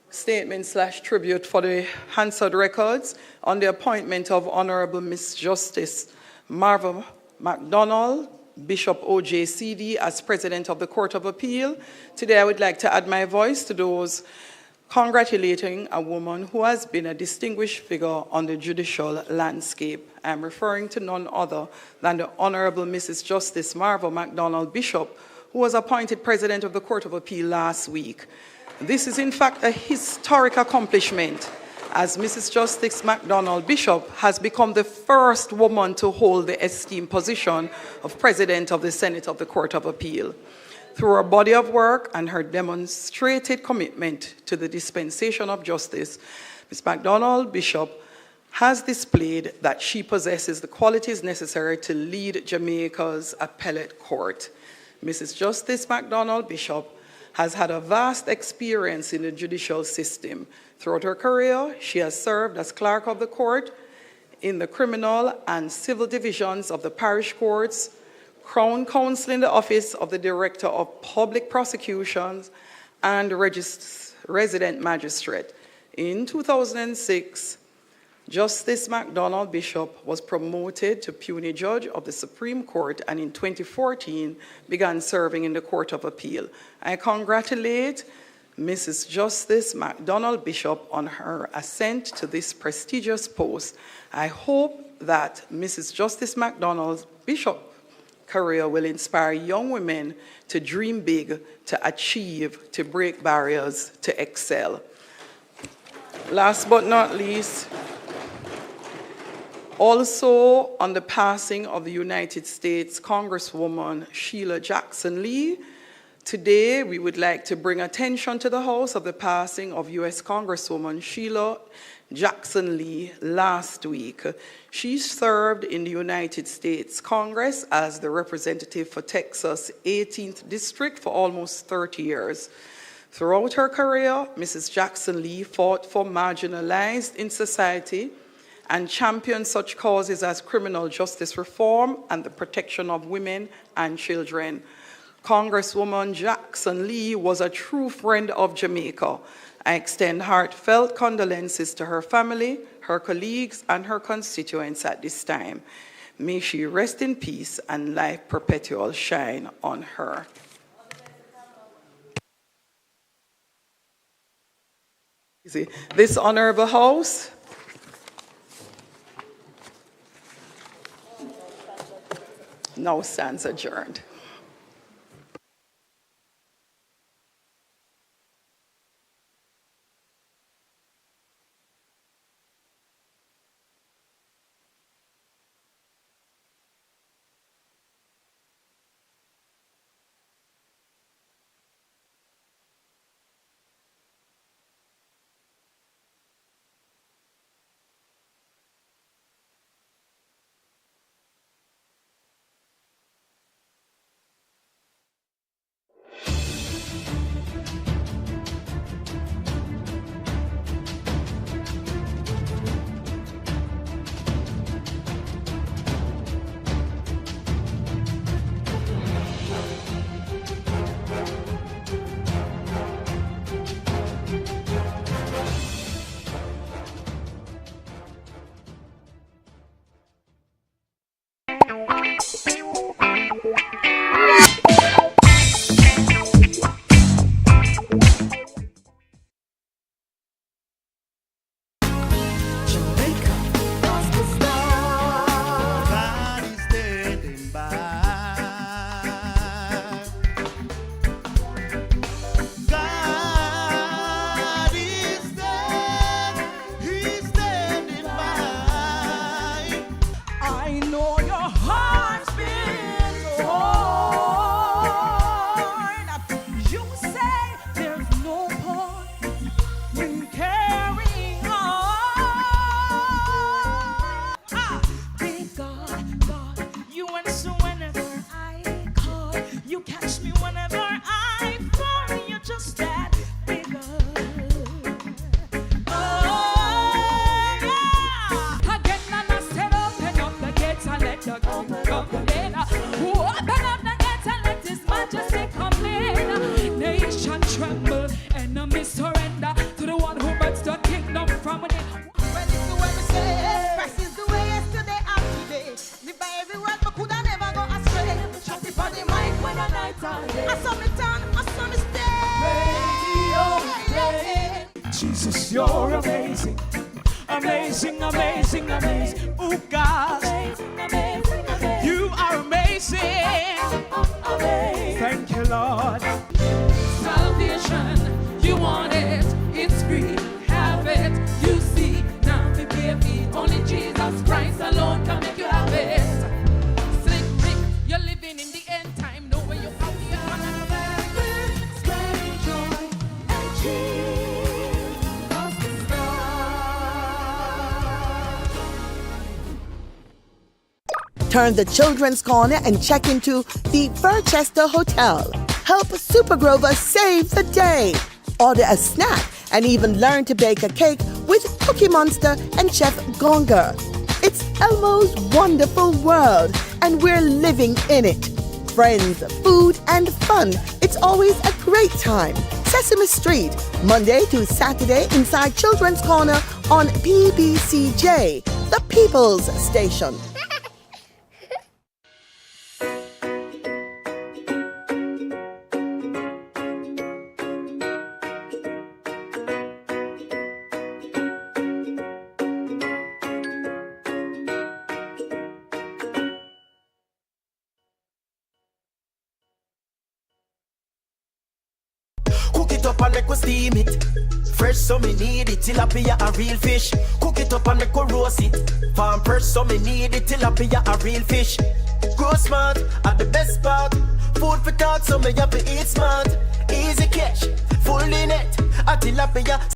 Speaker 3: statement/tribute for the Hansard records on the appointment of Honorable Miss Justice Marva MacDonald, Bishop OJCD, as President of the Court of Appeal. Today, I would like to add my voice to those congratulating a woman who has been a distinguished figure on the judicial landscape. I'm referring to none other than the Honorable Mrs. Justice Marva MacDonald Bishop, who was appointed President of the Court of Appeal last week. This is in fact a historic accomplishment, as Mrs. Justice MacDonald Bishop has become the first woman to hold the esteemed position of President of the Senate of the Court of Appeal. Through her body of work and her demonstrated commitment to the dispensation of justice, Ms. MacDonald Bishop has displayed that she possesses the qualities necessary to lead Jamaica's appellate court. Mrs. Justice MacDonald Bishop has had a vast experience in the judicial system. Throughout her career, she has served as clerk of the court in the criminal and civil divisions of the parish courts, Crown Counsel in the Office of the Director of Public Prosecutions, and Resident Magistrate. In 2006, Justice MacDonald Bishop was promoted to puisne judge of the Supreme Court, and in 2014 began serving in the Court of Appeal. I congratulate Mrs. Justice MacDonald Bishop on her ascent to this prestigious post. I hope that Mrs. Justice MacDonald Bishop's career will inspire young women to dream big, to achieve, to break barriers, to excel. Last but not least, also on the passing of the United States Congresswoman Sheila Jackson Lee, today we would like to bring attention to the House of the passing of U.S. Congresswoman Sheila Jackson Lee last week. She served in the United States Congress as the representative for Texas 18th District for almost 30 years. Throughout her career, Mrs. Jackson Lee fought for marginalized in society and championed such causes as criminal justice reform and the protection of women and children. Congresswoman Jackson Lee was a true friend of Jamaica. I extend heartfelt condolences to her family, her colleagues, and her constituents at this time. May she rest in peace and light perpetual shine on her. This honorable House now stands adjourned.
Speaker 20: the King come in. Open up the gates and let His Majesty come in. Nation tremble, enemies surrender to the one who births the kingdom from within.
Speaker 21: Well, it's the way we say, Christ is the way yesterday and today. Live by every word, but could I never go astray. Shut it on the mic when I night and day. I saw me turn, I saw me stay.
Speaker 20: Jesus, you're amazing. Amazing, amazing, amazing. Oh God, amazing, amazing, amazing. You are amazing. Amazing. Thank you, Lord. Salvation, you want it, it's free. Have it, you see. Now me baby, only Jesus Christ alone can make you have it. Slick Rick, you're living in the end time. Know where you are. Spreading joy and cheer. Across the sky.
Speaker 22: Turn the Children's Corner and check into the Burchester Hotel. Help Super Grover save the day. Order a snack and even learn to bake a cake with Cookie Monster and Chef Gonger. It's Elmo's wonderful world, and we're living in it. Friends, food, and fun. It's always a great time. Sesame Street, Monday to Saturday inside Children's Corner on PBCJ, the People's Station.
Speaker 23: Cook it up and make we steam it. Fresh so me need it, tilapia a real fish. Cook it up and make we roast it. Farm fresh so me need it, tilapia a real fish. Grow smart at the best part. Food for thought so me have to eat smart. Easy catch, fully net, a tilapia.